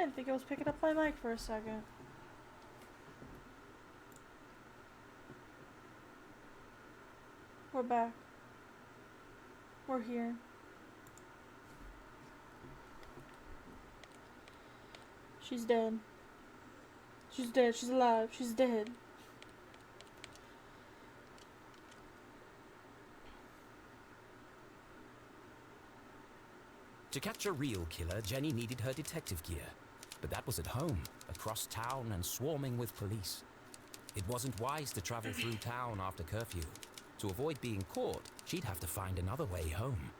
didn't think it was picking up my mic for a second. We're back. We're here. She's dead. She's dead. She's alive. She's dead. To catch a real killer, Jenny needed her detective gear. But that was at home, across town and swarming with police. It wasn't wise to travel through town after curfew. To avoid being caught, she'd have to find another way home.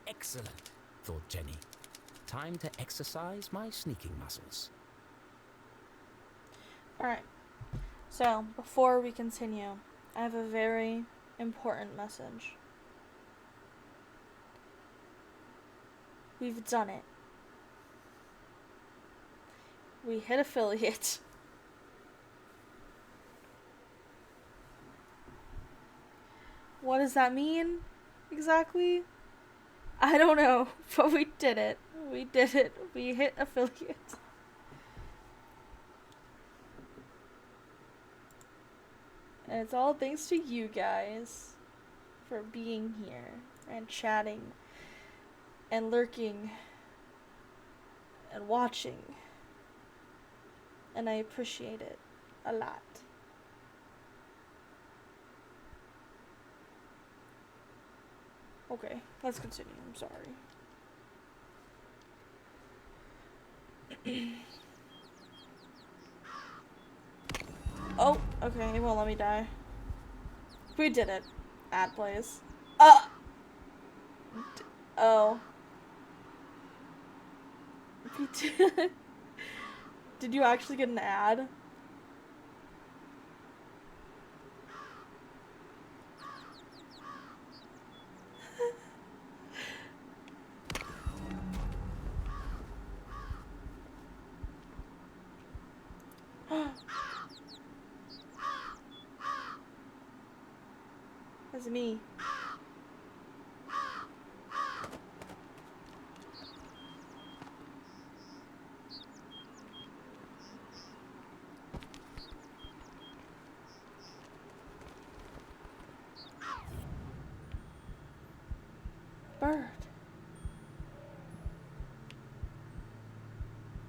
Excellent, thought Jenny. Time to exercise my sneaking muscles. Alright. So, before we continue, I have a very important message. We've done it. We hit affiliate. What does that mean exactly? I don't know, but we did it. We did it. We hit affiliate. And it's all thanks to you guys for being here and chatting and lurking and watching. And I appreciate it a lot. Okay, let's continue. I'm sorry. Oh, okay, it won't let me die. We did it. Ad plays. Oh. We did. Did you actually get an ad? That's me. Bird.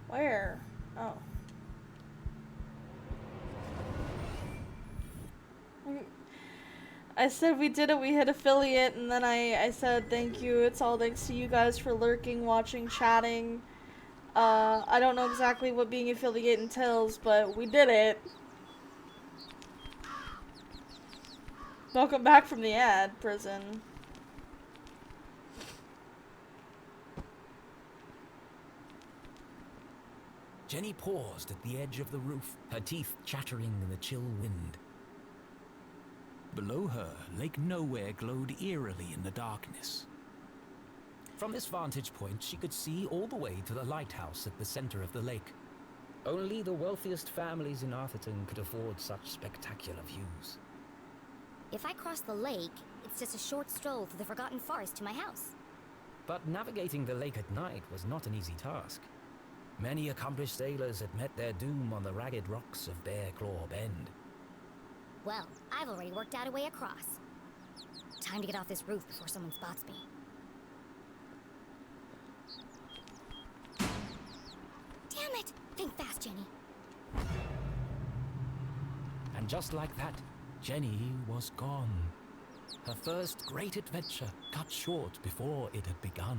Where? Oh. I said we did it, we hit affiliate, and then I said thank you, it's all thanks to you guys for lurking, watching, chatting. I don't know exactly what being affiliate entails, but we did it. Welcome back from the ad prison. Jenny paused at the edge of the roof, her teeth chattering in the chill wind. Below her, Lake Nowhere glowed eerily in the darkness. From this vantage point, she could see all the way to the lighthouse at the center of the lake. Only the wealthiest families in Arthurton could afford such spectacular views. If I cross the lake, it's just a short stroll through the Forgotten Forest to my house. But navigating the lake at night was not an easy task. Many accomplished sailors had met their doom on the ragged rocks of Bear Claw Bend. Well, I've already worked out a way across. Time to get off this roof before someone spots me. Damn it! Think fast, Jenny. And just like that, Jenny was gone. Her first great adventure cut short before it had begun.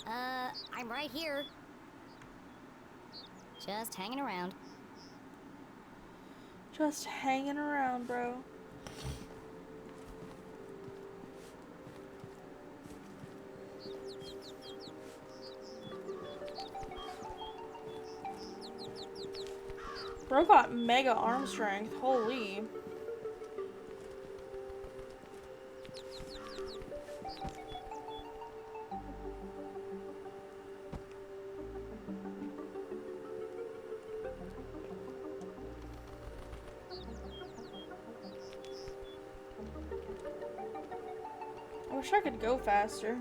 I'm right here. Just hanging around. Just hanging around, bro. Bro got mega arm strength. Holy. I wish I could go faster.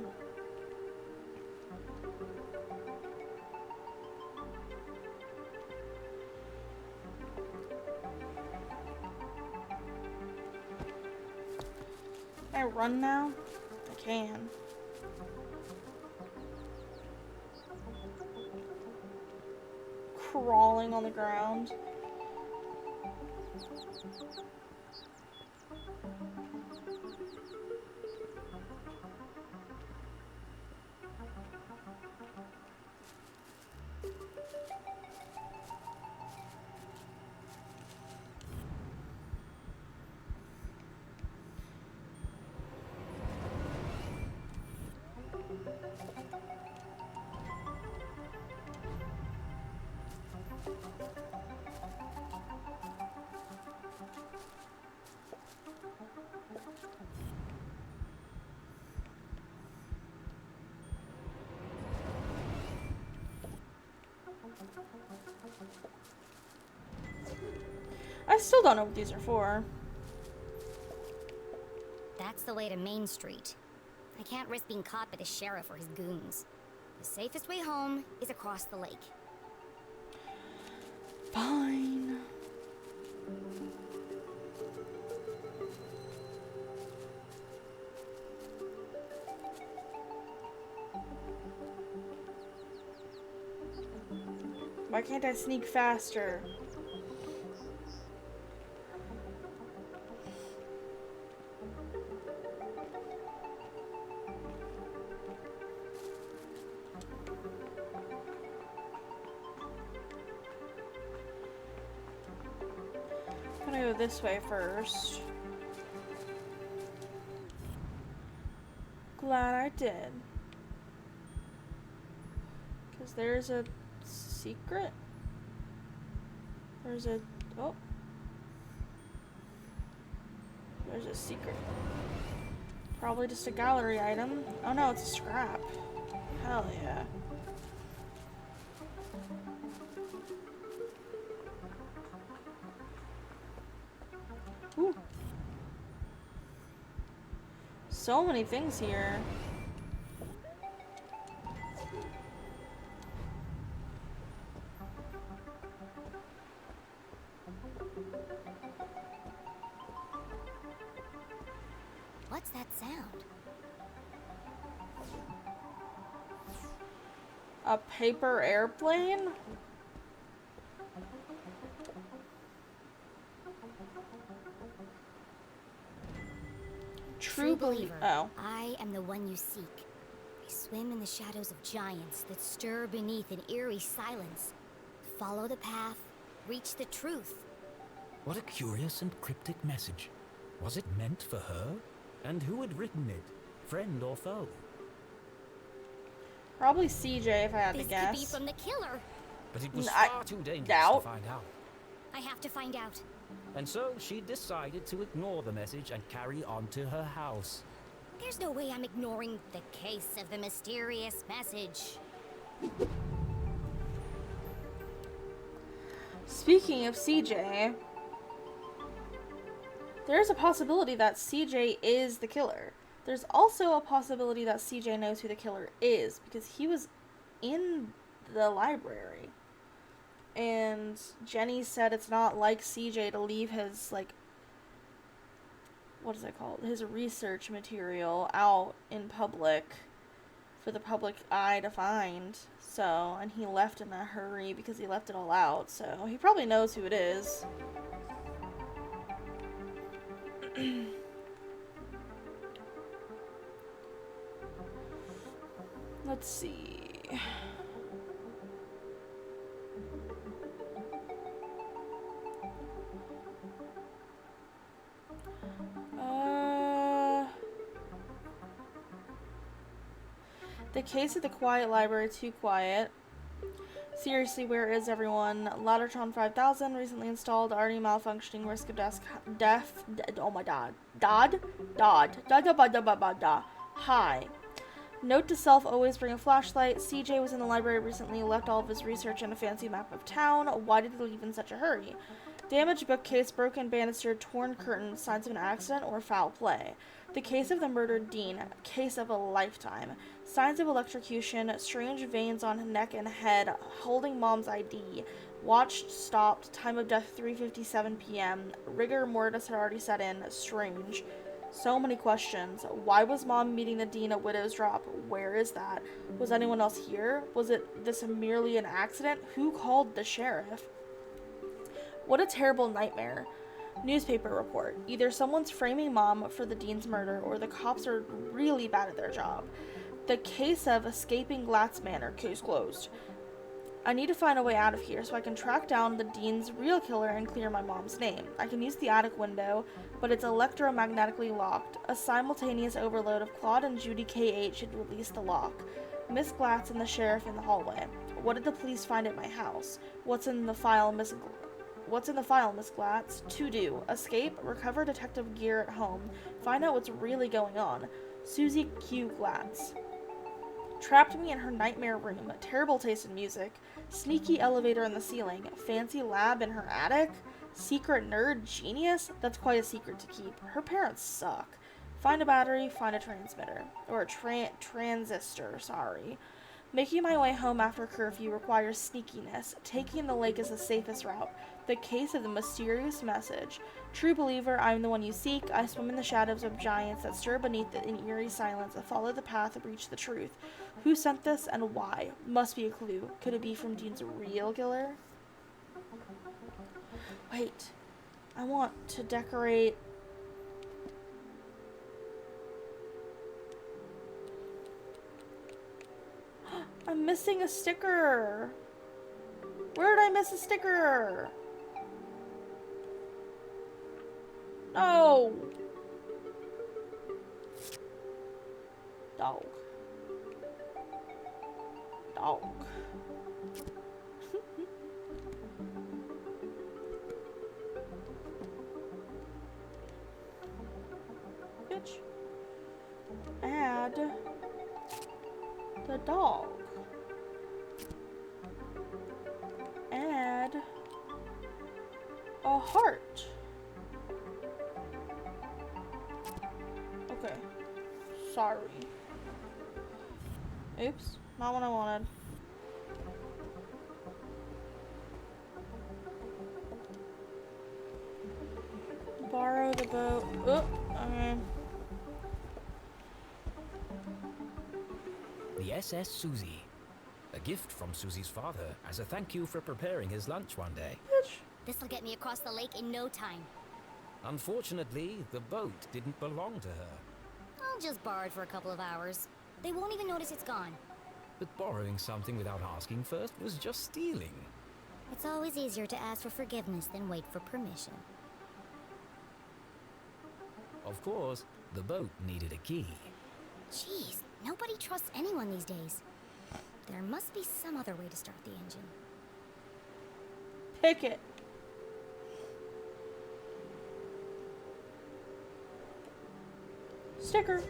Can I run now? I can. Crawling on the ground. I still don't know what these are for. That's the way to Main Street. I can't risk being caught by the sheriff or his goons. The safest way home is across the lake. Fine. Why can't I sneak faster? I'm gonna go this way first. Glad I did. Because there's a secret? There's a... oh. There's a secret. Probably just a gallery item. Oh no, it's a scrap. Hell yeah. Ooh. So many things here. What's that sound? A paper airplane? True believer. Oh. I am the one you seek. I swim in the shadows of giants that stir beneath an eerie silence. Follow the path, reach the truth. What a curious and cryptic message. Was it meant for her? And who had written it? Friend or foe? Probably CJ if I had to This guess. could be from the killer. But it was I far too dangerous doubt. to find out. I have to find out. And so she decided to ignore the message and carry on to her house. There's no way I'm ignoring the case of the mysterious message. Speaking of CJ, there's a possibility that CJ is the killer. There's also a possibility that CJ knows who the killer is because he was in the library. And Jenny said it's not like CJ to leave his, like, what is it called? His research material out in public for the public eye to find. So, and he left in a hurry because he left it all out. So, he probably knows who it is. Let's see. The case of the quiet library, too quiet. Seriously, where is everyone? Laddertron 5000 recently installed, already malfunctioning, risk of oh my god. Hi. Note to self, always bring a flashlight. CJ was in the library recently, left all of his research and a fancy map of town. Why did he leave in such a hurry? Damaged bookcase, broken banister, torn curtain, signs of an accident or foul play. The case of the murdered Dean, case of a lifetime. Signs of electrocution, strange veins on neck and head, holding mom's ID. Watched, stopped, time of death 3:57 p.m. Rigor mortis had already set in, strange. So many questions. Why was Mom meeting the dean at Widow's Drop? Where is that? Was anyone else here? Was it this merely an accident? Who called the sheriff? What a terrible nightmare. Newspaper report. Either someone's framing Mom for the dean's murder or the cops are really bad at their job. The case of escaping Glatz Manor, case closed. I need to find a way out of here so I can track down the dean's real killer and clear my mom's name. I can use the attic window, but it's electromagnetically locked. A simultaneous overload of Claude and Judy K.H. should release the lock. Miss Glatz and the sheriff in the hallway. What did the police find at my house? What's in the file, Miss Glatz? To do. Escape, recover detective gear at home, find out what's really going on. Susie Q. Glatz. Trapped me in her nightmare room, terrible taste in music, sneaky elevator in the ceiling, fancy lab in her attic, secret nerd genius? That's quite a secret to keep. Her parents suck. Find a battery, find a transmitter. Or a transistor, sorry. Making my way home after curfew requires sneakiness. Taking the lake is the safest route. The case of the mysterious message. True believer, I am the one you seek. I swim in the shadows of giants that stir beneath in eerie silence. Follow the path and reach the truth. Who sent this and why? Must be a clue. Could it be from Dean's real killer? Wait. I want to decorate... I'm missing a sticker. Where did I miss a sticker? No. Dog. Dog. Bitch. Add the dog. Add a heart. Okay. Sorry. Oops. Not what I wanted. Borrow the boat. Oh, okay. The SS Susie. A gift from Susie's father as a thank you for preparing his lunch one day. Bitch. This'll get me across the lake in no time. Unfortunately, the boat didn't belong to her. I'll just borrow it for a couple of hours. They won't even notice it's gone. But borrowing something without asking first was just stealing. It's always easier to ask for forgiveness than wait for permission. Of course, the boat needed a key. Jeez, nobody trusts anyone these days. There must be some other way to start the engine. Pick it. Sticker.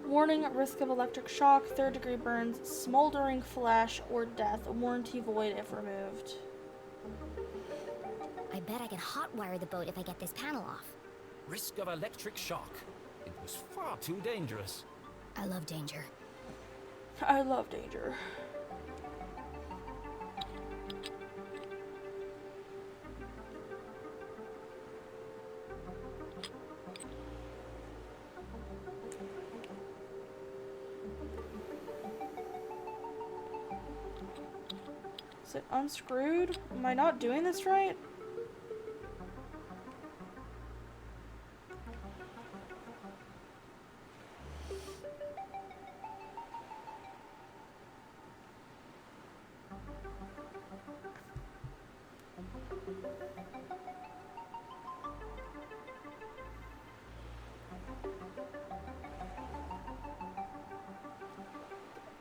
Warning, at risk of electric shock, third-degree burns, smoldering flesh, or death. Warranty void if removed. I bet I can hotwire the boat if I get this panel off. Risk of electric shock. It was far too dangerous. I love danger. I love danger. Is it unscrewed? Am I not doing this right?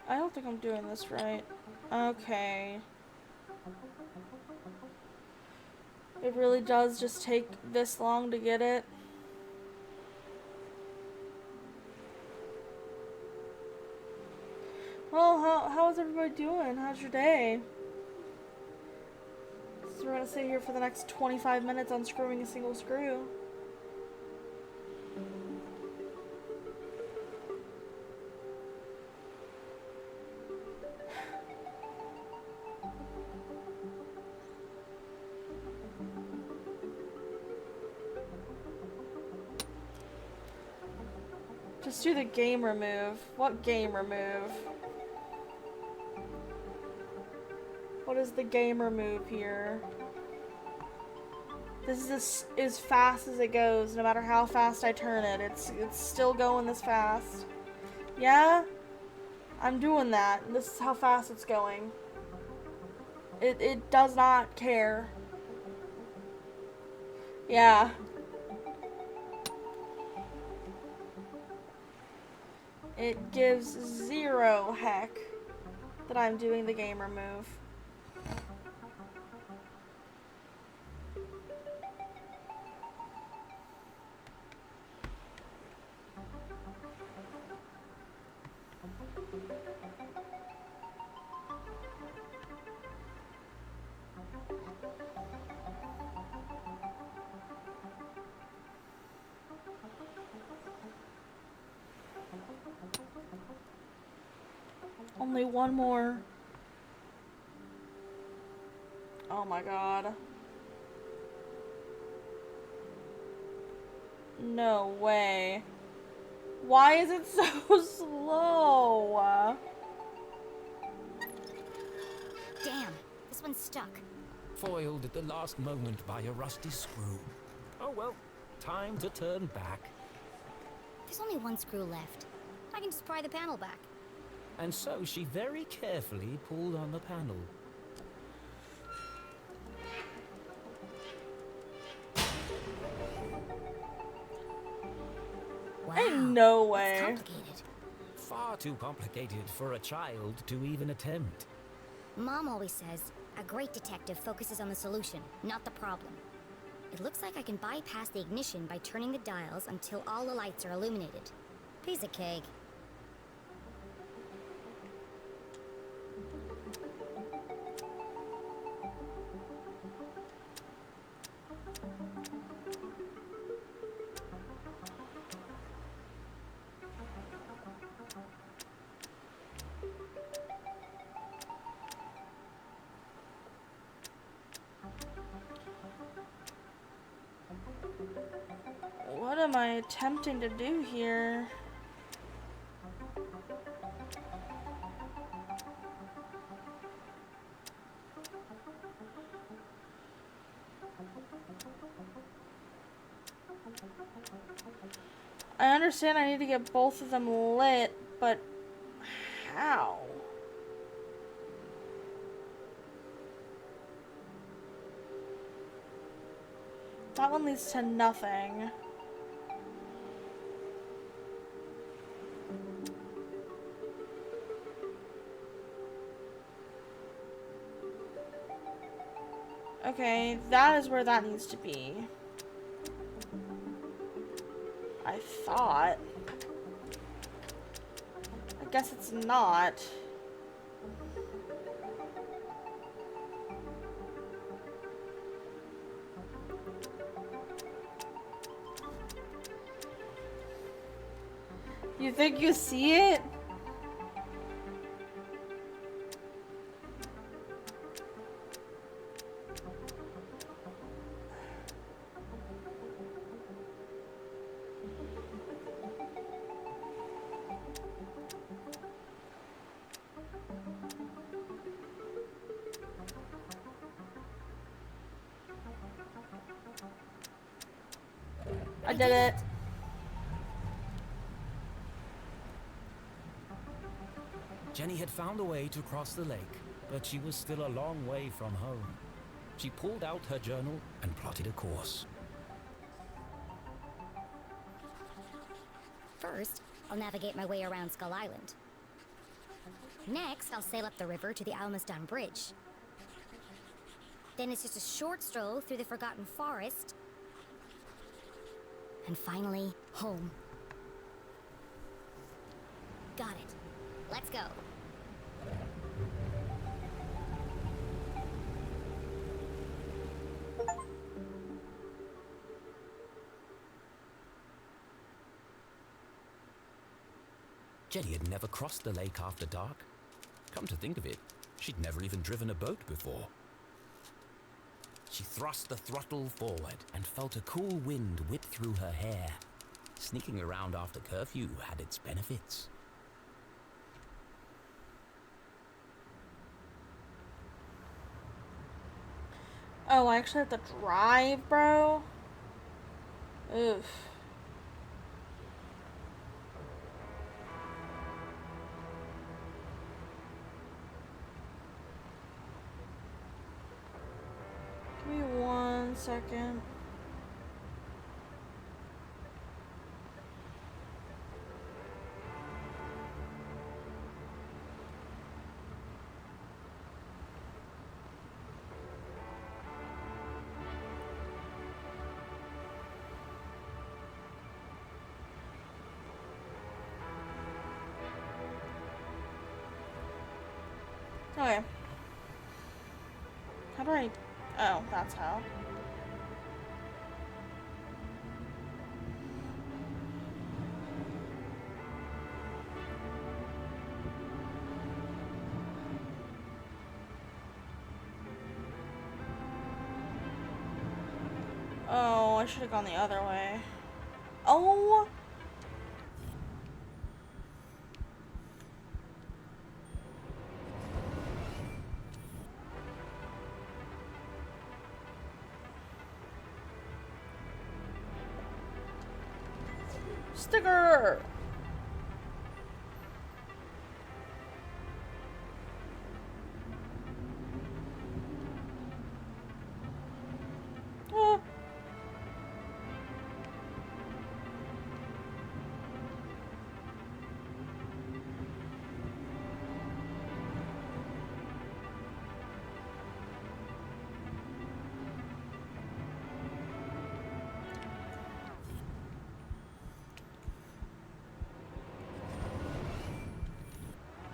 I don't think I'm doing this right. Okay. It really does just take this long to get it. Well, how's everybody doing? How's your day? It's we're gonna sit here for the next 25 minutes unscrewing a single screw. Just do the game remove. What game remove? What is the game remove here? This is as fast as it goes, no matter how fast I turn it. It's still going this fast. Yeah? I'm doing that. And this is how fast it's going. It does not care. Yeah. It gives zero heck that I'm doing the game remove. Only one more. Oh my god. No way. Why is it so slow? Damn, this one's stuck. Foiled at the last moment by a rusty screw. Oh well, time to turn back. There's only one screw left. I can just pry the panel back. And so she very carefully pulled on the panel. Wow, Ain't no it's way. complicated. Far too complicated for a child to even attempt. Mom always says, a great detective focuses on the solution, not the problem. It looks like I can bypass the ignition by turning the dials until all the lights are illuminated. Piece of cake. What am I attempting to do here? I understand I need to get both of them lit, but how? That one leads to nothing. Okay, that is where that needs to be. I thought. I guess it's not. You think you see it? I did it. Jenny had found a way to cross the lake, but she was still a long way from home. She pulled out her journal and plotted a course. First, I'll navigate my way around Skull Island. Next, I'll sail up the river to the Almaston Bridge. Then it's just a short stroll through the Forgotten Forest. And finally, home. Got it. Let's go. Jenny had never crossed the lake after dark. Come to think of it, she'd never even driven a boat before. She thrust the throttle forward and felt a cool wind whip through her hair. Sneaking around after curfew had its benefits. Oh, I actually have to drive, bro? Oof. Give me 1 second. Okay. How do I... Oh, that's how. Oh, I should have gone the other way. Oh! Sticker! Ah.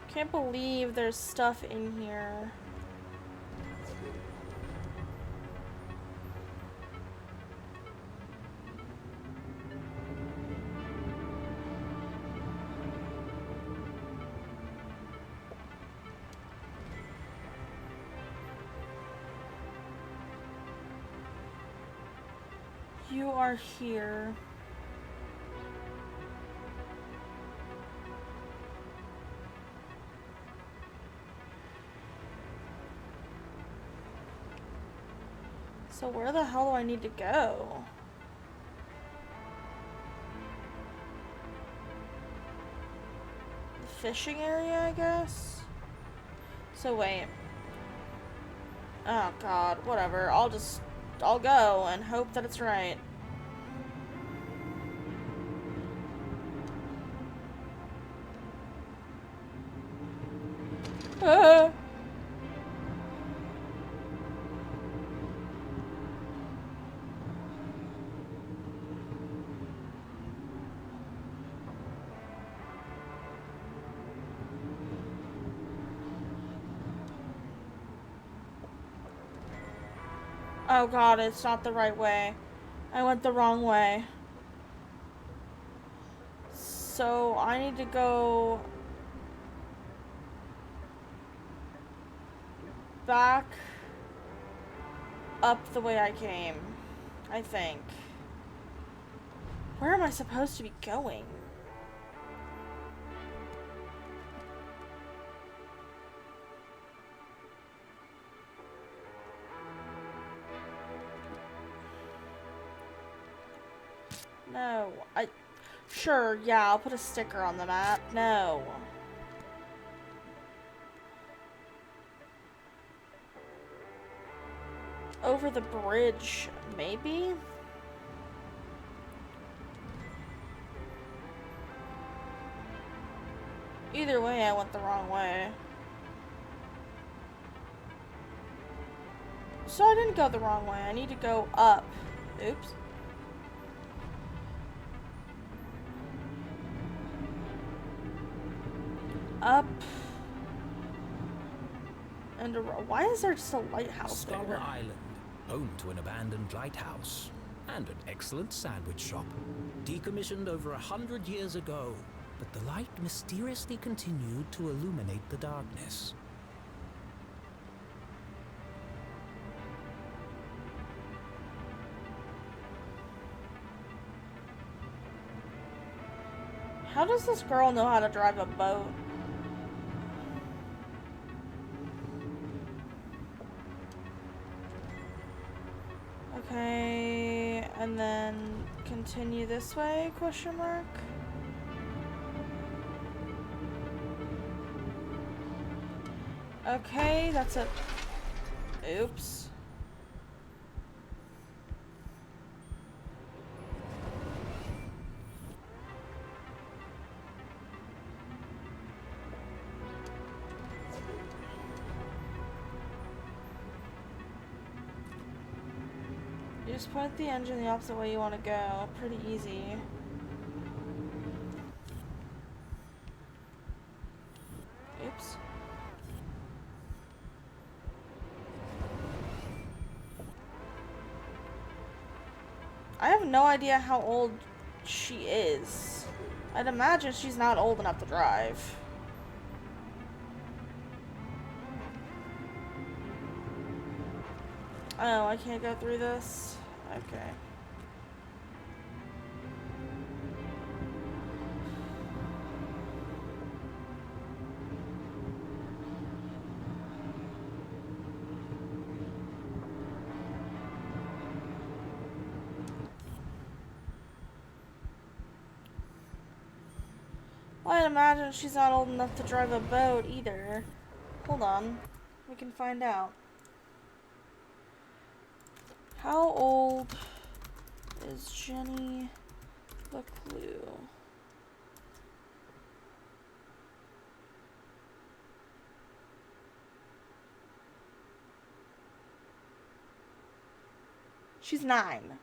Can't believe there's stuff in here. You are here. So where the hell do I need to go? The fishing area, I guess? So wait. Oh god, whatever. I'll go and hope that it's right. Ah. Oh god, it's not the right way. I went the wrong way. So I need to go back up the way I came, I think. Where am I supposed to be going? No, sure, yeah, I'll put a sticker on the map. No. Over the bridge, maybe? Either way, I went the wrong way. So I didn't go the wrong way. I need to go up. Oops. Up. And why is there just a lighthouse Skull there? Island, home to an abandoned lighthouse and an excellent sandwich shop. Decommissioned over 100 years ago, but the light mysteriously continued to illuminate the darkness. How does this girl know how to drive a boat? Okay, and then continue this way, question mark? Okay, that's it. Oops. You just point the engine the opposite way you want to go. Pretty easy. Oops. I have no idea how old she is. I'd imagine she's not old enough to drive. Oh, I can't go through this? Okay. Well, I'd imagine she's not old enough to drive a boat either. Hold on. We can find out. How old is Jenny Leclue? She's 9.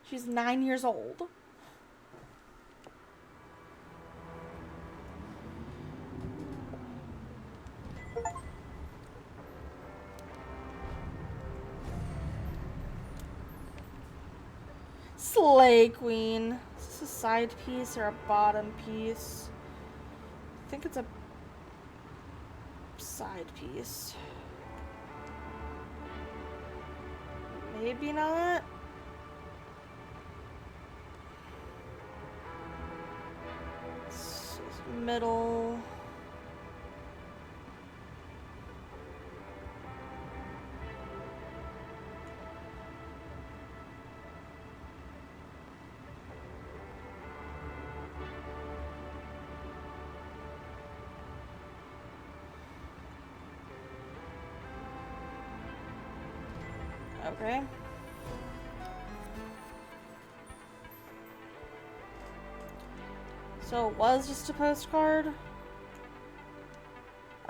She's 9 years old. Slay Queen. Is this a side piece or a bottom piece? I think it's a side piece. Maybe not. It's middle. Okay. So it was just a postcard?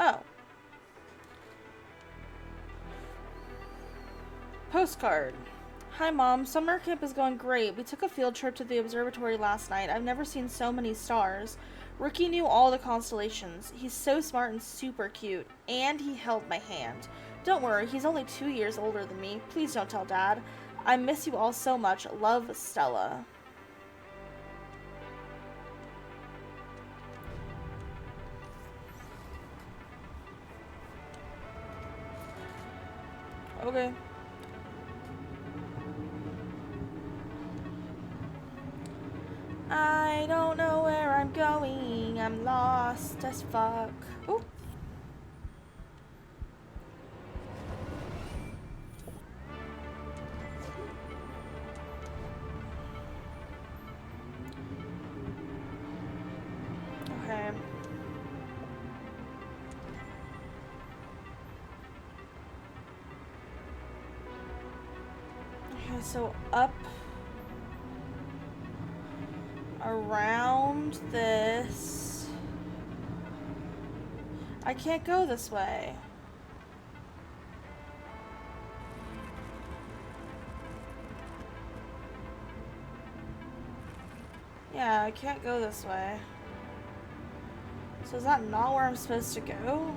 Oh. Postcard. Hi Mom, summer camp is going great. We took a field trip to the observatory last night. I've never seen so many stars. Ricky knew all the constellations. He's so smart and super cute. And he held my hand. Don't worry, he's only 2 years older than me. Please don't tell Dad. I miss you all so much. Love, Stella. Okay. I don't know where I'm going. I'm lost as fuck. Ooh. Okay. Okay, so up around this. I can't go this way. Yeah, I can't go this way. So is that not where I'm supposed to go?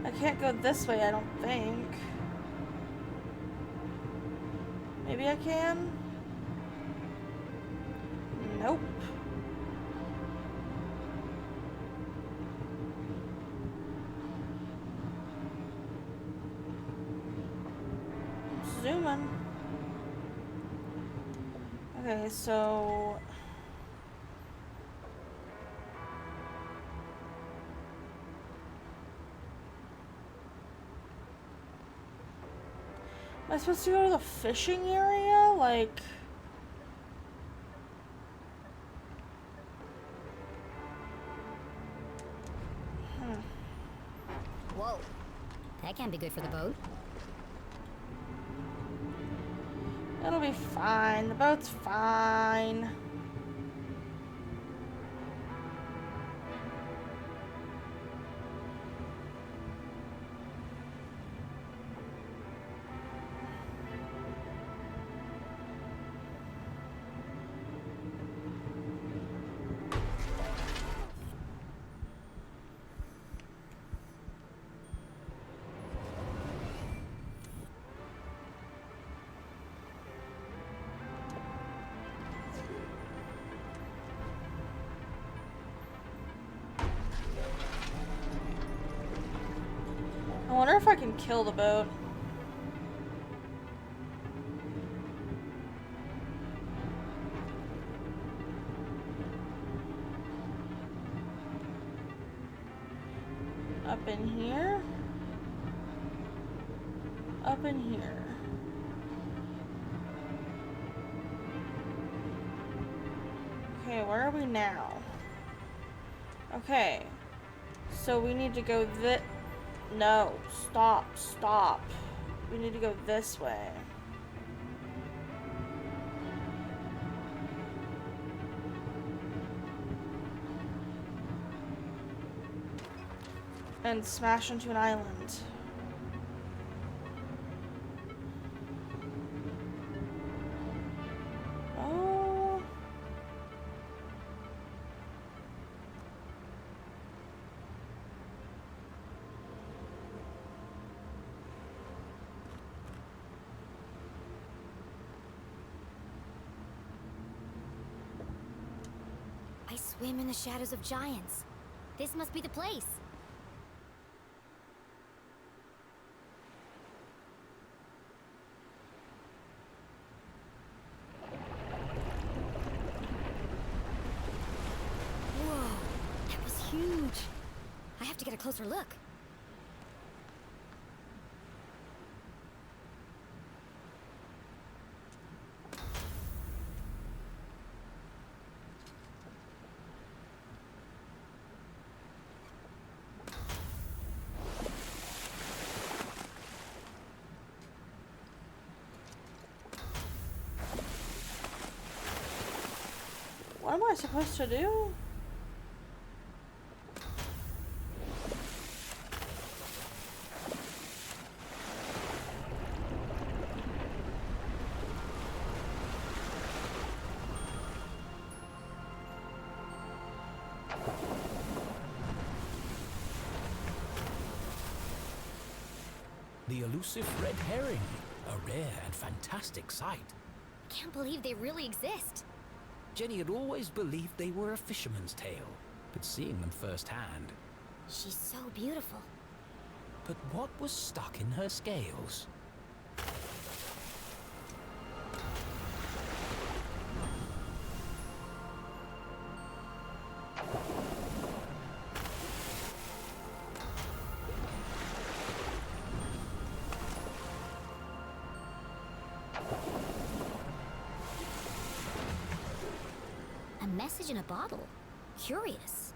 I can't go this way, I don't think. Maybe I can? Nope. Zooming. Okay, so... Am I supposed to go to the fishing area? Like... Whoa. That can't be good for the boat. It'll be fine. The boat's fine. I wonder if I can kill the boat. Up in here. Up in here. Okay, where are we now? Okay. So we need to go No, stop. We need to go this way. And smash into an island. Oh. I swim in the shadows of giants. This must be the place. Whoa, that was huge. I have to get a closer look. What am I supposed to do? The elusive red herring, a rare and fantastic sight. Can't believe they really exist. Jenny had always believed they were a fisherman's tale, but seeing them firsthand. She's so beautiful. But what was stuck in her scales? A message in a bottle. Curious.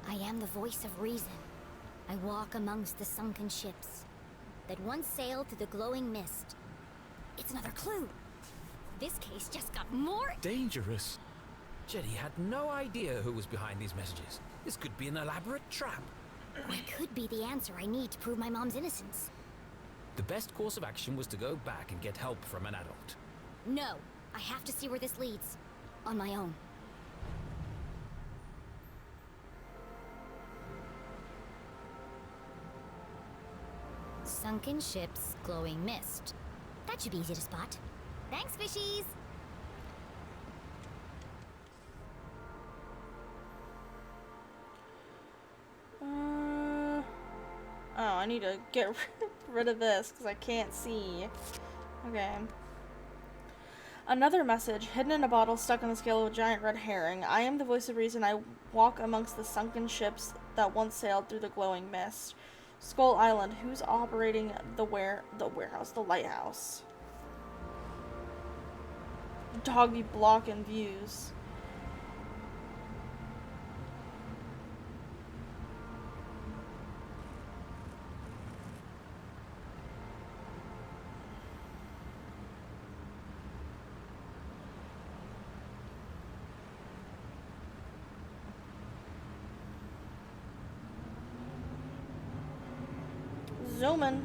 I am the voice of reason. I walk amongst the sunken ships that once sailed through the glowing mist. It's another clue. This case just got more Dangerous. Jenny had no idea who was behind these messages. This could be an elaborate trap. Or it could be the answer I need to prove my mom's innocence. The best course of action was to go back and get help from an adult. No, I have to see where this leads. On my own. Sunken ships, glowing mist. That should be easy to spot. Thanks, fishies! Oh, I need to get rid of this because I can't see. Okay. Another message, hidden in a bottle stuck on the scale of a giant red herring. I am the voice of reason. I walk amongst the sunken ships that once sailed through the glowing mist. Skull Island, who's operating the warehouse, the lighthouse? Doggy blocking views. Zooming.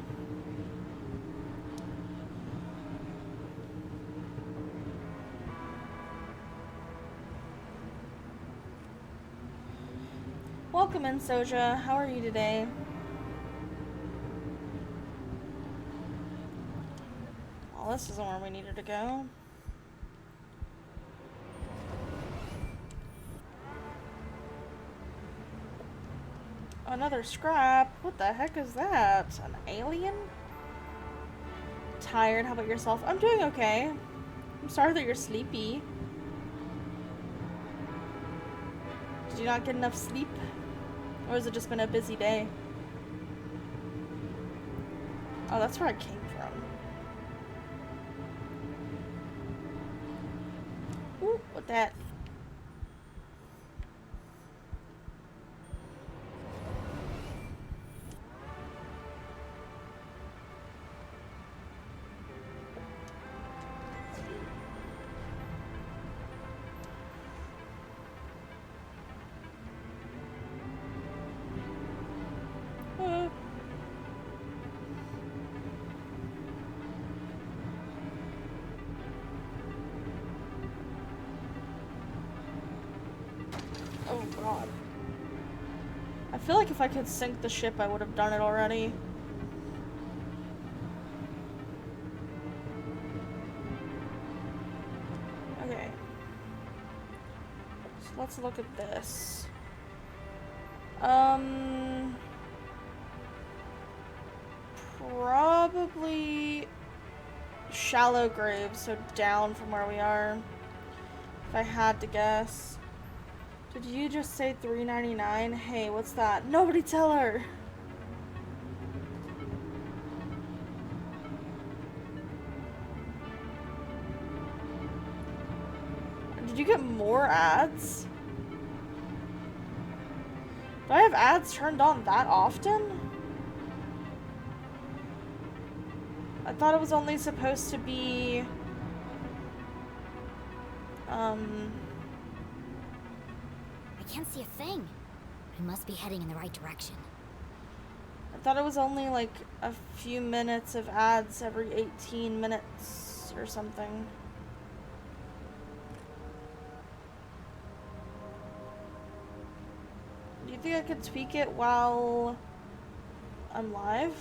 Welcome in, Soja. How are you today? Well, this isn't where we needed to go. Another scrap? What the heck is that? An alien? Tired? How about yourself? I'm doing okay. I'm sorry that you're sleepy. Did you not get enough sleep? Or has it just been a busy day? Oh, that's where I came from. Ooh, what that? Oh god. I feel like if I could sink the ship, I would have done it already. Okay. So let's look at this. Probably shallow grave, so down from where we are. If I had to guess. Did you just say $3.99? Hey, what's that? Nobody tell her! Did you get more ads? Do I have ads turned on that often? I thought it was only supposed to be... I can't see a thing. I must be heading in the right direction. I thought it was only like a few minutes of ads every 18 minutes or something. Do you think I could tweak it while I'm live?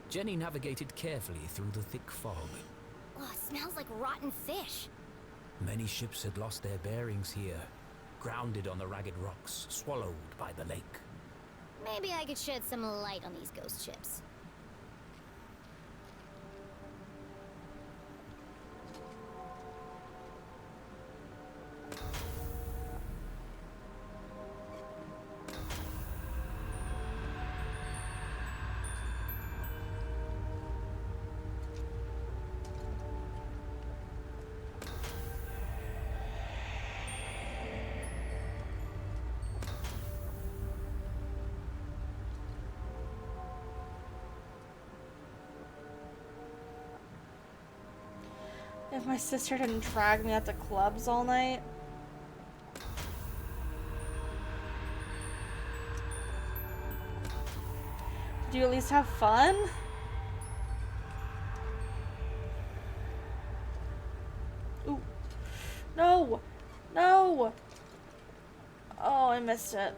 Jenny navigated carefully through the thick fog. Oh, it smells like rotten fish. Many ships had lost their bearings here, grounded on the ragged rocks, swallowed by the lake. Maybe I could shed some light on these ghost ships. If my sister didn't drag me out to clubs all night. Do you at least have fun? Ooh. No! No! Oh, I missed it.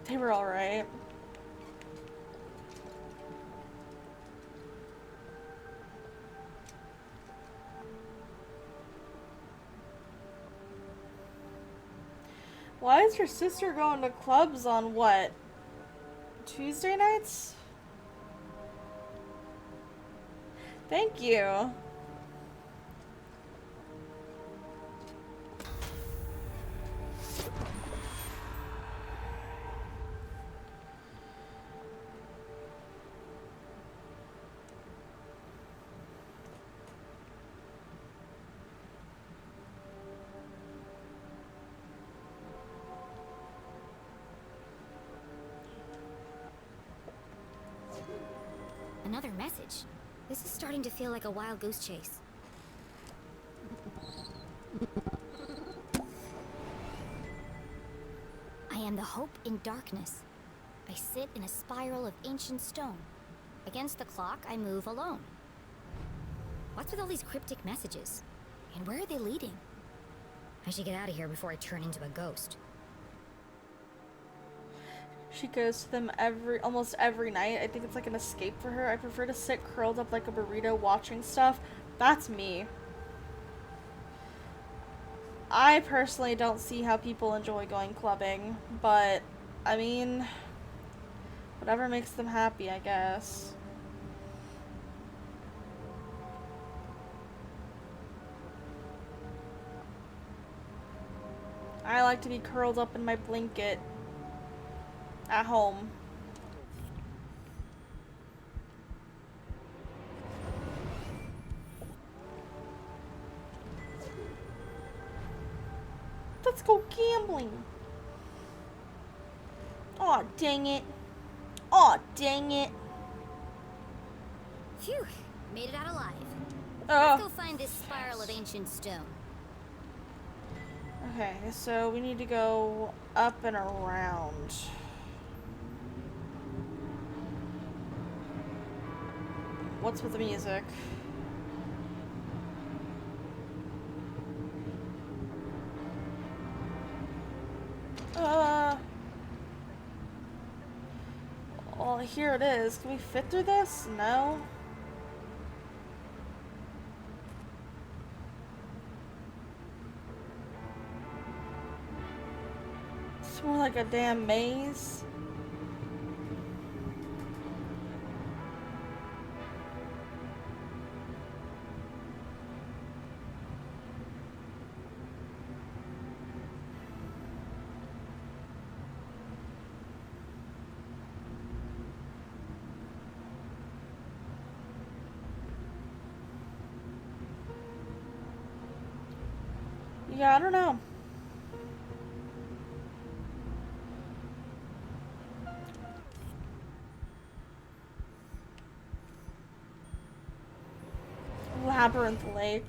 They were alright. Why is your sister going to clubs on what? Tuesday nights? Thank you. Another message. This is starting to feel like a wild goose chase. I am the hope in darkness. I sit in a spiral of ancient stone. Against the clock, I move alone. What's with all these cryptic messages? And where are they leading? I should get out of here before I turn into a ghost. She goes to them almost every night. I think it's like an escape for her. I prefer to sit curled up like a burrito watching stuff. That's me. I personally don't see how people enjoy going clubbing, but I mean, whatever makes them happy, I guess. I like to be curled up in my blanket at home. Let's go gambling. Aw, dang it. Aw, dang it. Phew, made it out alive. Ugh. Let's go find this spiral of ancient stone. Okay, so we need to go up and around. What's with the music? Well, here it is. Can we fit through this? No. It's more like a damn maze. Yeah, I don't know. Labyrinth Lake.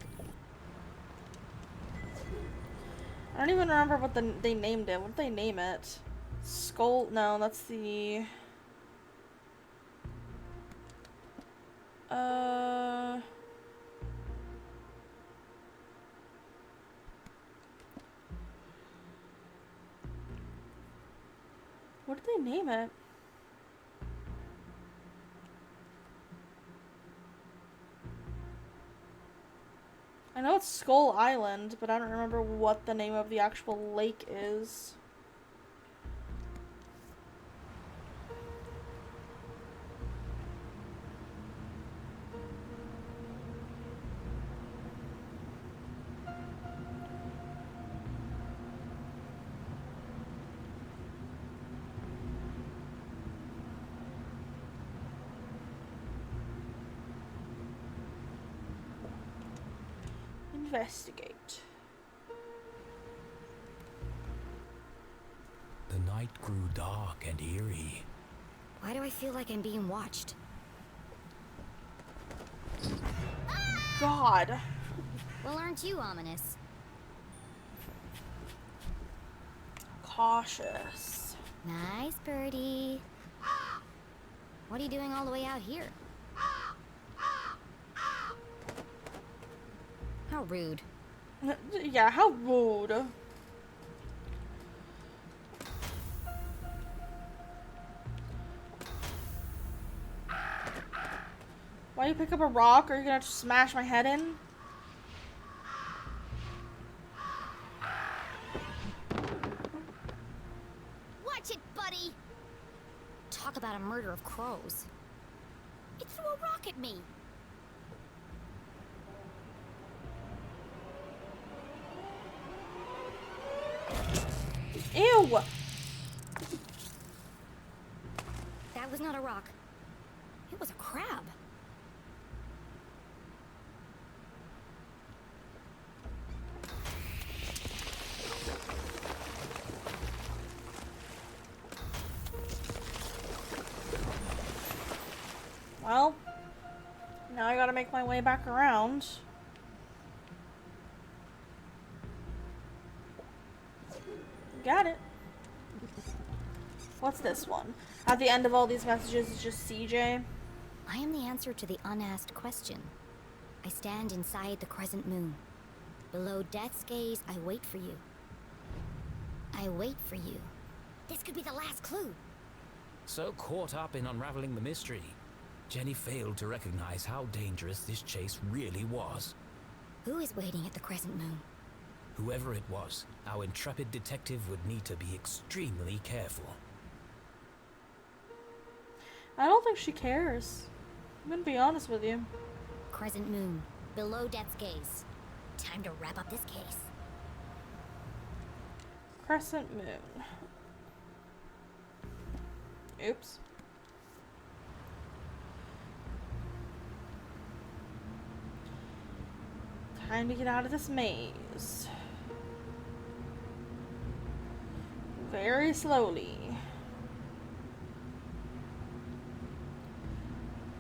I don't even remember what they named it. What did they name it? Skull? No, that's the... What did they name it? I know it's Skull Island, but I don't remember what the name of the actual lake is. Investigate. The night grew dark and eerie. Why do I feel like I'm being watched? God. Well, aren't you ominous? Cautious. Nice birdie. What are you doing all the way out here? How rude. Yeah, how rude. Why you pick up a rock? Are you gonna smash my head in? Watch it, buddy! Talk about a murder of crows. It threw a rock at me. Ew! That was not a rock. It was a crab. Well, now I gotta make my way back around. Got it. What's this one? At the end of all these messages is just CJ. I am the answer to the unasked question. I stand inside the crescent moon. Below death's gaze, I wait for you. I wait for you. This could be the last clue. So caught up in unraveling the mystery, Jenny failed to recognize how dangerous this chase really was. Who is waiting at the crescent moon? Whoever it was, our intrepid detective would need to be extremely careful. I don't think she cares. I'm gonna be honest with you. Crescent moon. Below death's gaze. Time to wrap up this case. Crescent moon. Oops. Time to get out of this maze. Very slowly.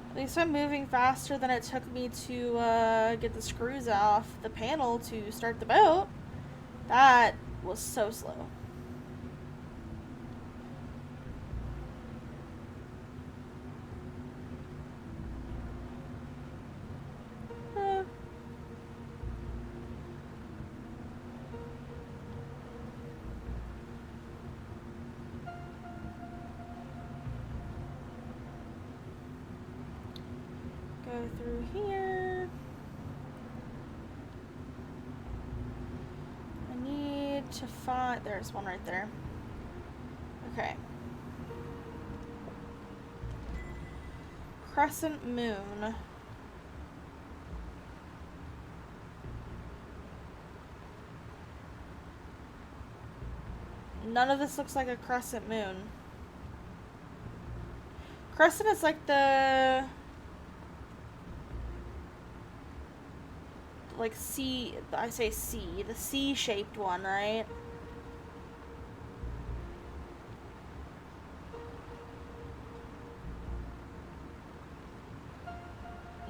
At least I'm moving faster than it took me to get the screws off the panel to start the boat. That was so slow. Go through here. I need to find... There's one right there. Okay. Crescent moon. None of this looks like a crescent moon. Crescent is like the... like C, I say C, the C-shaped one, right?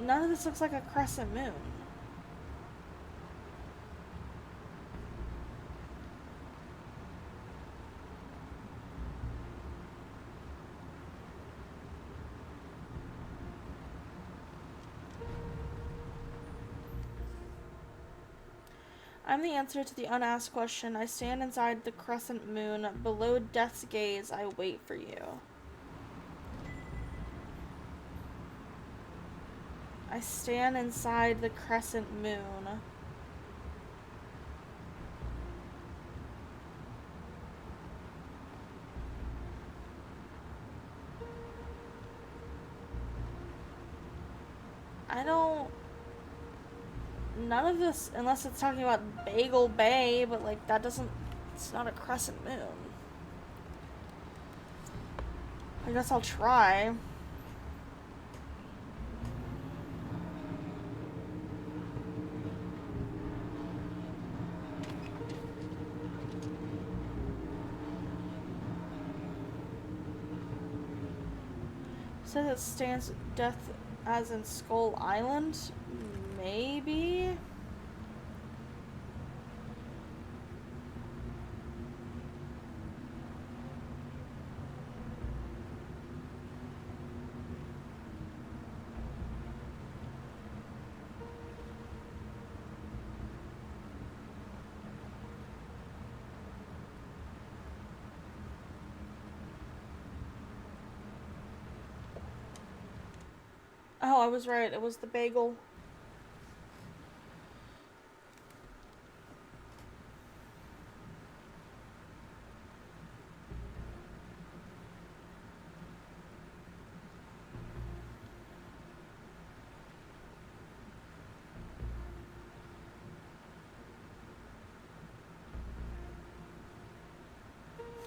None of this looks like a crescent moon. I'm the answer to the unasked question. I stand inside the crescent moon. Below death's gaze, I wait for you. I stand inside the crescent moon. I don't... None of this, unless it's talking about Bagel Bay, but like that doesn't, it's not a crescent moon. I guess I'll try. It says it stands death as in Skull Island. Maybe? Oh, I was right. It was the bagel.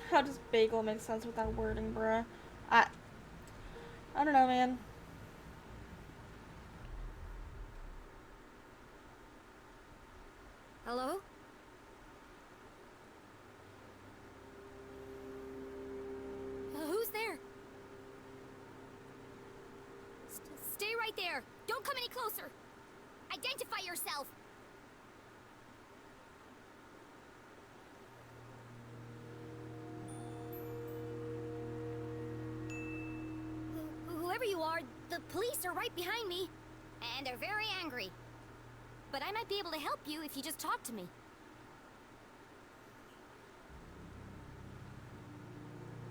How does bagel make sense with that wording, bruh? I I don't know, man. Hello? Who's there? Stay right there. Don't come any closer. Identify yourself. Whoever you are, the police are right behind me. And they're very angry. But I might be able to help you if you just talk to me.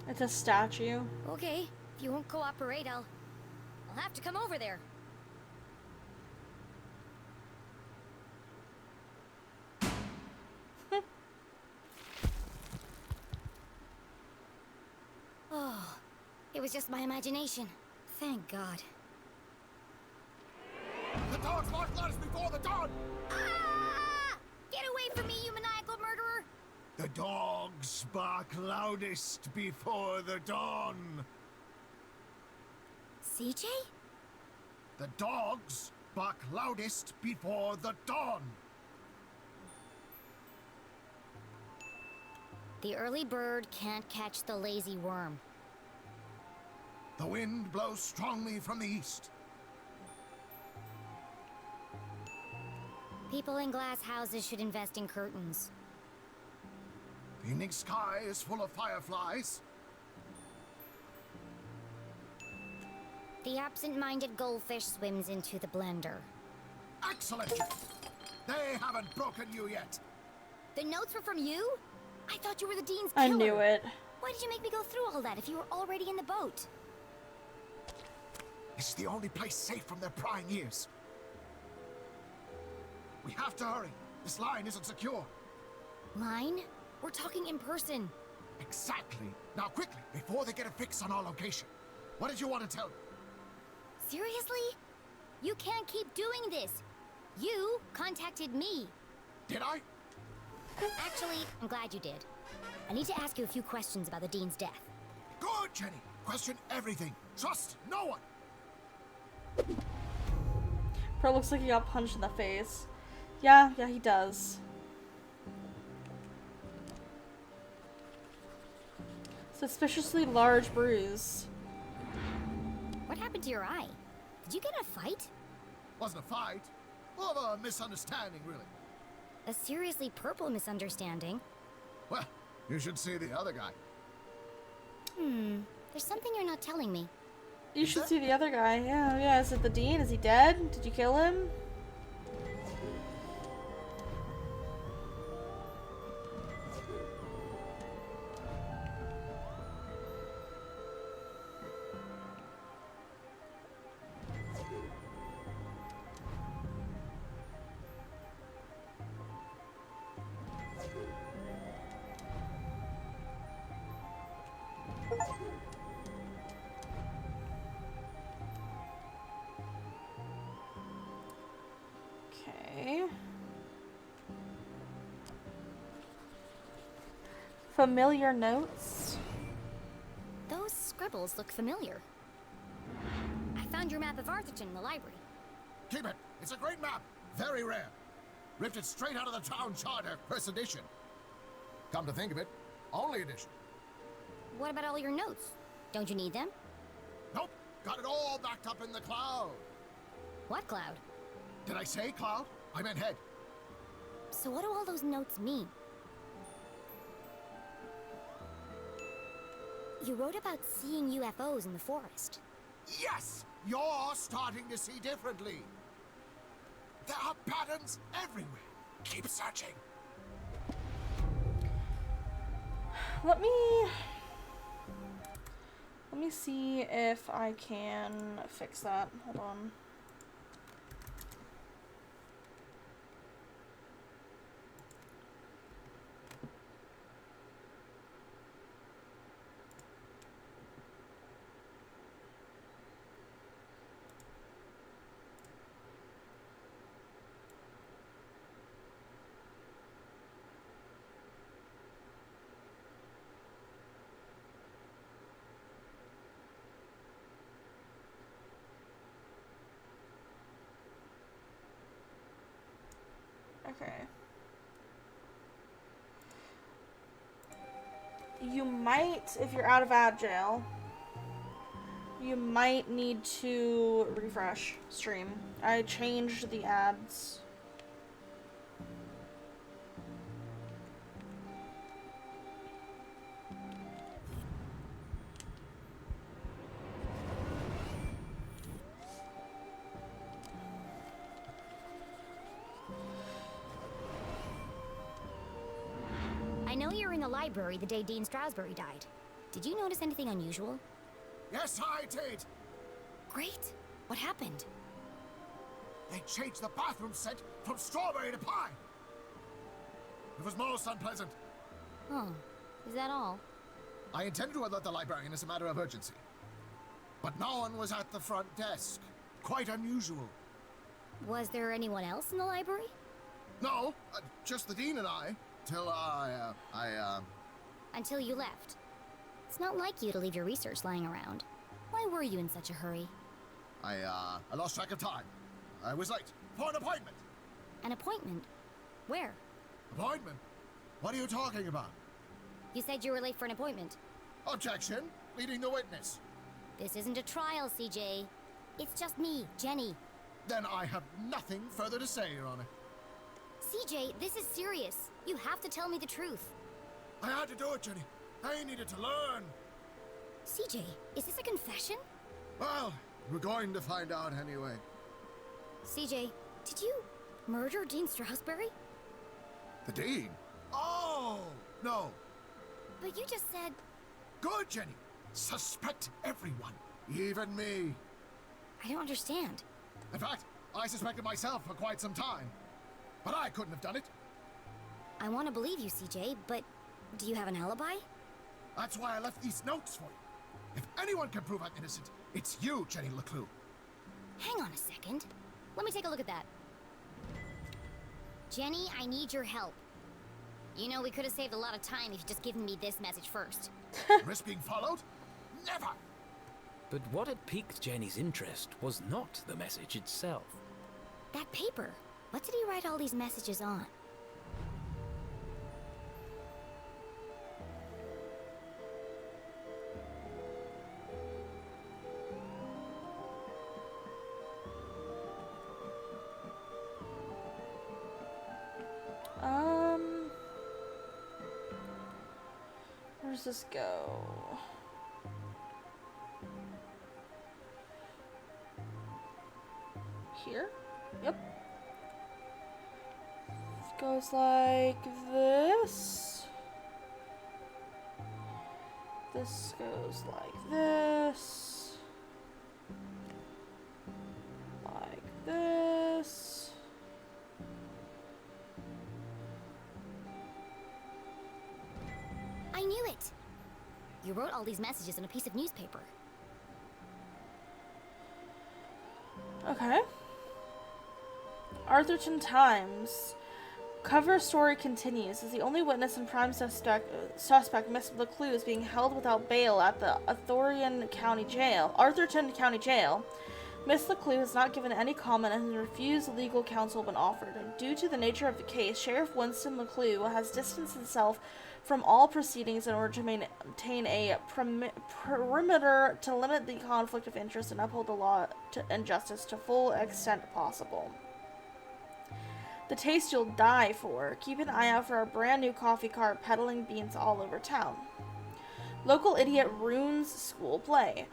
It's a statue. Okay, if you won't cooperate, I'll have to come over there. Oh, it was just my imagination. Thank God. The dogs mark loudest before the dawn! Ah! Get away from me, you maniacal murderer! The dogs bark loudest before the dawn. CJ? The dogs bark loudest before the dawn. The early bird can't catch the lazy worm. The wind blows strongly from the east. People in glass houses should invest in curtains. The evening sky is full of fireflies. The absent-minded goldfish swims into the blender. Excellent! They haven't broken you yet. The notes were from you? I thought you were the Dean's I killer. knew it. Why did you make me go through all that if you were already in the boat? This is the only place safe from their prying ears. We have to hurry. This line isn't secure. Line? We're talking in person. Exactly. Now quickly, before they get a fix on our location. What did you want to tell me? Seriously? You can't keep doing this. You contacted me. Did I? Actually, I'm glad you did. I need to ask you a few questions about the Dean's death. Good, Jenny. Question everything. Trust no one. Bro looks like he got punched in the face. Yeah, he does. Suspiciously large bruise. What happened to your eye? Did you get in a fight? Wasn't a fight. More of a misunderstanding, really. A seriously purple misunderstanding? Well, you should see the other guy. There's something you're not telling me. You should see the other guy. Yeah. Is it the Dean? Is he dead? Did you kill him? Okay. Familiar notes. Those scribbles look familiar. I found your map of Arthurton in the library. Keep it. It's a great map. Very rare. Ripped it straight out of the town charter, first edition. Come to think of it, only edition. What about all your notes? Don't you need them? Nope. Got it all backed up in the cloud. What cloud? Did I say cloud? I meant head. So what do all those notes mean? You wrote about seeing UFOs in the forest. Yes! You're starting to see differently. There are patterns everywhere. Keep searching. Let me see if I can fix that. Hold on. Okay. You might, if you're out of ad jail, you might need to refresh stream. I changed the ads. I know you were in the library the day Dean Strasberry died. Did you notice anything unusual? Yes, I did. Great. What happened? They changed the bathroom scent from strawberry to pie. It was most unpleasant. Oh, is that all? I intended to alert the librarian as a matter of urgency. But no one was at the front desk. Quite unusual. Was there anyone else in the library? No, just the dean and I. Till Until you left. It's not like you to leave your research lying around. Why were you in such a hurry? I lost track of time. I was late for an appointment. An appointment? Where? Appointment? What are you talking about? You said you were late for an appointment. Objection. Leading the witness. This isn't a trial, CJ. It's just me, Jenny. Then I have nothing further to say, Your Honor. CJ, this is serious. You have to tell me the truth. I had to do it, Jenny. I needed to learn. CJ, is this a confession? Well, we're going to find out anyway. CJ, did you murder Dean Strasberry? The dean? Oh, no. But you just said... Good, Jenny. Suspect everyone, even me. I don't understand. In fact, I suspected myself for quite some time. But I couldn't have done it. I want to believe you, CJ, but do you have an alibi? That's why I left these notes for you. If anyone can prove I'm innocent, it's you, Jenny Leclue. Hang on a second. Let me take a look at that. Jenny, I need your help. You know, we could have saved a lot of time if you'd just given me this message first. Risk being followed? Never! But what had piqued Jenny's interest was not the message itself. That paper. What did he write all these messages on? Where does this go? Here? Yep. It goes like this. This goes like this. Like this. I knew it! You wrote all these messages on a piece of newspaper. Okay. Arthurton Times. Cover story continues. As the only witness and prime suspect Miss Leclue is being held without bail at the Arthurton County Jail. Miss Leclue has not given any comment and has refused legal counsel when offered. And due to the nature of the case, Sheriff Winston Leclue has distanced himself from all proceedings in order to maintain a perimeter to limit the conflict of interest and uphold the law and justice to full extent possible. The taste you'll die for. Keep an eye out for a brand new coffee cart peddling beans all over town. Local idiot ruins school play.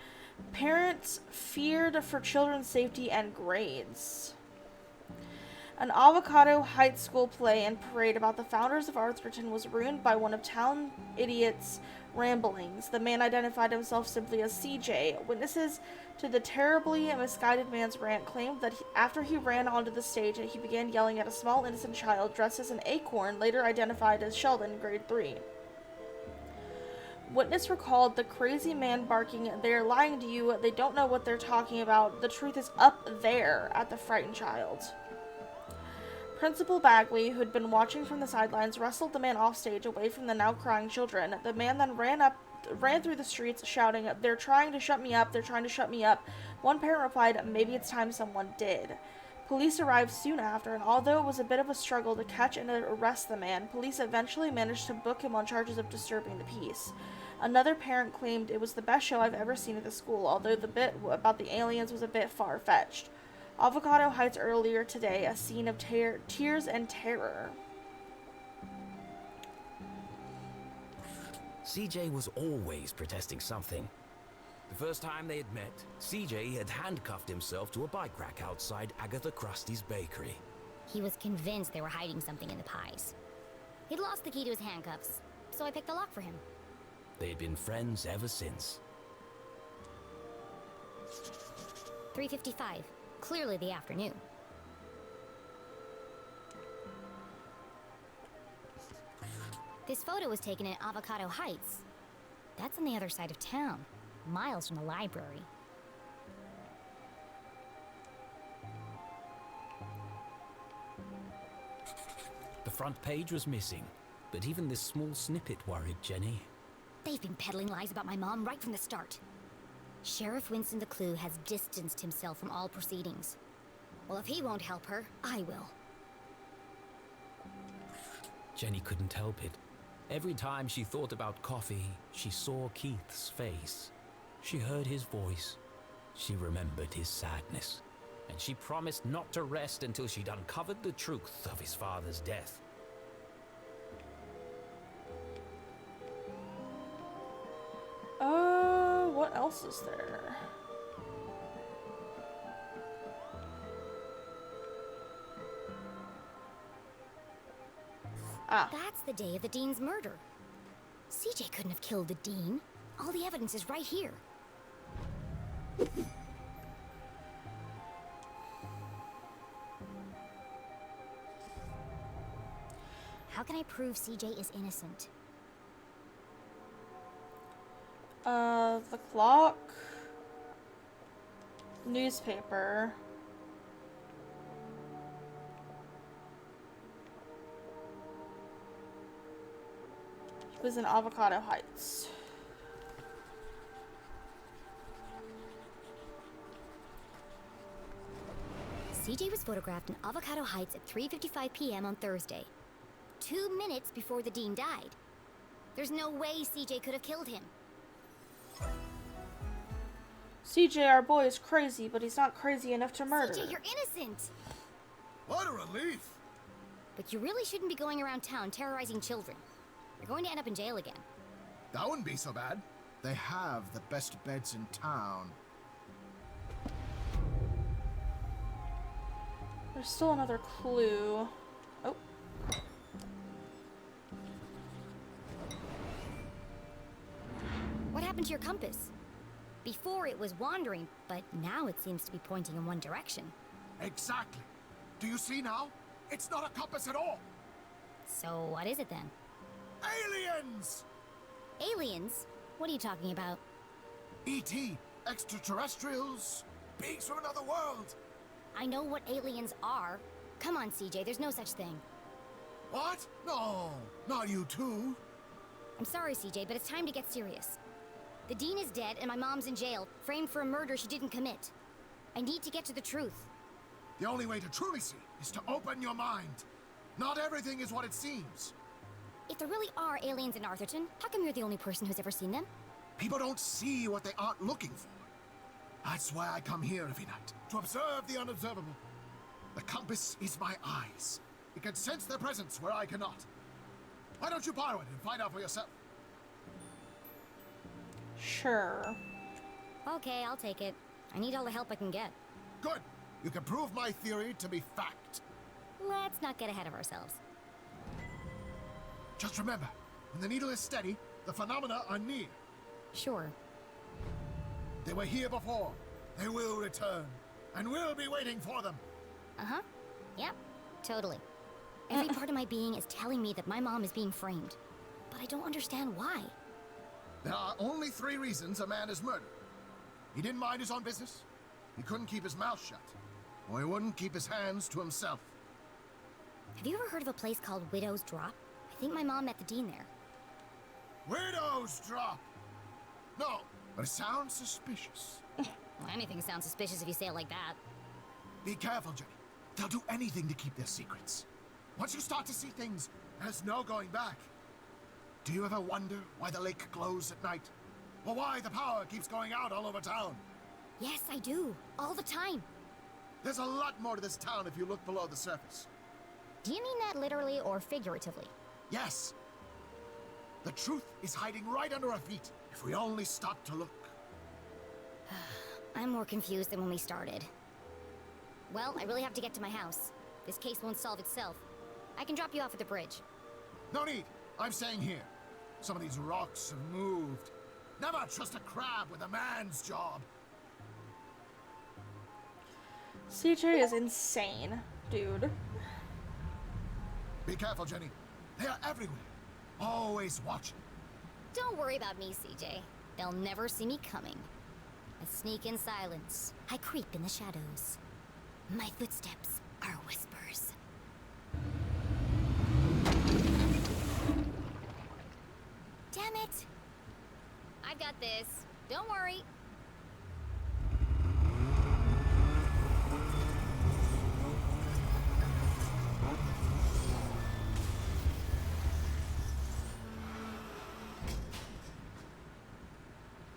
Parents feared for children's safety and grades. An Avocado Heights school play and parade about the founders of Arthurton was ruined by one of town idiots' ramblings. The man identified himself simply as CJ. Witnesses to the terribly misguided man's rant claimed that after he ran onto the stage, he began yelling at a small innocent child dressed as an acorn, later identified as Sheldon, grade 3. Witness recalled the crazy man barking, "They're lying to you, they don't know what they're talking about, the truth is up there," at the frightened child. Principal Bagley, who had been watching from the sidelines, wrestled the man off stage away from the now crying children. The man then ran through the streets shouting, "They're trying to shut me up, they're trying to shut me up." One parent replied, "Maybe it's time someone did." Police arrived soon after, and although it was a bit of a struggle to catch and arrest the man, police eventually managed to book him on charges of disturbing the peace. Another parent claimed it was the best show I've ever seen at the school, although the bit about the aliens was a bit far-fetched. Avocado Heights earlier today, a scene of tears and terror. CJ was always protesting something. The first time they had met, CJ had handcuffed himself to a bike rack outside Agatha Krusty's bakery. He was convinced they were hiding something in the pies. He'd lost the key to his handcuffs, so I picked the lock for him. They had been friends ever since. 3:55. Clearly the afternoon. This photo was taken in Avocado Heights. That's on the other side of town, miles from the library. The front page was missing, but even this small snippet worried Jenny. They've been peddling lies about my mom right from the start. Sheriff Winston Leclue has distanced himself from all proceedings. Well, if he won't help her, I will. Jenny couldn't help it. Every time she thought about coffee, she saw Keith's face. She heard his voice. She remembered his sadness. And she promised not to rest until she'd uncovered the truth of his father's death. What else is there? That's the day of the Dean's murder. CJ couldn't have killed the Dean. All the evidence is right here. How can I prove CJ is innocent? The clock. Newspaper. He was in Avocado Heights. CJ was photographed in Avocado Heights at 3:55 p.m. on Thursday, 2 minutes before the Dean died. There's no way CJ could have killed him. CJ, our boy, is crazy, but he's not crazy enough to murder. CJ, you're innocent! What a relief! But you really shouldn't be going around town terrorizing children. You're going to end up in jail again. That wouldn't be so bad. They have the best beds in town. There's still another clue. Oh. What happened to your compass? Before it was wandering, but now it seems to be pointing in one direction. Exactly. Do you see now? It's not a compass at all. So what is it then? Aliens! Aliens? What are you talking about? E.T., extraterrestrials, beings from another world. I know what aliens are. Come on, CJ, there's no such thing. What? No, not you too. I'm sorry, CJ, but it's time to get serious. The Dean is dead and my mom's in jail, framed for a murder she didn't commit. I need to get to the truth. The only way to truly see is to open your mind. Not everything is what it seems. If there really are aliens in Arthurton, how come you're the only person who's ever seen them? People don't see what they aren't looking for. That's why I come here every night, to observe the unobservable. The compass is my eyes. It can sense their presence where I cannot. Why don't you borrow it and find out for yourself? Sure. Okay, I'll take it. I need all the help I can get. Good. You can prove my theory to be fact. Let's not get ahead of ourselves. Just remember, when the needle is steady, the phenomena are near. Sure. They were here before. They will return. And we'll be waiting for them. Uh-huh. Yep, totally. Every part of my being is telling me that my mom is being framed. But I don't understand why. There are only 3 reasons a man is murdered. He didn't mind his own business. He couldn't keep his mouth shut. Or he wouldn't keep his hands to himself. Have you ever heard of a place called Widow's Drop? I think my mom met the dean there. Widow's Drop! No, but it sounds suspicious. Well, anything sounds suspicious if you say it like that. Be careful, Jenny. They'll do anything to keep their secrets. Once you start to see things, there's no going back. Do you ever wonder why the lake glows at night? Or why the power keeps going out all over town? Yes, I do. All the time. There's a lot more to this town if you look below the surface. Do you mean that literally or figuratively? Yes. The truth is hiding right under our feet if we only stop to look. I'm more confused than when we started. Well, I really have to get to my house. This case won't solve itself. I can drop you off at the bridge. No need. I'm staying here. Some of these rocks have moved. Never trust a crab with a man's job. CJ is insane, dude. Be careful, Jenny. They are everywhere. Always watching. Don't worry about me, CJ. They'll never see me coming. I sneak in silence. I creep in the shadows. My footsteps are whispers. Damn it! I've got this. Don't worry.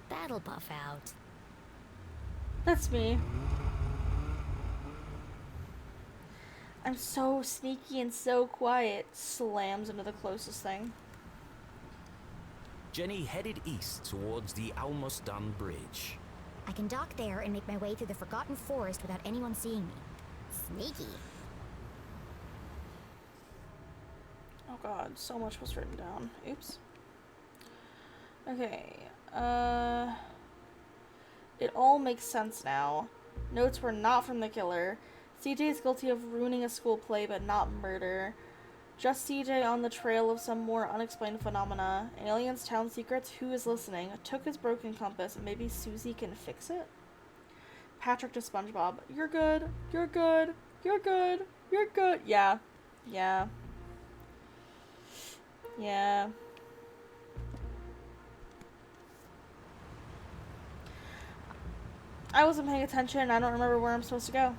That'll buff out. That's me. I'm so sneaky and so quiet. Slams into the closest thing. Jenny headed east towards the Almost Done Bridge. I can dock there and make my way through the Forgotten Forest without anyone seeing me. Sneaky. Oh god, so much was written down. Oops. Okay. It all makes sense now. Notes were not from the killer. CJ is guilty of ruining a school play, but not murder. Just CJ on the trail of some more unexplained phenomena. Aliens, town secrets, who is listening? Took his broken compass, and maybe Susie can fix it? Patrick to SpongeBob. You're good. You're good. You're good. You're good. Yeah. Yeah. Yeah. I wasn't paying attention. I don't remember where I'm supposed to go.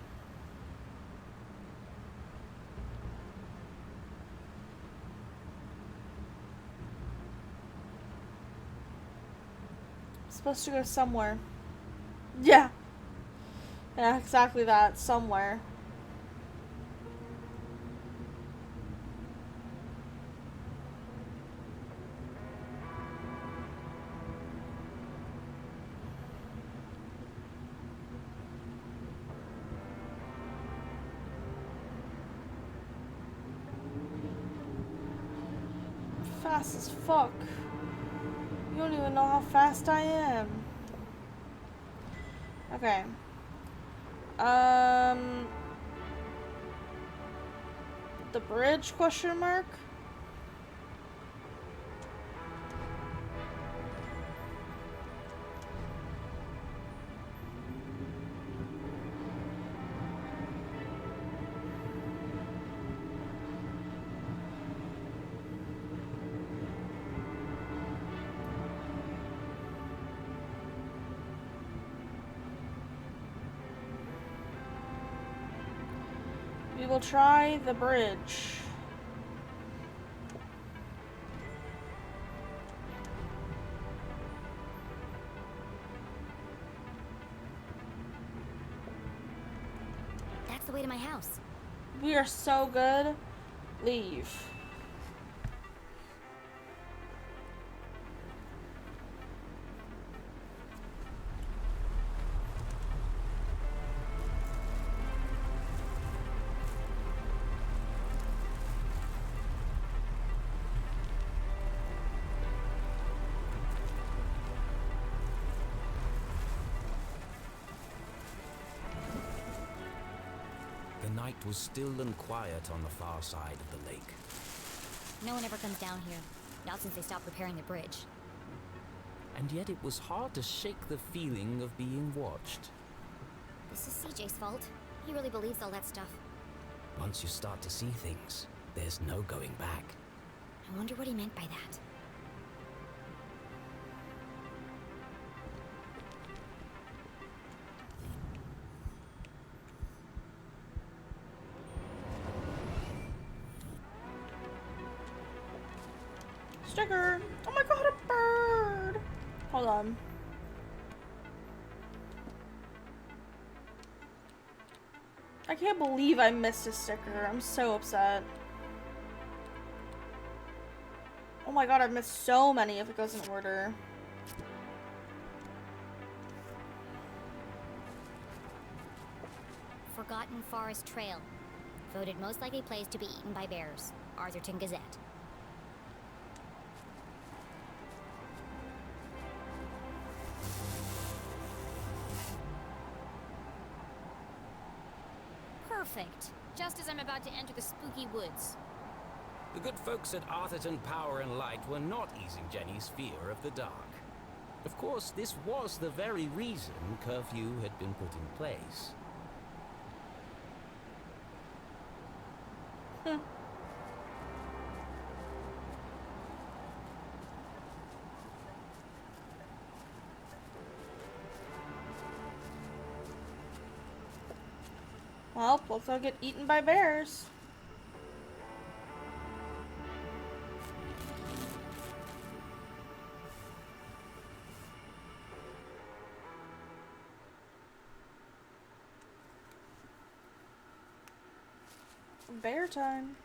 I'm supposed to go somewhere. Yeah. Yeah, exactly that. Somewhere. Fast as fuck. You don't even know how fast I am. Okay. The bridge, question mark? We will try the bridge. That's the way to my house. We are so good. Leave. The night was still and quiet on the far side of the lake. No one ever comes down here, not since they stopped repairing the bridge. And yet it was hard to shake the feeling of being watched. This is CJ's fault. He really believes all that stuff. Once you start to see things, there's no going back. I wonder what he meant by that. Sticker! Oh my god, a bird! Hold on. I can't believe I missed a sticker. I'm so upset. Oh my god, I've missed so many if it goes in order. Forgotten Forest Trail. Voted most likely place to be eaten by bears. Arthurton Gazette. Perfect. Just as I'm about to enter the spooky woods. The good folks at Arthurton Power and Light were not easing Jenny's fear of the dark. Of course, this was the very reason curfew had been put in place. Well, let's all get eaten by bears. Bear time.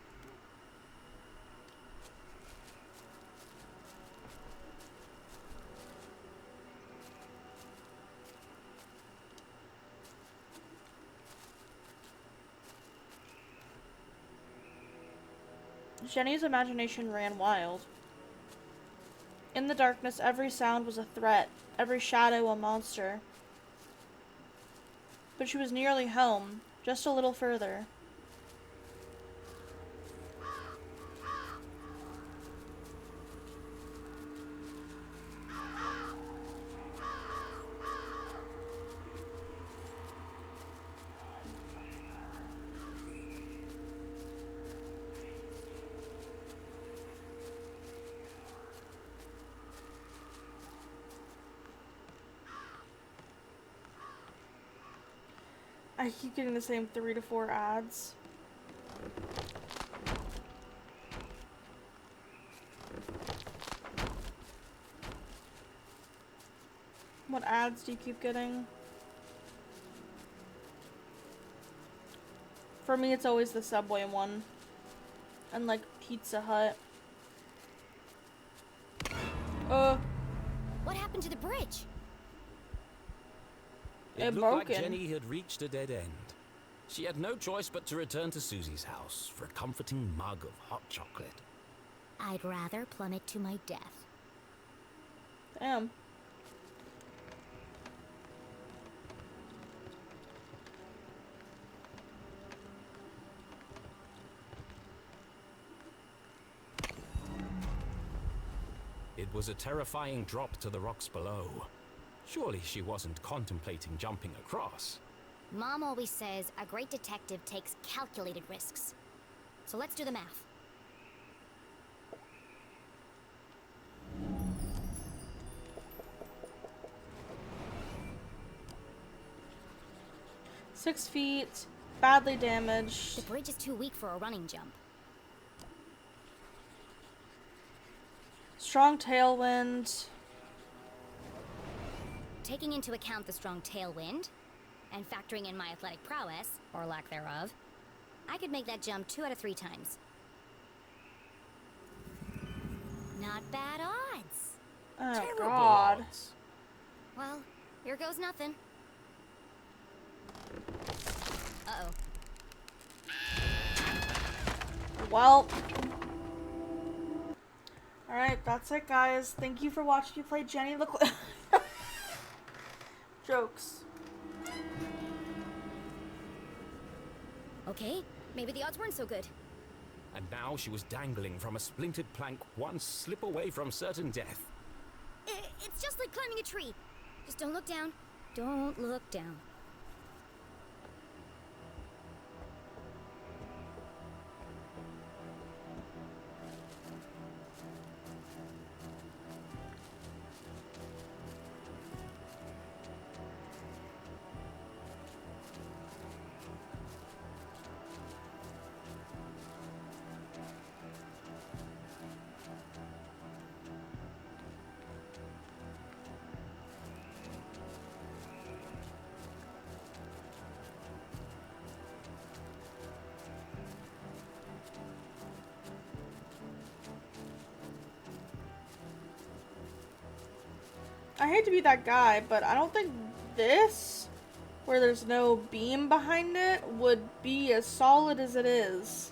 Jenny's imagination ran wild. In the darkness, every sound was a threat, every shadow a monster. But she was nearly home, just a little further. I keep getting the same 3 to 4 ads. What ads do you keep getting? For me, it's always the Subway one. And like Pizza Hut. What happened to the bridge? It looked broken. like Jenny had reached a dead end. She had no choice but to return to Susie's house for a comforting mug of hot chocolate. I'd rather plummet to my death. Damn. It was a terrifying drop to the rocks below. Surely she wasn't contemplating jumping across. Mom always says a great detective takes calculated risks. So let's do the math. Six feet, badly damaged. The bridge is too weak for a running jump. Strong tailwind. Taking into account the strong tailwind, and factoring in my athletic prowess, or lack thereof, I could make that jump 2 out of 3 times. Not bad odds. Oh Terrible God. odds. Well, here goes nothing. Uh-oh. Well. Alright, that's it, guys. Thank you for watching me play Jenny Leclue. Jokes. Okay, maybe the odds weren't so good. And now she was dangling from a splintered plank, one slip away from certain death. It's just like climbing a tree. Just don't look down. Don't look down. I hate to be that guy, but I don't think this, where there's no beam behind it, would be as solid as it is.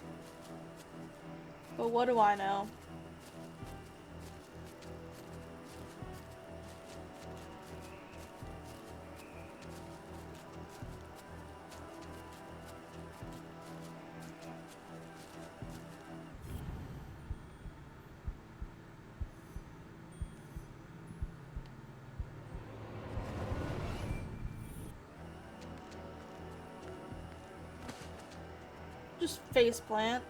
But what do I know? Just faceplant.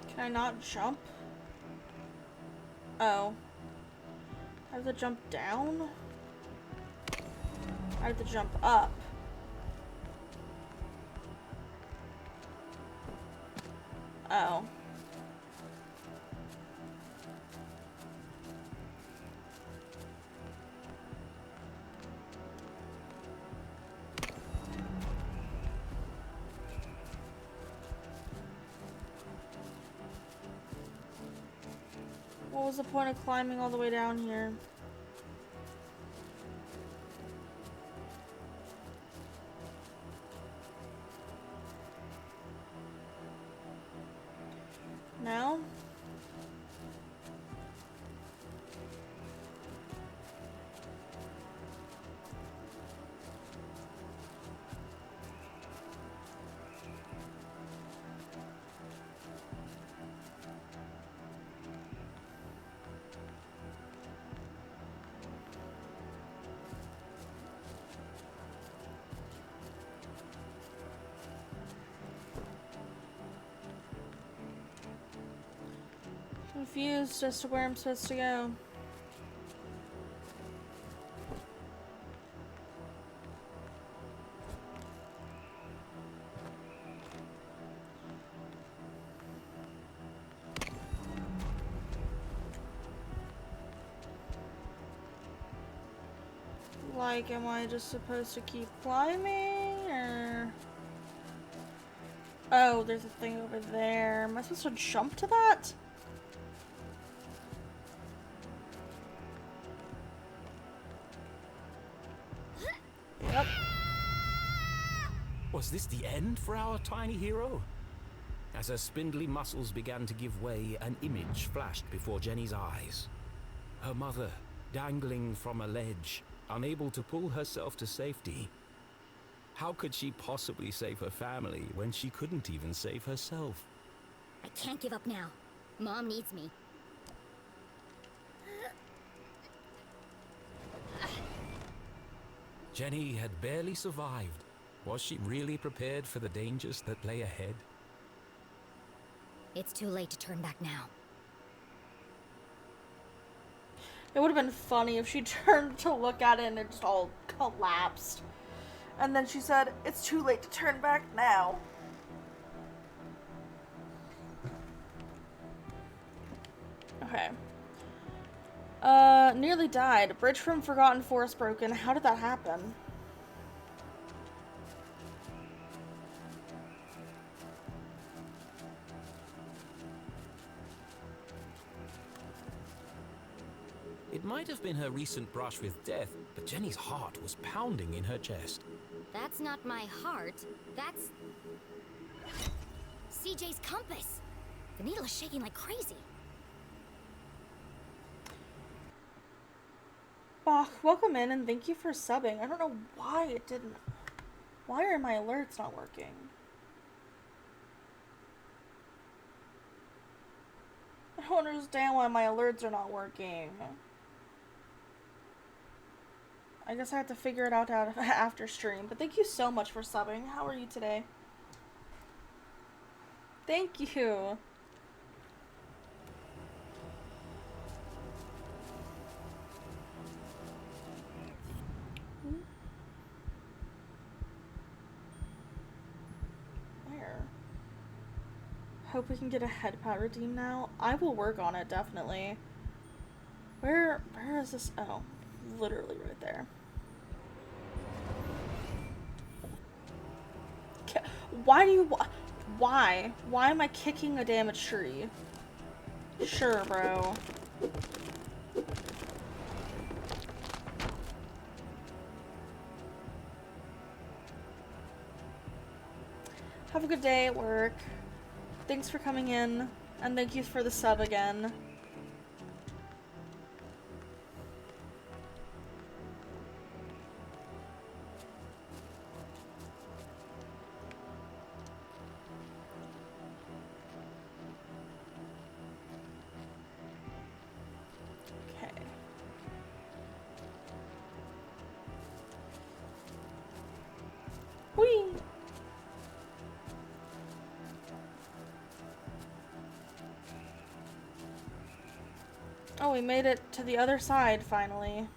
Can I not jump? Oh. I have to jump down? I have to jump up. Oh. What was the point of climbing all the way down here? No? Confused as to where I'm supposed to go. Like, am I just supposed to keep climbing, or... Oh, there's a thing over there. Am I supposed to jump to that? Yep. Was this the end for our tiny hero? As her spindly muscles began to give way, an image flashed before Jenny's eyes. Her mother, dangling from a ledge, unable to pull herself to safety. How could she possibly save her family when she couldn't even save herself? I can't give up now. Mom needs me. Jenny had barely survived. Was she really prepared for the dangers that lay ahead? It's too late to turn back now. It would have been funny if she turned to look at it and it just all collapsed. And then she said, "It's too late to turn back now." Okay. Nearly died. Bridge from Forgotten Forest broken. How did that happen? It might have been her recent brush with death, but Jenny's heart was pounding in her chest. That's not my heart. That's... CJ's compass! The needle is shaking like crazy. Bach, welcome in and thank you for subbing. I don't know why it didn't... Why are my alerts not working? I don't understand why my alerts are not working. I guess I have to figure it out after stream. But thank you so much for subbing. How are you today? Thank you. Where? Hope we can get a head pat redeem now. I will work on it, definitely. Where is this? Oh, literally right there. Why do you... Why? Why am I kicking a damaged tree? Sure, bro. Have a good day at work. Thanks for coming in, and thank you for the sub again. Okay. Whee! Oh, we made it to the other side, finally.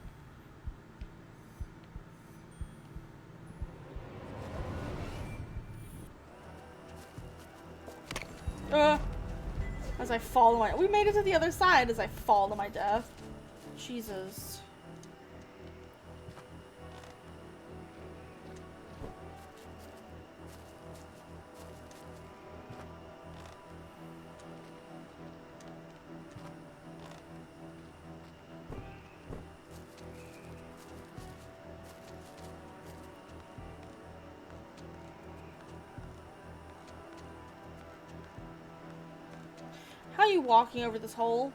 As I fall to my... We made it to the other side as I fall to my death. Jesus. How are you walking over this hole?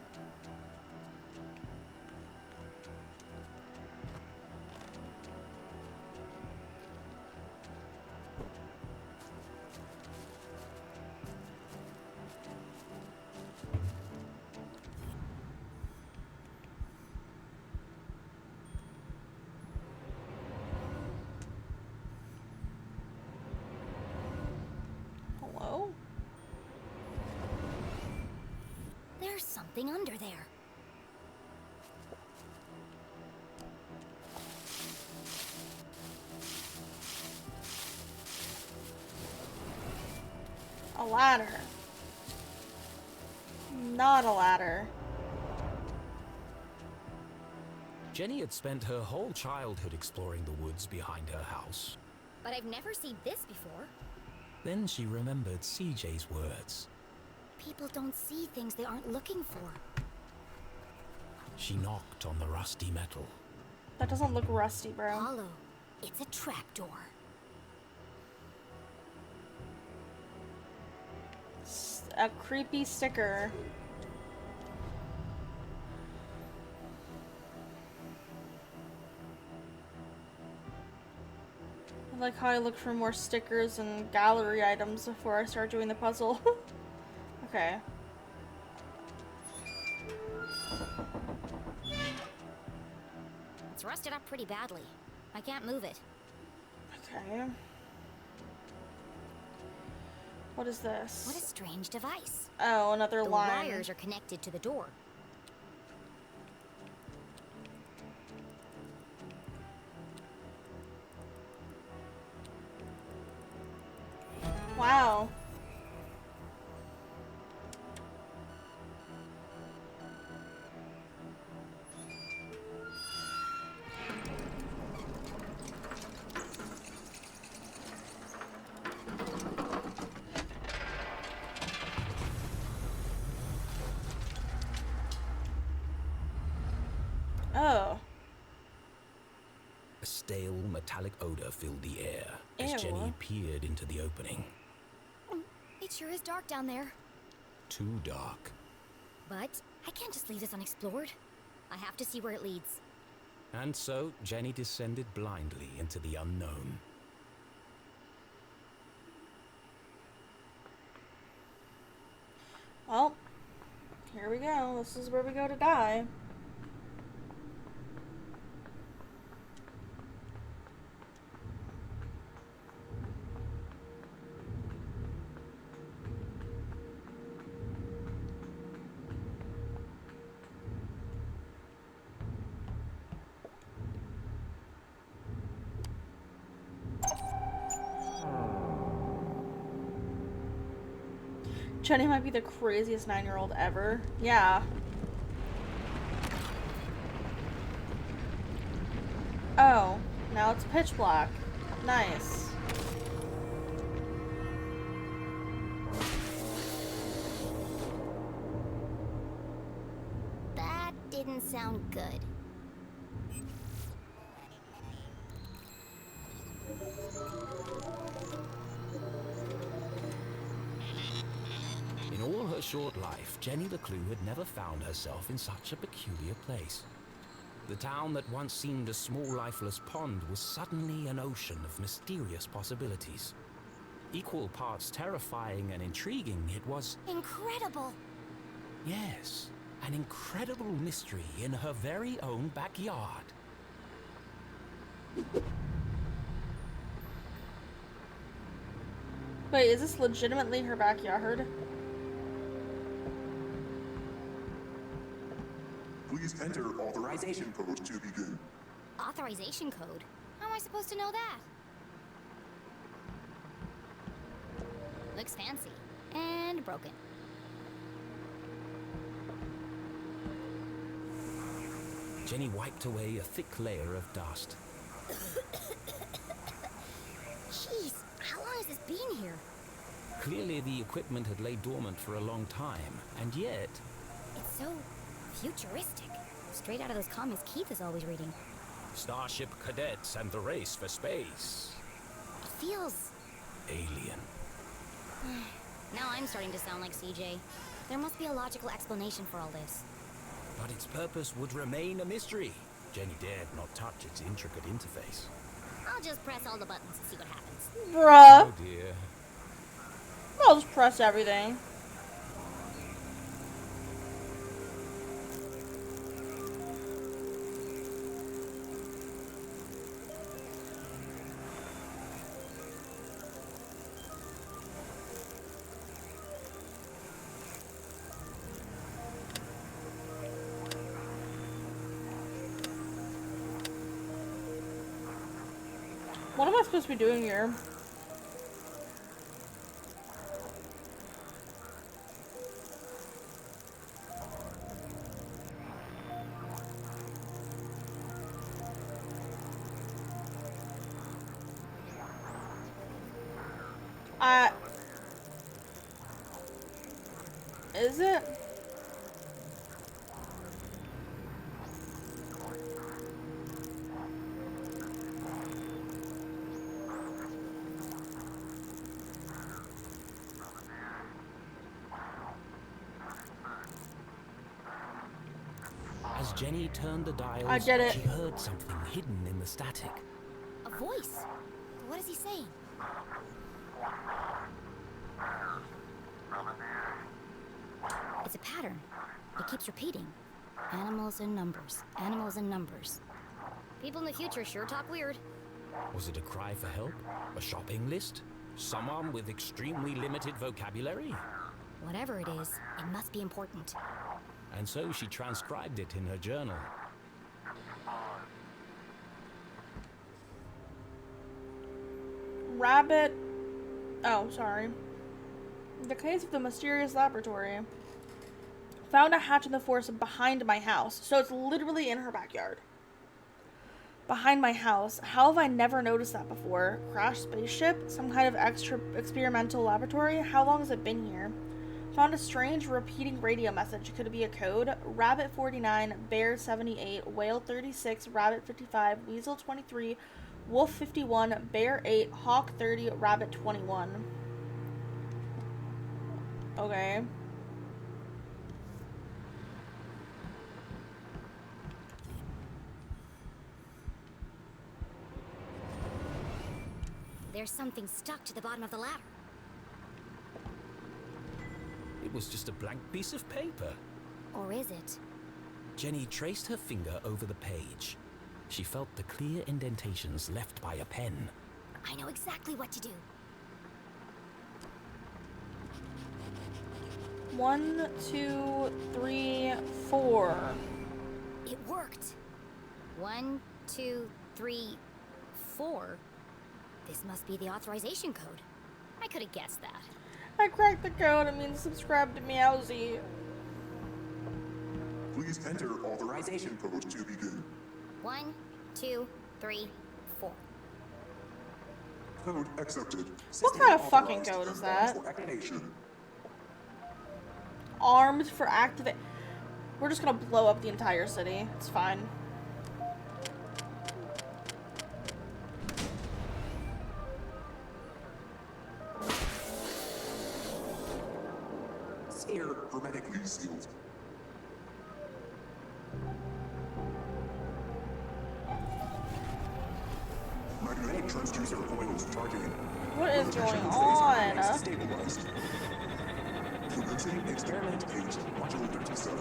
Hello? There's something under there. A ladder. Not a ladder. Jenny had spent her whole childhood exploring the woods behind her house. But I've never seen this before. Then she remembered CJ's words. People don't see things they aren't looking for. She knocked on the rusty metal. That doesn't look rusty, bro. Hollow. It's a trapdoor. A creepy sticker. I like how I look for more stickers and gallery items before I start doing the puzzle. Okay. It's rusted up pretty badly. I can't move it. Okay. What is this? What a strange device. Oh, another The line. wires are connected to the door. Wow. Oh. A stale, metallic odor filled the air as Ew. Jenny peered into the opening. It sure is dark down there. Too dark. But I can't just leave this unexplored. I have to see where it leads. And so, Jenny descended blindly into the unknown. Well, here we go. This is where we go to die. Jenny might be the craziest 9-year-old ever. Yeah. Oh, now it's pitch black. Nice. That didn't sound good. In all her short life, Jenny Leclue had never found herself in such a peculiar place. The town that once seemed a small, lifeless pond was suddenly an ocean of mysterious possibilities. Equal parts terrifying and intriguing, it was, Incredible! yes, an incredible mystery in her very own backyard. Wait, is this legitimately her backyard? Please enter authorization code to begin. Authorization code? How am I supposed to know that? Looks fancy. And broken. Jenny wiped away a thick layer of dust. Jeez, how long has this been here? Clearly the equipment had laid dormant for a long time, and yet... It's so futuristic. Straight out of those comics Keith is always reading. Starship cadets and the race for space. It feels... Alien. Now I'm starting to sound like CJ. There must be a logical explanation for all this. But its purpose would remain a mystery. Jenny dared not touch its intricate interface. I'll just press all the buttons and see what happens. Bruh. Oh dear. I'll just press everything. What am I supposed to be doing here? Is it? As Jenny turned the dials, I did it. she heard something hidden in the static. A voice? What is he saying? It's a pattern. It keeps repeating. Animals and numbers. Animals and numbers. People in the future sure talk weird. Was it a cry for help? A shopping list? Someone with extremely limited vocabulary? Whatever it is, it must be important. And so she transcribed it in her journal. Rabbit. Oh, sorry. The case of the mysterious laboratory. Found a hatch in the forest behind my house. So it's literally in her backyard. Behind my house. How have I never noticed that before? Crashed spaceship? Some kind of extra experimental laboratory? How long has it been here? Found a strange repeating radio message. Could it be a code? Rabbit 49, Bear 78, Whale 36, Rabbit 55, Weasel 23, Wolf 51, Bear 8, Hawk 30, Rabbit 21. Okay. There's something stuck to the bottom of the ladder. It was just a blank piece of paper. Or is it? Jenny traced her finger over the page. She felt the clear indentations left by a pen. I know exactly what to do. 1, 2, 3, 4. It worked. 1, 2, 3, 4. This must be the authorization code. I could have guessed that. I cracked the code. It means subscribe to Meowsy. Please enter authorization code to begin. 1, 2, 3, 4. Code accepted. What kind of fucking code is that? For activation. Armed for activate. We're just gonna blow up the entire city. It's fine. Sphere hermetically sealed. Magnetic transducer coils charging. What is going Rotation phase on? stabilized. Commencing experiment page module 37.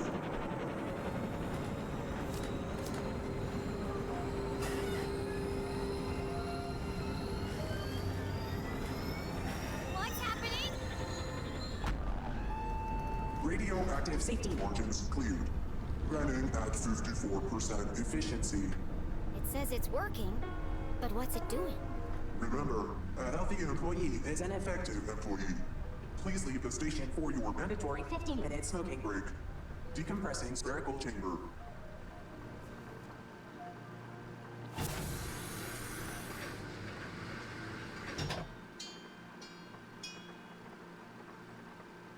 What's happening? Radioactive safety margins cleared. Running at 54% efficiency. It says it's working, but what's it doing? Remember, a healthy employee is an effective employee. Please leave the station for your mandatory 15-minute smoking break. Decompressing spherical chamber.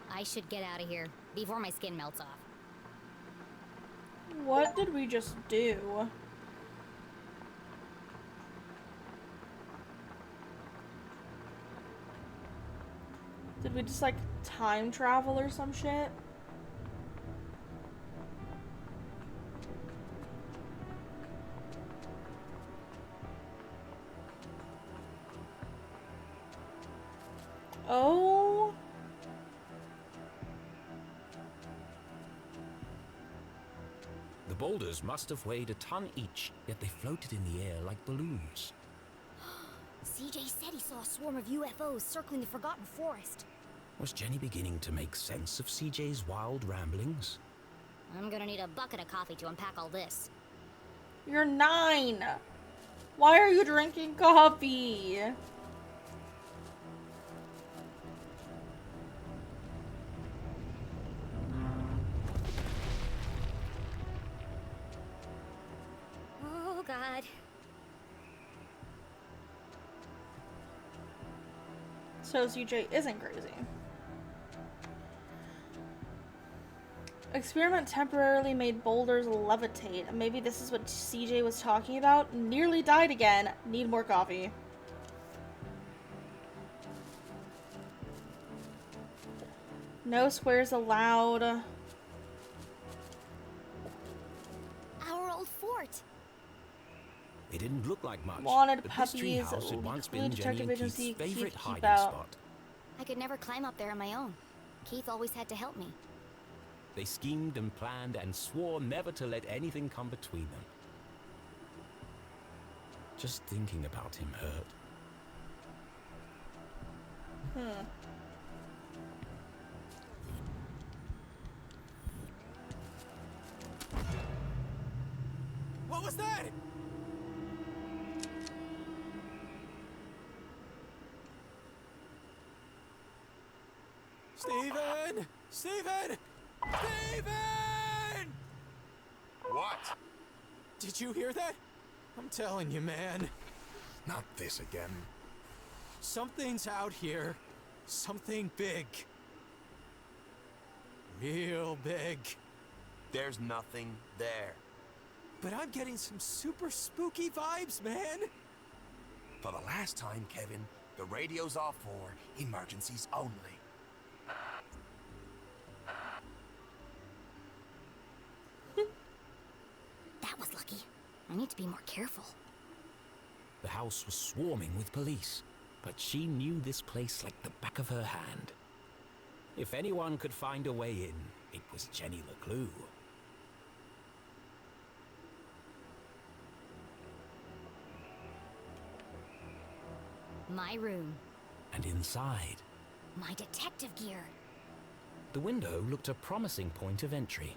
I should get out of here before my skin melts off. What did we just do? Did we just like time travel or some shit? Oh. The boulders must have weighed a ton each, yet they floated in the air like balloons. CJ said he saw a swarm of UFOs circling the Forgotten Forest. Was Jenny beginning to make sense of CJ's wild ramblings? I'm gonna need a bucket of coffee to unpack all this. You're 9. Why are you drinking coffee? Oh, God. So CJ isn't crazy. Experiment temporarily made boulders levitate. Maybe this is what CJ was talking about. Nearly died again. Need more coffee. No squares allowed. Our old fort. It didn't look like much, Wanted but puppies. this treehouse had once Leclue been Jenny Detective and Agency. Keith's favorite Keith, hiding keep out. spot. I could never climb up there on my own. Keith always had to help me. They schemed and planned and swore never to let anything come between them. Just thinking about him hurt. What was that? Steven! Steven! Steven! What? Did you hear that? I'm telling you, man. Not this again. Something's out here. Something big. real big. There's nothing there. But I'm getting some super spooky vibes, man. For the last time, Kevin, the radio's off for emergencies only. That was lucky. I need to be more careful. The house was swarming with police, but she knew this place like the back of her hand. If anyone could find a way in, it was Jenny Leclue. My room. And inside, My detective gear. the window looked a promising point of entry.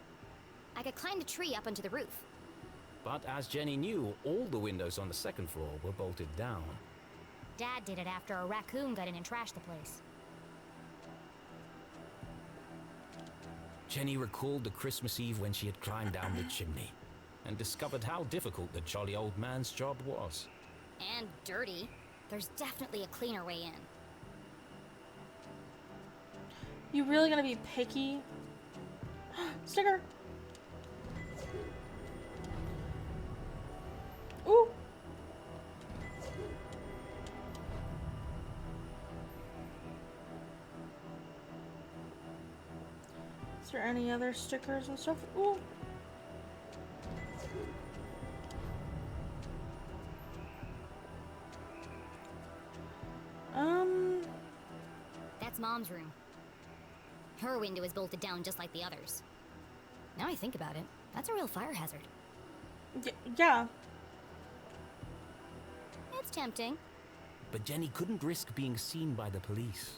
I could climb the tree up onto the roof. But as Jenny knew, all the windows on the second floor were bolted down. Dad did it after a raccoon got in and trashed the place. Jenny recalled the Christmas Eve when she had climbed down the chimney and discovered how difficult the jolly old man's job was. And dirty. There's definitely a cleaner way in. You really gonna be picky? Sticker! Ooh! Is there any other stickers and stuff? Ooh! That's Mom's room. Her window is bolted down just like the others. Now I think about it, that's a real fire hazard. Yeah. It's tempting. But Jenny couldn't risk being seen by the police.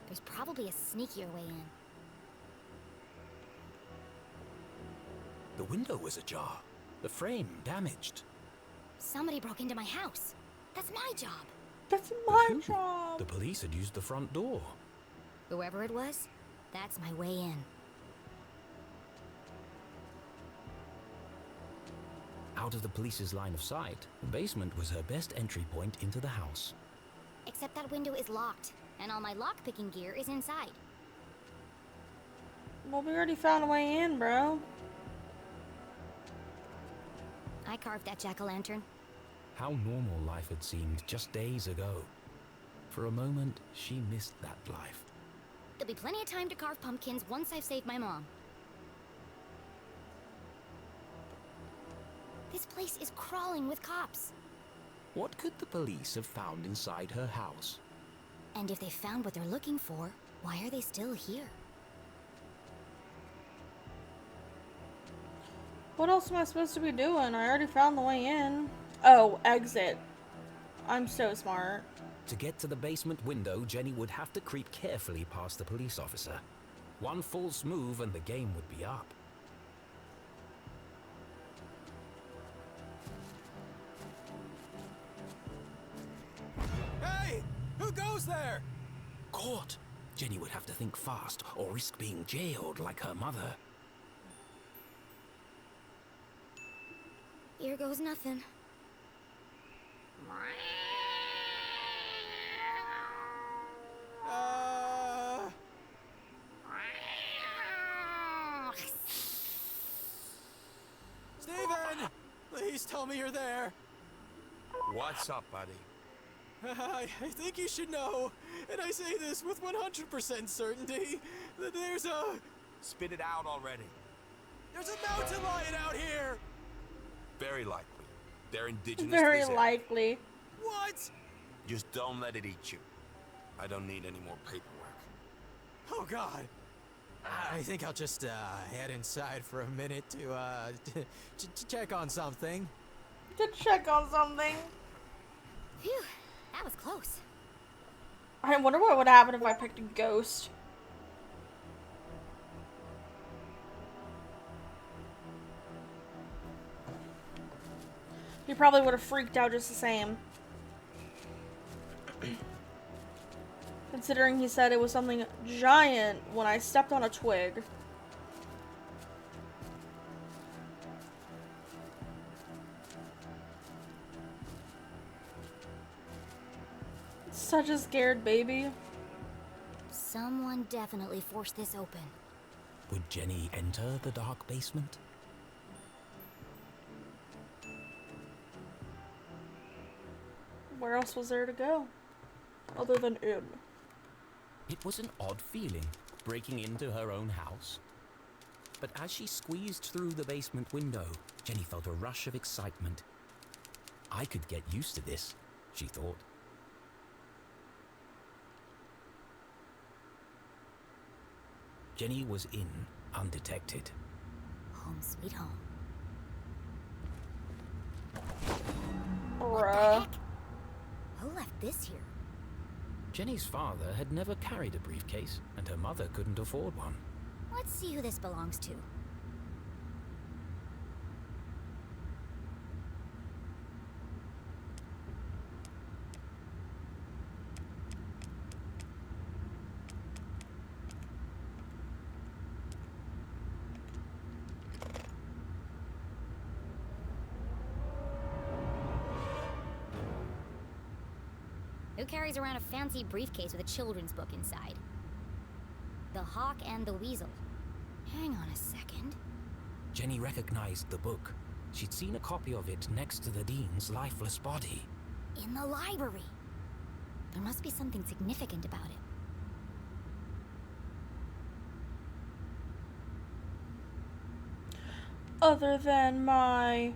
There's probably a sneakier way in. The window was ajar, the frame damaged. Somebody broke into my house. That's my job. That's my Who? job! The police had used the front door. Whoever it was, that's my way in. Out of the police's line of sight, the basement was her best entry point into the house. Except that window is locked, and all my lockpicking gear is inside. Well, we already found a way in, bro. I carved that jack-o'-lantern. How normal life had seemed just days ago. For a moment, she missed that life. There'll be plenty of time to carve pumpkins once I've saved my mom. This place is crawling with cops. What could the police have found inside her house? And if they found what they're looking for, why are they still here? What else am I supposed to be doing? I already found the way in. Oh, exit. I'm so smart. To get to the basement window, Jenny would have to creep carefully past the police officer. One false move and the game would be up. Hey! Who goes there? Caught! Jenny would have to think fast or risk being jailed like her mother. Here goes nothing. Steven! Please tell me you're there. What's up, buddy? I think you should know, and I say this with 100% certainty, that there's a Spit it out already. mountain lion out here! Very likely. They're indigenous Very to this area. likely. What? Just don't let it eat you. I don't need any more paperwork. Oh God. I think I'll just head inside for a minute to check on something. To check on something. Phew, that was close. I wonder what would happen if I picked a ghost. He probably would have freaked out just the same. Considering he said it was something giant when I stepped on a twig. Such a scared baby. Someone definitely forced this open. Would Jenny enter the dark basement? Where else was there to go? Other than in. It was an odd feeling, breaking into her own house. But as she squeezed through the basement window, Jenny felt a rush of excitement. I could get used to this, she thought. Jenny was in, undetected. Home sweet home. Bruh. What the heck? Who left this here? Jenny's father had never carried a briefcase, and her mother couldn't afford one. Let's see who this belongs to. Who carries around a fancy briefcase with a children's book inside? The Hawk and the Weasel. Hang on a second. Jenny recognized the book. She'd seen a copy of it next to the dean's lifeless body. In the library. There must be something significant about it. Other than my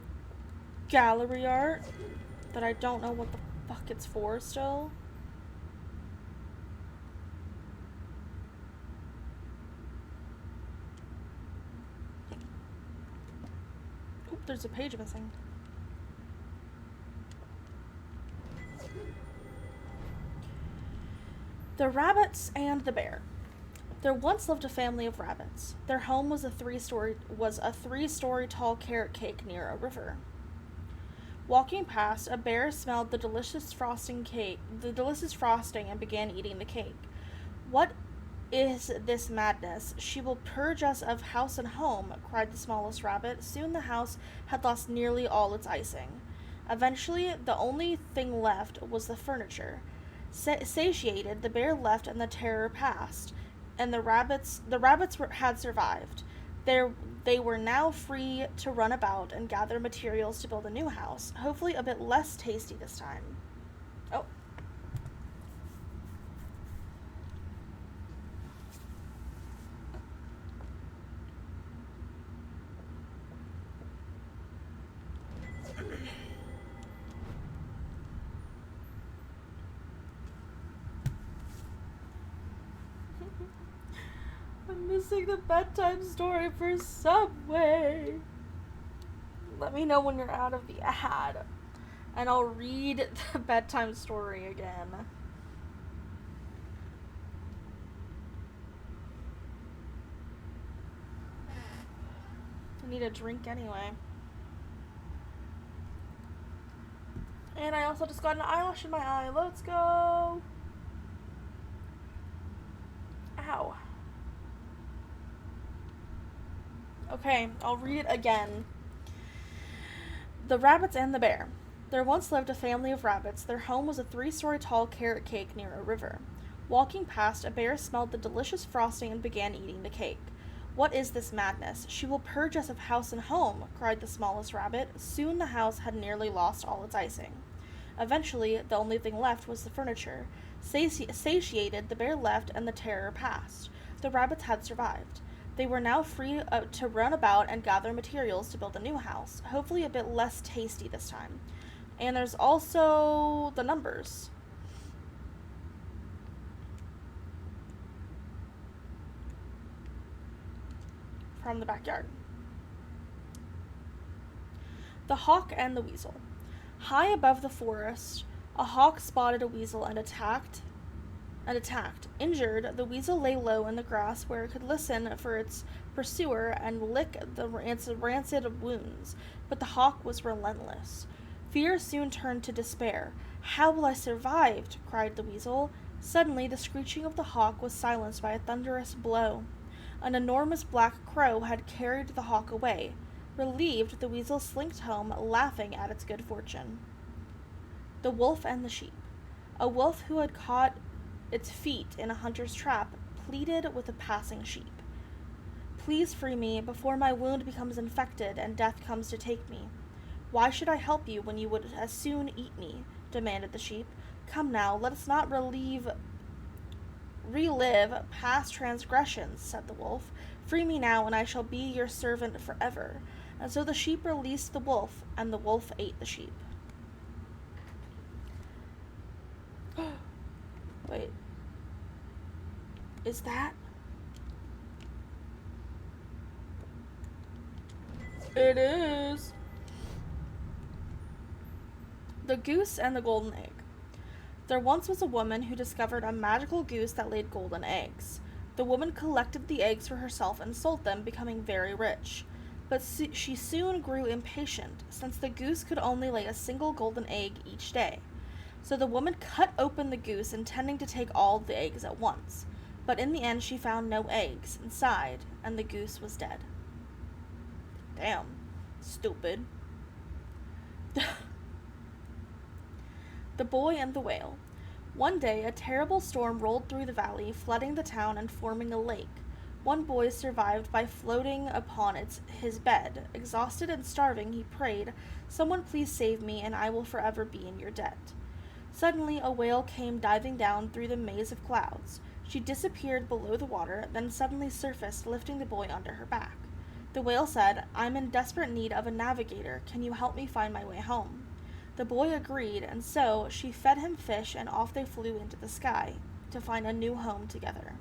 gallery art that I don't know what the fuck it's for still. Oop, there's a page missing. The Rabbits and the Bear. There once lived a family of rabbits. Their home was a three-story tall carrot cake near a river. Walking past, a bear smelled the delicious frosting and began eating the cake. What is this madness? She will purge us of house and home, cried the smallest rabbit. Soon the house had lost nearly all its icing. Eventually, the only thing left was the furniture. Satiated, the bear left and the terror passed, and the rabbits had survived. They were now free to run about and gather materials to build a new house, hopefully a bit less tasty this time. Oh. I'm missing the bedtime story for Subway. Let me know when you're out of the ad, and I'll read the bedtime story again. I need a drink anyway. And I also just got an eyelash in my eye. Let's go. Ow. Okay, I'll read it again. The Rabbits and the Bear. There once lived a family of rabbits. Their home was a 3-story tall carrot cake near a river. Walking past, a bear smelled the delicious frosting and began eating the cake. What is this madness? She will purge us of house and home, cried the smallest rabbit. Soon the house had nearly lost all its icing. Eventually, the only thing left was the furniture. Satiated, the bear left and the terror passed. The rabbits had survived. They were now free to run about and gather materials to build a new house, hopefully a bit less tasty this time. And there's also the numbers. From the backyard. The Hawk and the Weasel. High above the forest, a hawk spotted a weasel and attacked. Injured, the weasel lay low in the grass where it could listen for its pursuer and lick the rancid wounds, but the hawk was relentless. Fear soon turned to despair. How will I survive? Cried the weasel. Suddenly, the screeching of the hawk was silenced by a thunderous blow. An enormous black crow had carried the hawk away. Relieved, the weasel slinked home, laughing at its good fortune. The Wolf and the Sheep. A wolf who had caught its feet in a hunter's trap pleaded with a passing sheep. Please free me before my wound becomes infected and death comes to take me. Why should I help you when you would as soon eat me? Demanded the sheep. Come now, let us not relive past transgressions, said the wolf. Free me now, and I shall be your servant forever. And so the sheep released the wolf, and the wolf ate the sheep. Wait. Is that? It is. The Goose and the Golden Egg. There once was a woman who discovered a magical goose that laid golden eggs. The woman collected the eggs for herself and sold them, becoming very rich. But she soon grew impatient, since the goose could only lay a single golden egg each day. So the woman cut open the goose, intending to take all the eggs at once. But in the end, she found no eggs inside, and the goose was dead. Damn. Stupid. The Boy and the Whale. One day, a terrible storm rolled through the valley, flooding the town and forming a lake. One boy survived by floating upon his bed. Exhausted and starving, he prayed, "Someone please save me, and I will forever be in your debt." Suddenly, a whale came diving down through the maze of clouds. She disappeared below the water, then suddenly surfaced, lifting the boy onto her back. The whale said, "I'm in desperate need of a navigator. Can you help me find my way home?" The boy agreed, and so she fed him fish, and off they flew into the sky to find a new home together.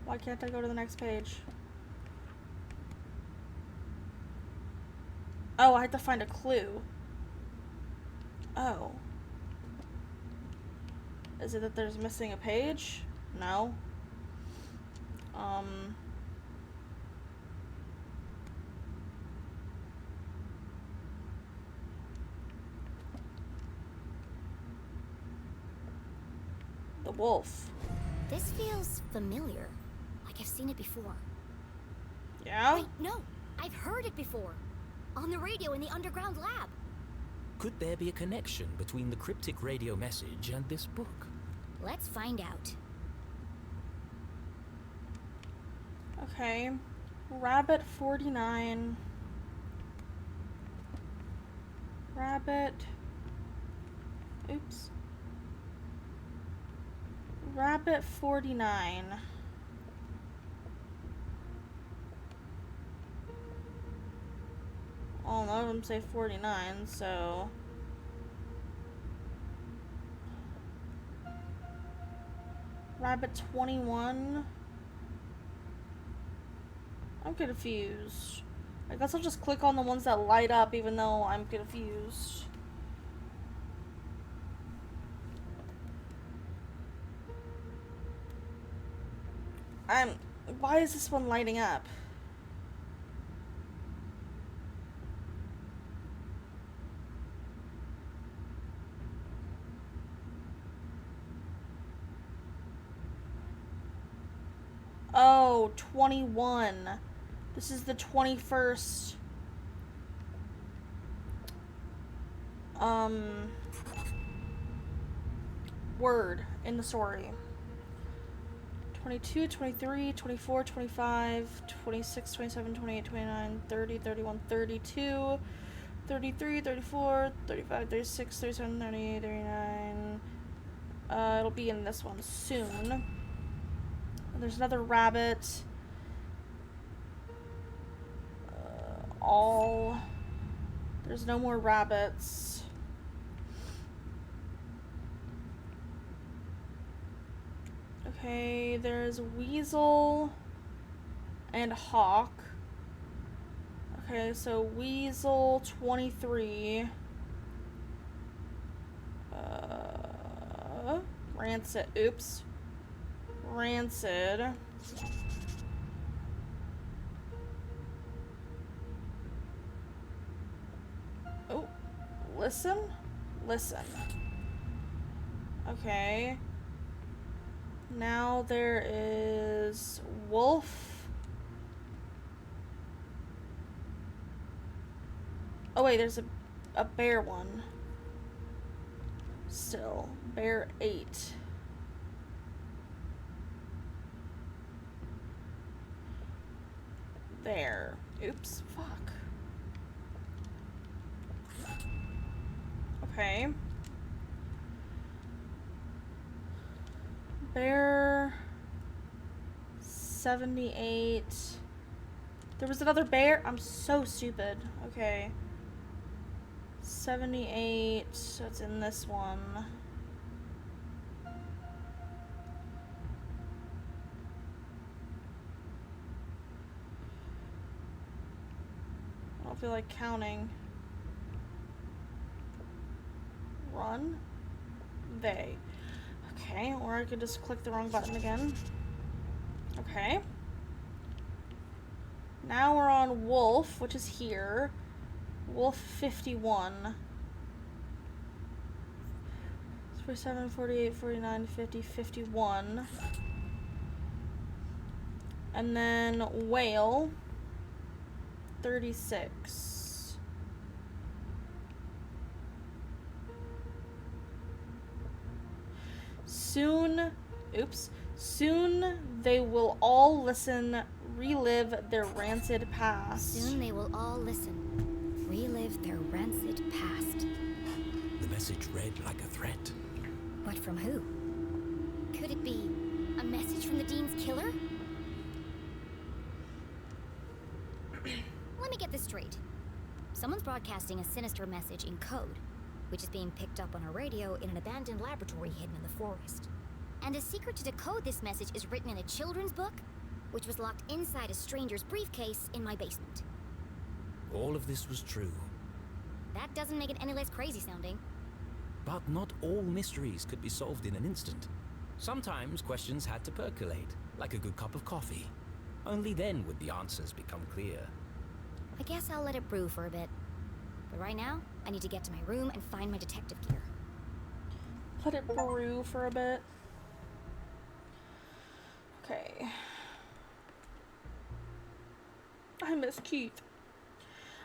Why can't I go to the next page? Oh, I had to find a clue. Oh. Is it that there's missing a page? No. The wolf. This feels familiar. Like I've seen it before. Yeah? Wait, no! I've heard it before! On the radio in the underground lab! Could there be a connection between the cryptic radio message and this book? Let's find out. Okay. Rabbit 49. Rabbit. Oops. Rabbit 49. Well, none of them say 49, so... Rabbit 21. I'm confused. I guess I'll just click on the ones that light up even though I'm confused. Why is this one lighting up? Oh, 21. This is the 21st. Word in the story. 22, 23, 24, 25, 26, 27, 28, 29, 30, 31, 32, 33, 34, 35, 36, 37, 38, 39. It'll be in this one soon. And there's another rabbit. There's no more rabbits. Okay, there's Weasel and Hawk. Okay, so Weasel 23. Rancid. Oops. Rancid. Oh, listen? Listen. Okay. Now there is Wolf. Oh wait, there's a bear one. Still. Bear 8. There. Oops. Fuck. Okay. Bear 78. There was another bear? I'm so stupid. Okay. 78. So it's in this one. I don't feel like counting. Run. They. Okay, or I could just click the wrong button again. Okay. Now we're on Wolf, which is here. Wolf 51. 47, 48, 49, 50, 51. And then Whale 36. Soon they will all listen, relive their rancid past. Soon they will all listen, relive their rancid past. The message read like a threat. But from who? Could it be a message from the Dean's killer? Let me get this straight. Someone's broadcasting a sinister message in code, which is being picked up on a radio in an abandoned laboratory hidden in the forest. And a secret to decode this message is written in a children's book, which was locked inside a stranger's briefcase in my basement. All of this was true. That doesn't make it any less crazy sounding. But not all mysteries could be solved in an instant. Sometimes questions had to percolate, like a good cup of coffee. Only then would the answers become clear. I guess I'll let it brew for a bit. But right now, I need to get to my room and find my detective gear. Let it brew for a bit. Okay. I miss Keith.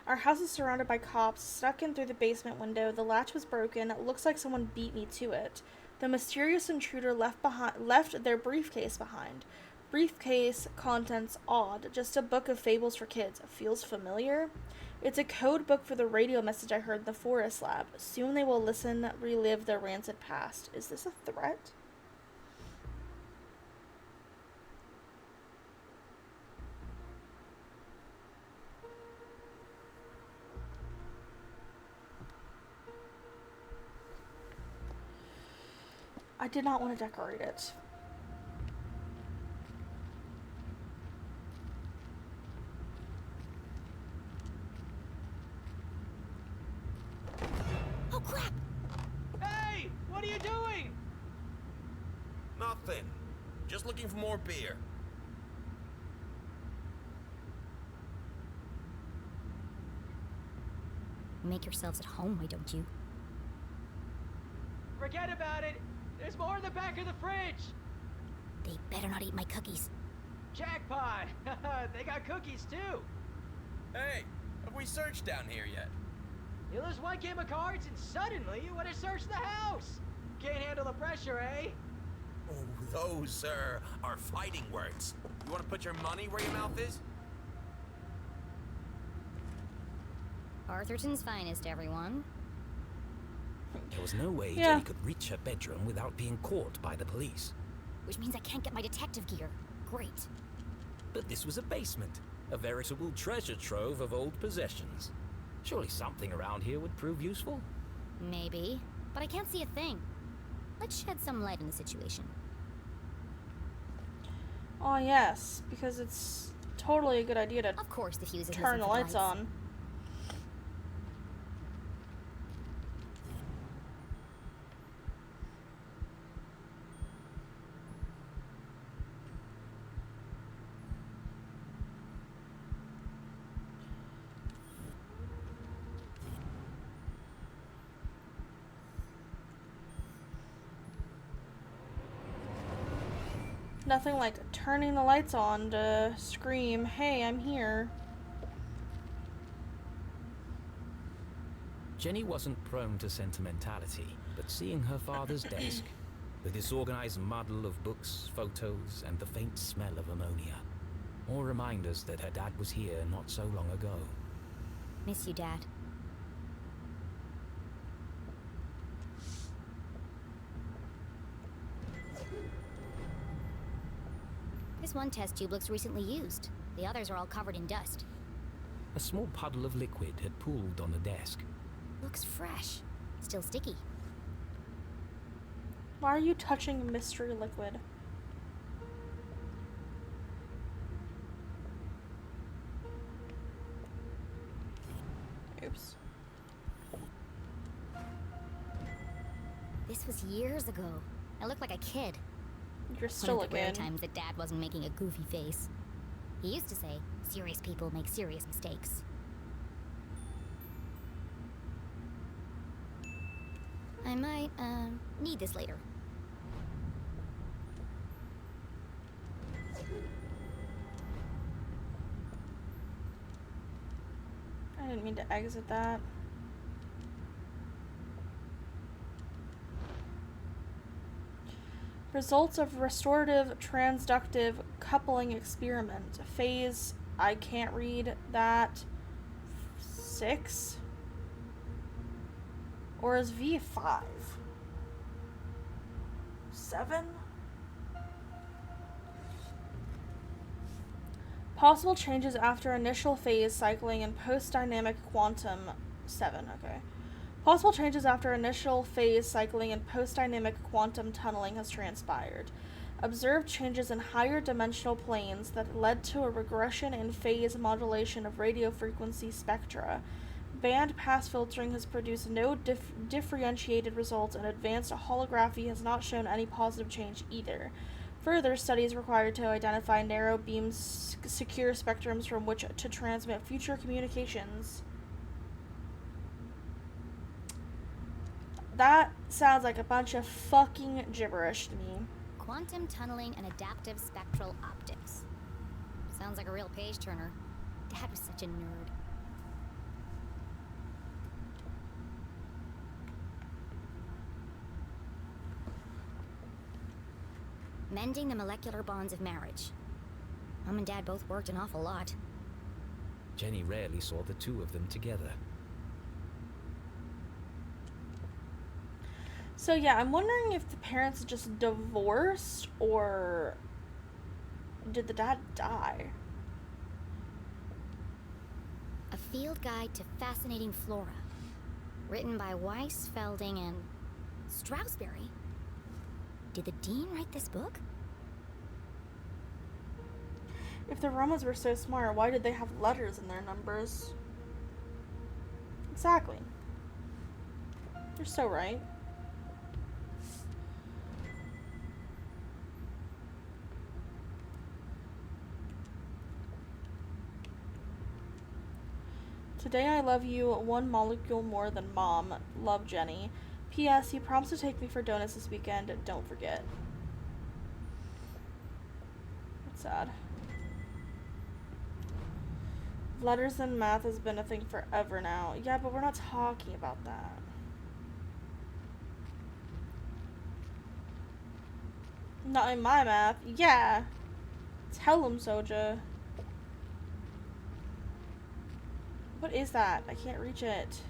Our house is surrounded by cops, stuck in through the basement window. The latch was broken. It looks like someone beat me to it. The mysterious intruder left their briefcase behind. Briefcase contents odd. Just a book of fables for kids. Feels familiar. It's a code book for the radio message I heard in the forest lab. Soon they will listen, relive their rancid past. Is this a threat? I did not want to decorate it. Oh crap! Hey! What are you doing? Nothing. Just looking for more beer. Make yourselves at home, why don't you? Forget about it. There's more in the back of the fridge. They better not eat my cookies. Jackpot! They got cookies too. Hey, have we searched down here yet? You lose one game of cards and suddenly you want to search the house. Can't handle the pressure, eh? Oh, those, sir, are fighting words. You want to put your money where your mouth is? Arthurton's finest, everyone. There was no way Yeah. Jenny could reach her bedroom without being caught by the police. Which means I can't get my detective gear. Great. But this was a basement, a veritable treasure trove of old possessions. Surely something around here would prove useful. Maybe. But I can't see a thing. Let's shed some light on the situation. Oh yes, because it's totally a good idea to Of course the fuse is turn the lights on. Nothing like turning the lights on to scream, "Hey, I'm here." Jenny wasn't prone to sentimentality, but seeing her father's desk, the disorganized muddle of books, photos, and the faint smell of ammonia, all reminders that her dad was here not so long ago. Miss you, Dad. This one test tube looks recently used. The others are all covered in dust. A small puddle of liquid had pooled on the desk. Looks fresh. Still sticky. Why are you touching mystery liquid? Oops. This was years ago. I look like a kid. You're still One of the rare again. times that Dad wasn't making a goofy face. He used to say, serious people make serious mistakes. I might, need this later. I didn't mean to exit that. Results of restorative transductive coupling experiment. Phase, I can't read that. 6? Or is V 5? 7? Possible changes after initial phase cycling and post-dynamic quantum 7, okay. Possible changes after initial phase cycling and post-dynamic quantum tunneling has transpired. Observed changes in higher dimensional planes that led to a regression in phase modulation of radio frequency spectra. Band pass filtering has produced no differentiated results, and advanced holography has not shown any positive change either. Further studies required to identify narrow beam secure spectrums from which to transmit future communications. That sounds like a bunch of fucking gibberish to me. Quantum tunneling and adaptive spectral optics. Sounds like a real page turner. Dad was such a nerd. Mending the molecular bonds of marriage. Mom and Dad both worked an awful lot. Jenny rarely saw the two of them together. So yeah, I'm wondering if the parents just divorced, or did the dad die? A field guide to fascinating flora. Written by Weiss, Felding, and Strasberry. Did the dean write this book? If the Romans were so smart, why did they have letters in their numbers? Exactly. You're so right. Today I love you one molecule more than Mom. Love, Jenny. P.S. You promised to take me for donuts this weekend. Don't forget. That's sad. Letters and math has been a thing forever now. Yeah, but we're not talking about that. Not in my math. Yeah. Tell him, Soja. What is that? I can't reach it.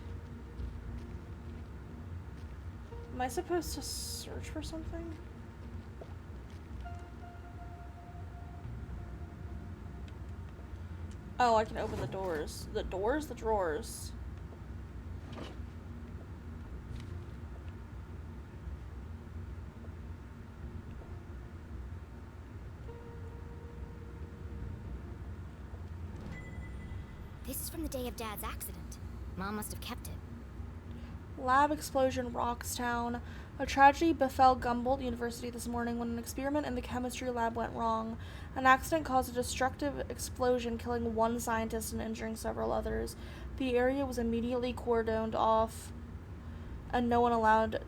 Am I supposed to search for something? Oh, I can open the doors. The doors? The drawers. This is from the day of Dad's accident. Mom must have kept it. Lab explosion rocks town. A tragedy befell Gumboldt University this morning when an experiment in the chemistry lab went wrong. An accident caused a destructive explosion, killing one scientist and injuring several others. The area was immediately cordoned off, and no one allowed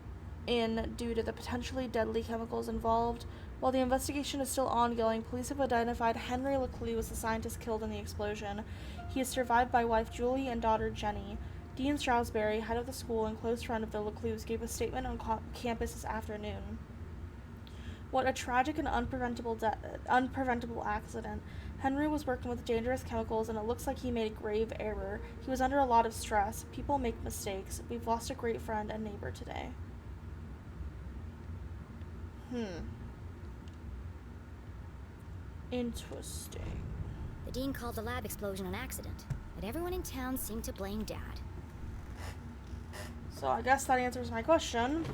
in due to the potentially deadly chemicals involved. While the investigation is still ongoing, police have identified Henry Leclue as the scientist killed in the explosion. He is survived by wife Julie and daughter Jenny. Dean Stroudsbury, head of the school and close friend of the Leclues, gave a statement on campus this afternoon. What a tragic and unpreventable accident. Henry was working with dangerous chemicals and it looks like he made a grave error. He was under a lot of stress. People make mistakes. We've lost a great friend and neighbor today. Interesting. The dean called the lab explosion an accident, but everyone in town seemed to blame Dad. So I guess that answers my question.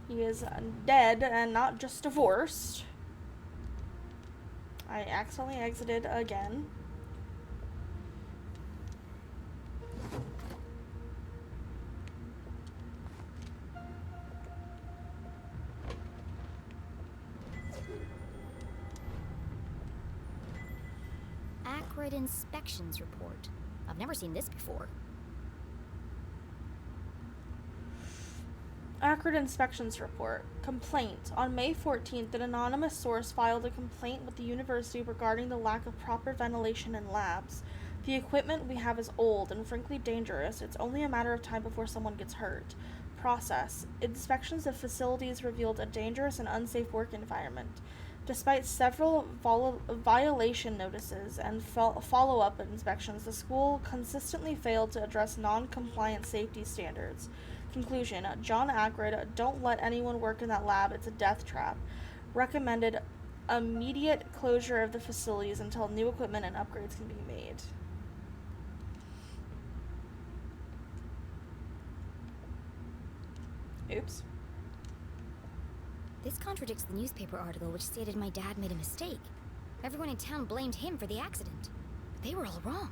He is dead and not just divorced. I accidentally exited again. Acrid inspections report. I've never seen this before. Acrid Inspections Report. Complaint. On May 14th, an anonymous source filed a complaint with the university regarding the lack of proper ventilation in labs. The equipment we have is old and frankly dangerous. It's only a matter of time before someone gets hurt. Process. Inspections of facilities revealed a dangerous and unsafe work environment. Despite several violation notices and follow-up inspections, the school consistently failed to address non-compliant safety standards. Conclusion. John Acrid, don't let anyone work in that lab, it's a death trap. Recommended immediate closure of the facilities until new equipment and upgrades can be made. Oops. This contradicts the newspaper article which stated my dad made a mistake. Everyone in town blamed him for the accident. But they were all wrong.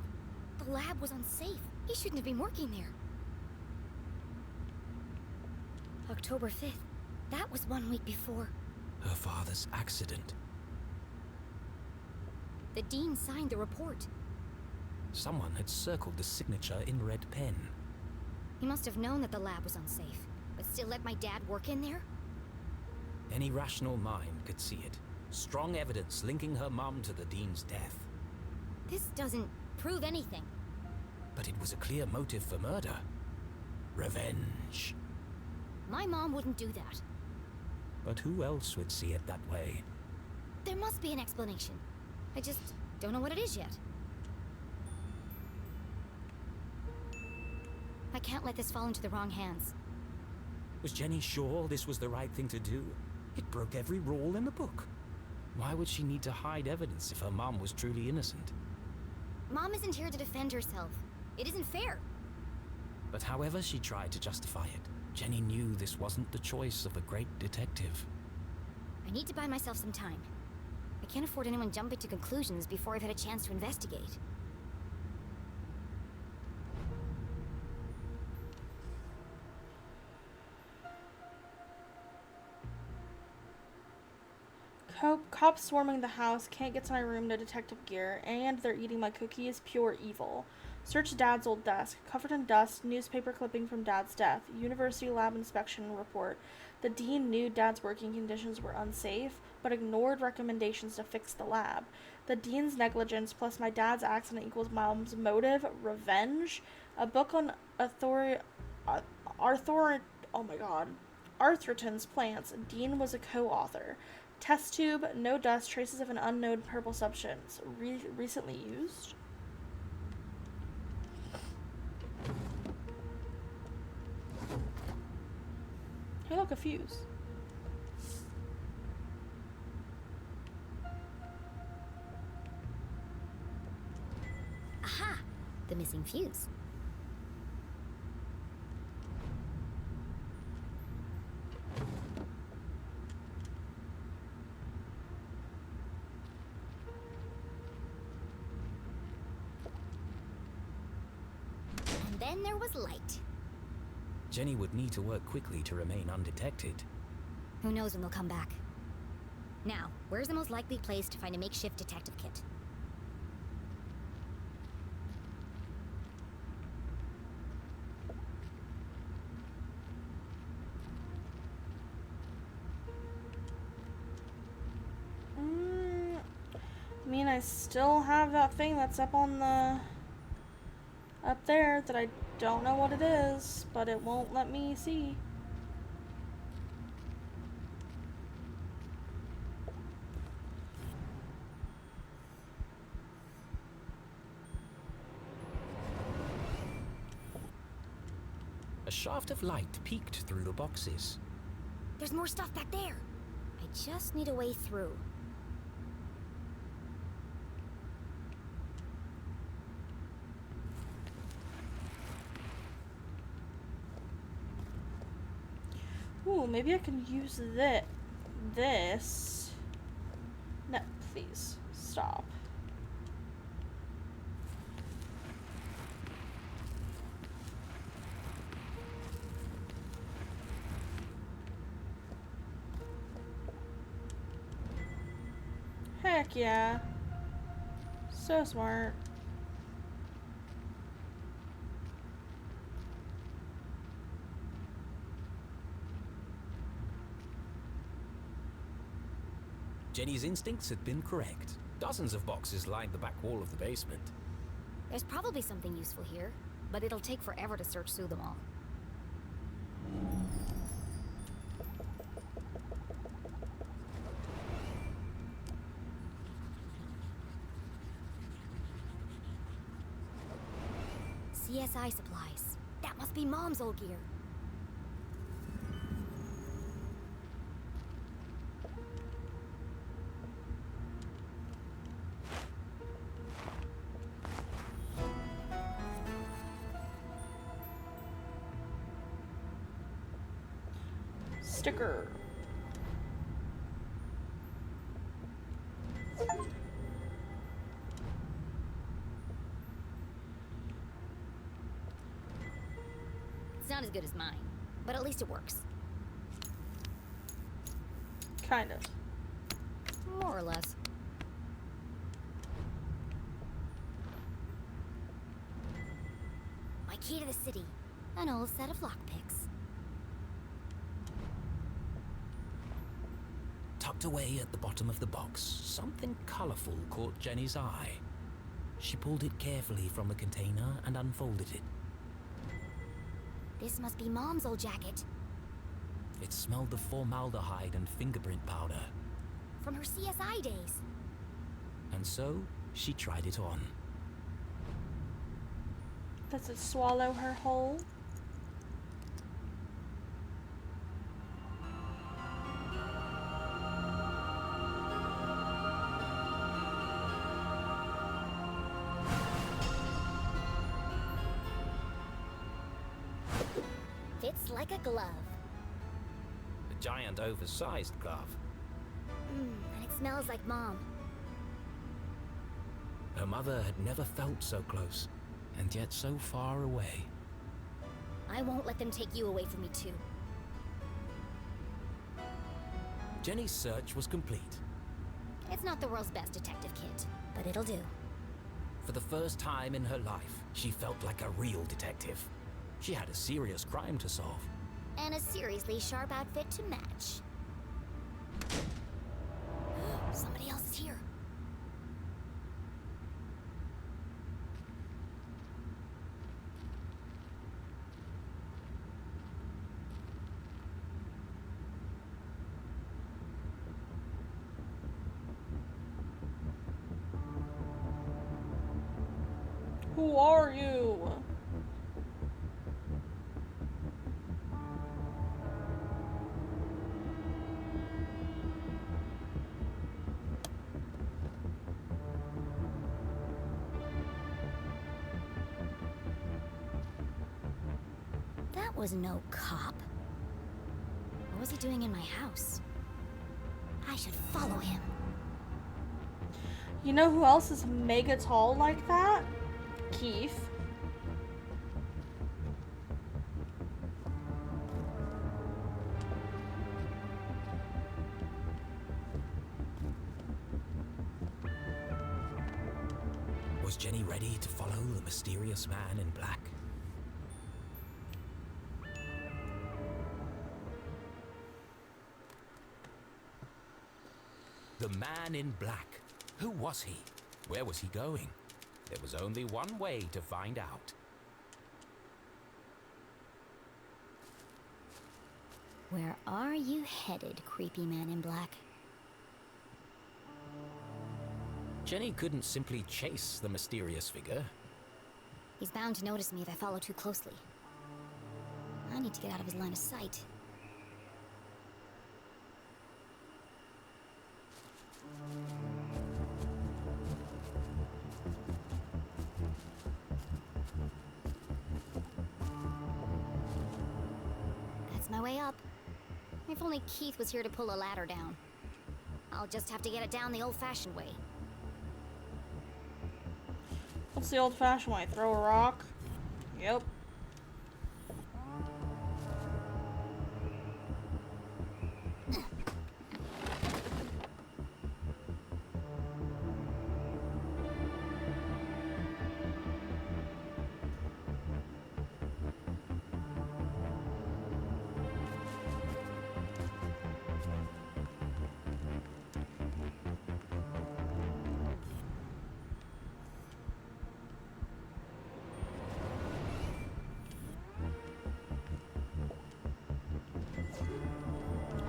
The lab was unsafe. He shouldn't have been working there. October 5th. That was 1 week before. Her father's accident. The dean signed the report. Someone had circled the signature in red pen. He must have known that the lab was unsafe, but still let my dad work in there? Any rational mind could see it. Strong evidence linking her mum to the dean's death. This doesn't prove anything. But it was a clear motive for murder. Revenge. My mom wouldn't do that. But who else would see it that way? There must be an explanation. I just don't know what it is yet. I can't let this fall into the wrong hands. Was Jenny sure this was the right thing to do? It broke every rule in the book. Why would she need to hide evidence if her mom was truly innocent? Mom isn't here to defend herself. It isn't fair. But however she tried to justify it, Jenny knew this wasn't the choice of a great detective. I need to buy myself some time. I can't afford anyone jumping to conclusions before I've had a chance to investigate. Cops swarming the house, can't get to my room, no detective gear, and they're eating my cookies, pure evil. Search Dad's old desk, covered in dust, newspaper clipping from Dad's death, university lab inspection report. The dean knew Dad's working conditions were unsafe, but ignored recommendations to fix the lab. The dean's negligence plus my dad's accident equals Mom's motive, revenge. A book on Arthurton's plants. Dean was a co-author. Test tube, no dust, traces of an unknown purple substance. Recently used? Hey, look, a fuse. Aha! The missing fuse. And then there was light. Jenny would need to work quickly to remain undetected. Who knows when they'll come back. Now, where's the most likely place to find a makeshift detective kit? I mean, I still have that thing that's up on the... up there that I Don't know what it is, but it won't let me see. A shaft of light peeked through the boxes. There's more stuff back there. I just need a way through. Ooh, maybe I can use this. No, please, stop. Heck yeah. So smart. Jenny's instincts had been correct. Dozens of boxes lined the back wall of the basement. There's probably something useful here, but it'll take forever to search through them all. CSI supplies. That must be Mom's old gear. Sticker. It's not as good as mine, but at least it works. Kind of. More or less. My key to the city. An old set of lockpicks. Tucked away at the bottom of the box, something colorful caught Jenny's eye. She pulled it carefully from the container and unfolded it. This must be Mom's old jacket. It smelled of formaldehyde and fingerprint powder. From her CSI days. And so, she tried it on. Does it swallow her whole? Fits like a glove. A giant oversized glove. And it smells like Mom. Her mother had never felt so close, and yet so far away. I won't let them take you away from me too. Jenny's search was complete. It's not the world's best detective kit, but it'll do. For the first time in her life, she felt like a real detective. She had a serious crime to solve. And a seriously sharp outfit to match. Somebody else is here. Who are you? That was no cop. What was he doing in my house? I should follow him. You know who else is mega tall like that? Keith. Was Jenny ready to follow the mysterious man in black? The man in black. Who was he? Where was he going? There was only one way to find out. Where are you headed, creepy man in black? Jenny couldn't simply chase the mysterious figure. He's bound to notice me if I follow too closely. I need to get out of his line of sight. That's my way up. If only Keith was here to pull a ladder down. I'll just have to get it down the old-fashioned way. What's the old-fashioned way? Throw a rock? Yep.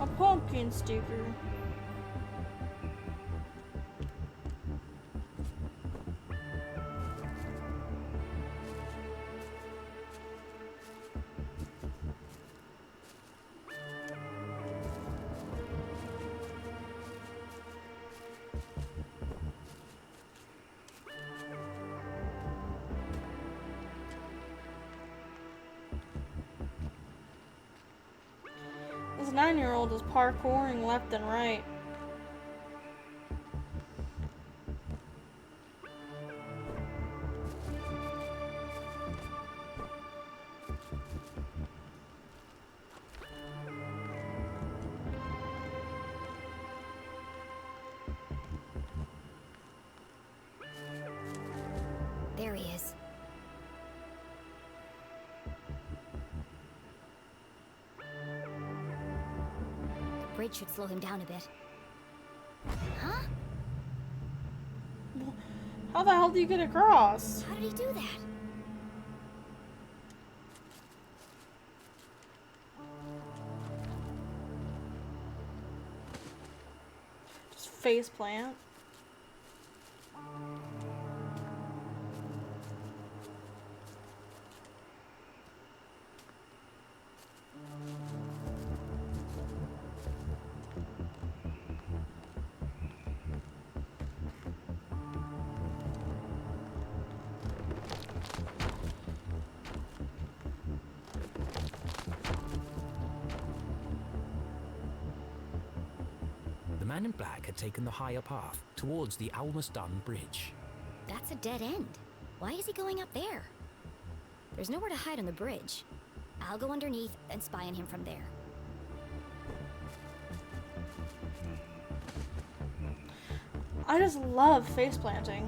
A pumpkin sticker. This 9-year-old is parkouring left and right. There he is. The bridge should slow him down a bit. Huh? How the hell do you get across? How did he do that? Just faceplant. The man in black had taken the higher path towards the almost done bridge. That's a dead end. Why is he going up there? There's nowhere to hide on the bridge. I'll go underneath and spy on him from there. I just love faceplanting.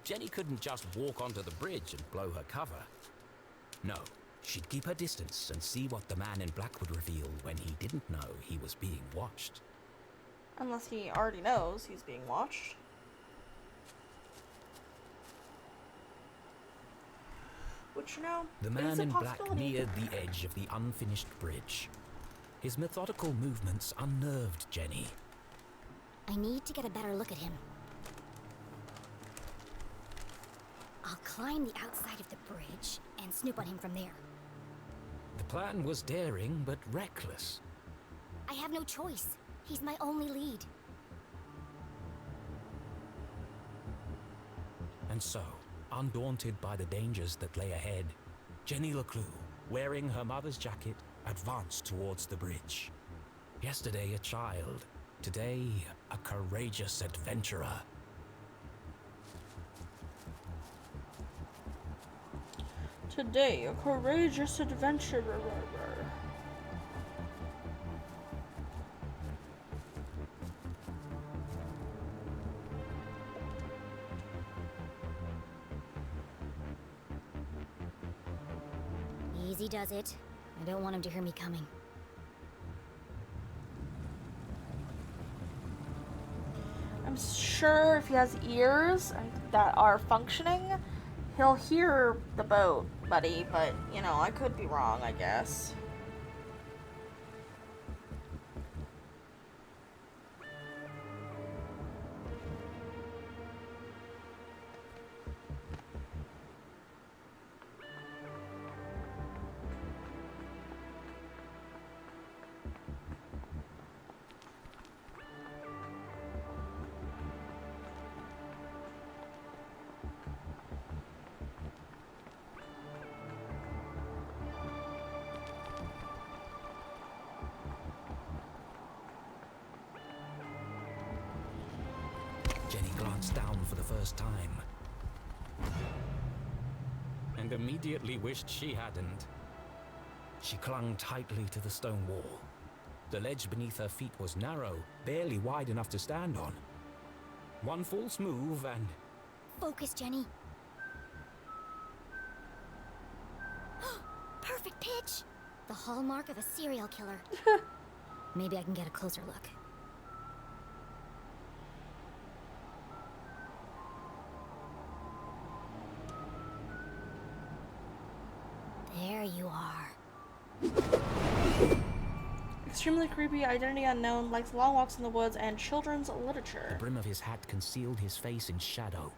Jenny couldn't just walk onto the bridge and blow her cover. No, she'd keep her distance and see what the man in black would reveal when he didn't know he was being watched. Unless he already knows he's being watched. Which, you know, The is man a in black possibility. neared the edge of the unfinished bridge. His methodical movements unnerved Jenny. I need to get a better look at him. I'll climb the outside of the bridge and snoop on him from there. The plan was daring but reckless. I have no choice. He's my only lead. And so, undaunted by the dangers that lay ahead, Jenny Leclue, wearing her mother's jacket, advanced towards the bridge. Yesterday a child, today a courageous adventurer. Today, a courageous adventurer. Easy does it. I don't want him to hear me coming. I'm sure if he has ears that are functioning, he'll hear the boat, buddy, but, you know, I could be wrong, I guess. Jenny glanced down for the first time and immediately wished she hadn't. She clung tightly to the stone wall. The ledge beneath her feet was narrow, barely wide enough to stand on. One false move and... Focus, Jenny. Perfect pitch! The hallmark of a serial killer. Maybe I can get a closer look. There you are. Extremely creepy, identity unknown, likes long walks in the woods and children's literature. The brim of his hat concealed his face in shadow.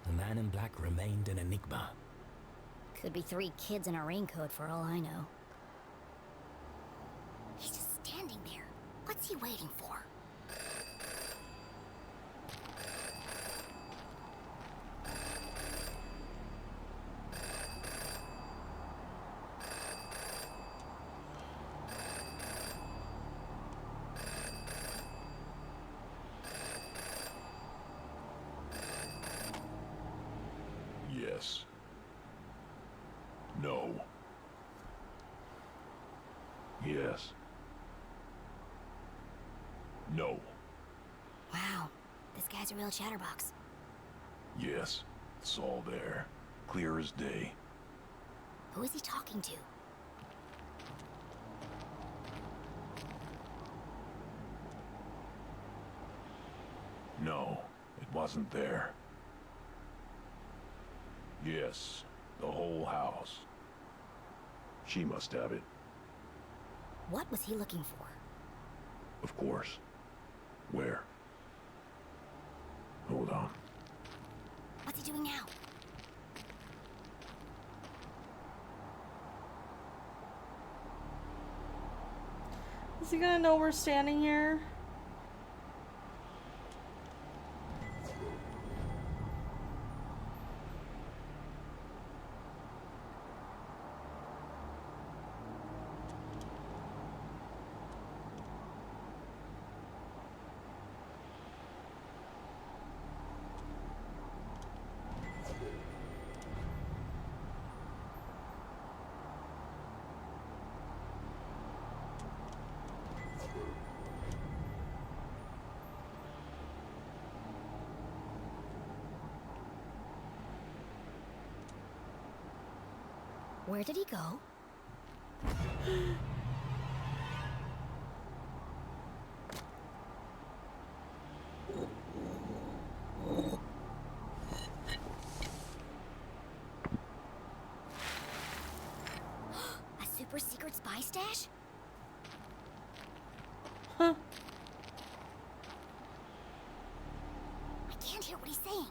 The man in black remained an enigma. Could be 3 kids in a raincoat for all I know. He's just standing there. What's he waiting for? Yes. No. Yes. No. Wow, this guy's a real chatterbox. Yes. It's all there. Clear as day. Who is he talking to? No, it wasn't there. Yes, the whole house. She must have it, What was he looking for? of course. Where? Hold on. What's he doing now? Is he gonna know we're standing here? Where did he go? A super secret spy stash? Huh. I can't hear what he's saying.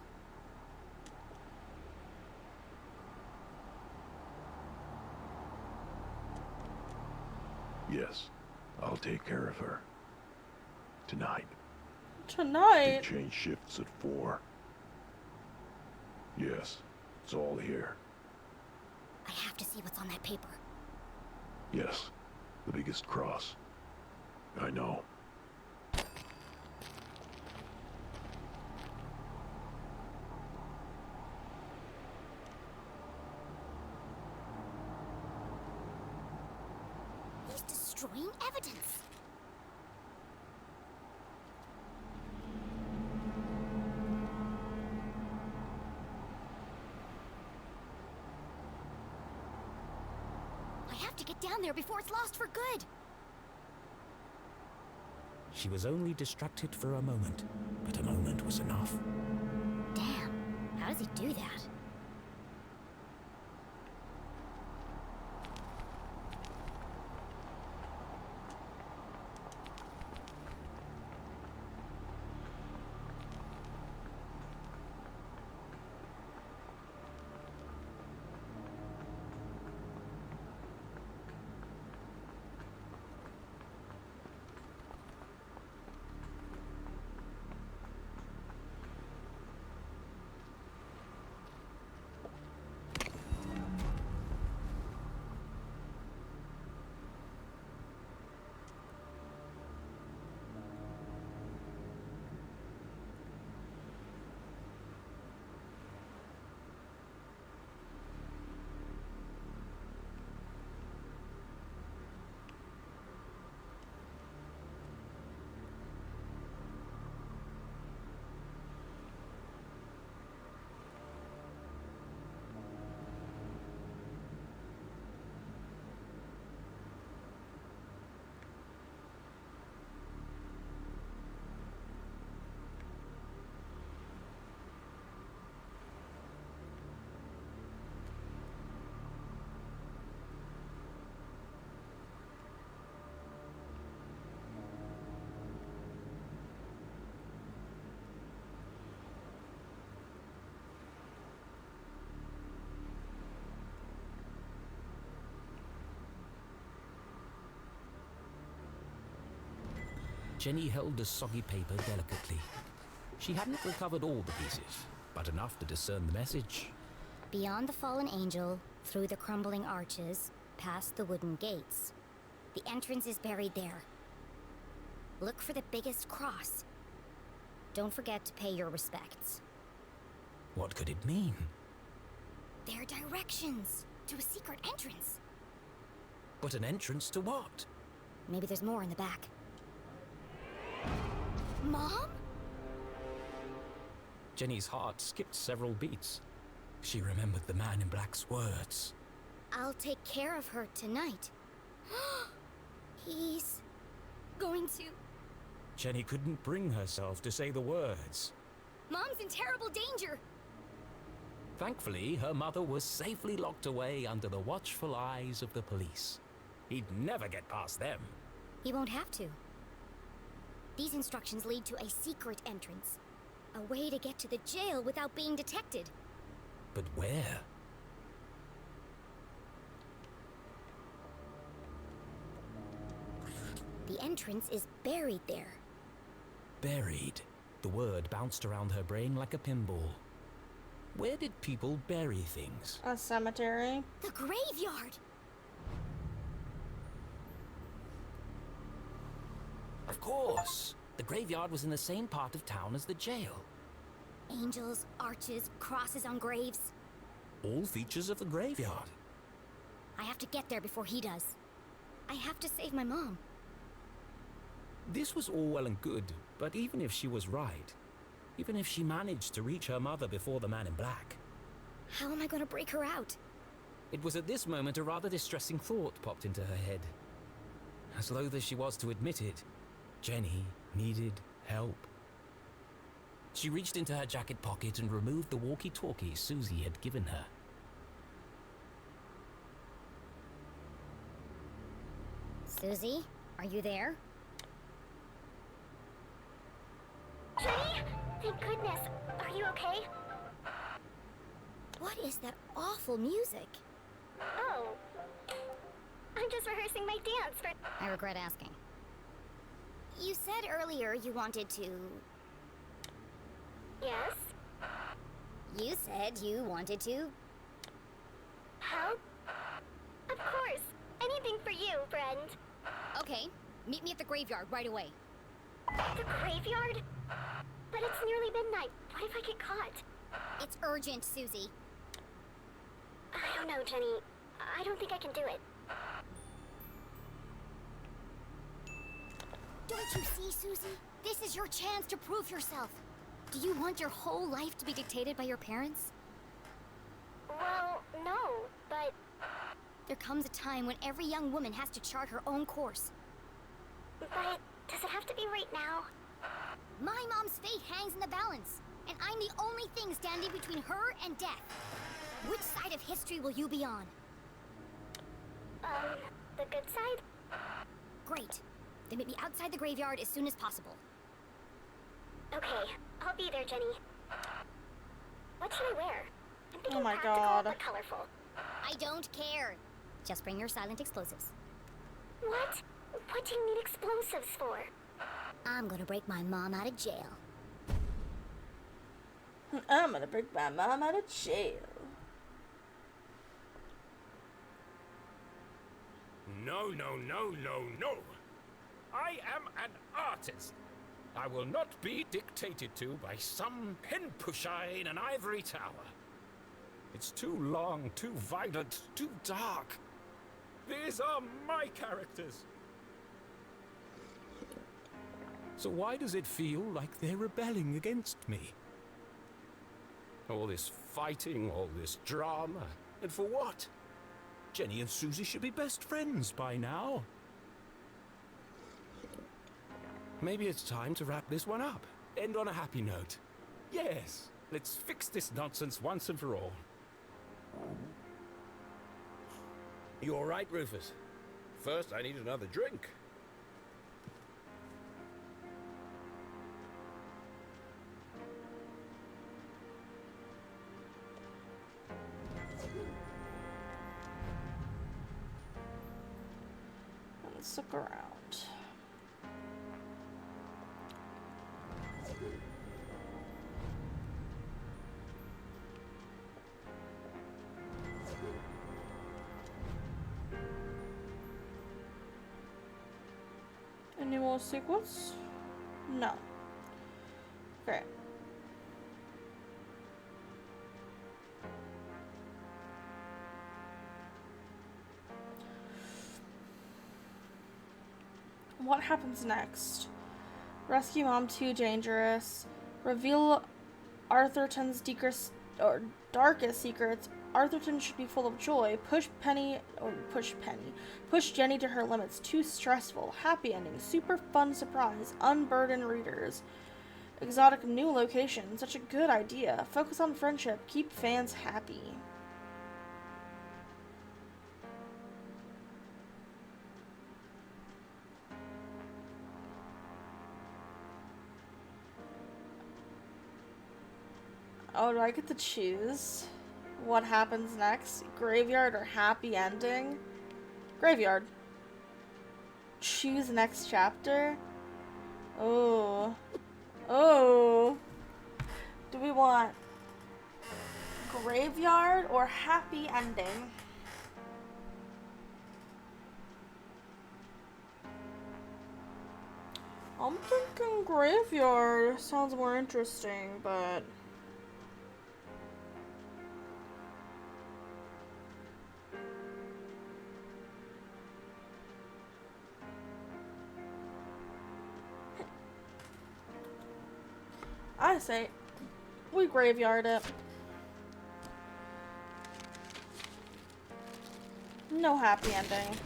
Yes, I'll take care of her. Tonight. They Tonight? change shifts at 4. Yes, it's all here. I have to see what's on that paper. Yes, the biggest cross. I know. destroying evidence. I have to get down there before it's lost for good. She was only distracted for a moment, but a moment was enough. Damn, how does he do that? Jenny held the soggy paper delicately. She hadn't recovered all the pieces, but enough to discern the message. Beyond the fallen angel, through the crumbling arches, past the wooden gates. The entrance is buried there. Look for the biggest cross. Don't forget to pay your respects. What could it mean? They're directions to a secret entrance. But an entrance to what? Maybe there's more in the back. Mom? Jenny's heart skipped several beats. She remembered the man in black's words. I'll take care of her tonight. He's going to... Jenny couldn't bring herself to say the words. Mom's in terrible danger! Thankfully, her mother was safely locked away under the watchful eyes of the police. He'd never get past them. He won't have to. These instructions lead to a secret entrance. A way to get to the jail without being detected. But where? The entrance is buried there. Buried. The word bounced around her brain like a pinball. Where did people bury things? A cemetery. The graveyard! Of course! The graveyard was in the same part of town as the jail. Angels, arches, crosses on graves. All features of the graveyard. I have to get there before he does. I have to save my mom. This was all well and good, but even if she was right, even if she managed to reach her mother before the man in black, How am I going to break her out? it was at this moment a rather distressing thought popped into her head. As loath as she was to admit it, Jenny needed help. She reached into her jacket pocket and removed the walkie-talkie Susie had given her. Susie, are you there? Jenny? Thank goodness. Are you okay? What is that awful music? Oh. I'm just rehearsing my dance for... I regret asking. You said earlier you wanted to... Yes? You said you wanted to... Help? Of course. Anything for you, friend. Okay, meet me at the graveyard right away. The graveyard? But it's nearly midnight. What if I get caught? It's urgent, Susie. I don't know, Jenny. I don't think I can do it. Don't you see, Susie? This is your chance to prove yourself. Do you want your whole life to be dictated by your parents? Well, no, but There comes a time when every young woman has to chart her own course. does it have to be right now? My mom's fate hangs in the balance, and I'm the only thing standing between her and death. Which side of history will you be on? The good side? Great. Then meet me outside the graveyard as soon as possible. Okay, I'll be there, Jenny. What should I wear? I'm thinking Oh my practical God. but colorful. I don't care. Just bring your silent explosives. What? What do you need explosives for? I'm gonna break my mom out of jail. I'm gonna break my mom out of jail. No, no, no, no, no. I am an artist. I will not be dictated to by some pen pusher in an ivory tower. It's too long, too violent, too dark. These are my characters. So why does it feel like they're rebelling against me? All this fighting, all this drama, and for what? Jenny and Susie should be best friends by now. Maybe it's time to wrap this one up. End on a happy note. Yes, let's fix this nonsense once and for all. You all right, Rufus? First, I need another drink. Let's look around. Any more sequels? No. Great. What happens next? Rescue Mom too dangerous. Reveal Arthurton's darkest secrets. Arthurton should be full of joy. Push Jenny to her limits. Too stressful. Happy ending. Super fun surprise. Unburden readers. Exotic new location. Such a good idea. Focus on friendship. Keep fans happy. Oh, do I get to choose what happens next? Graveyard or happy ending? Graveyard. Choose next chapter? Oh. Oh. Do we want graveyard or happy ending? I'm thinking graveyard sounds more interesting, but I say we graveyard it. No happy ending.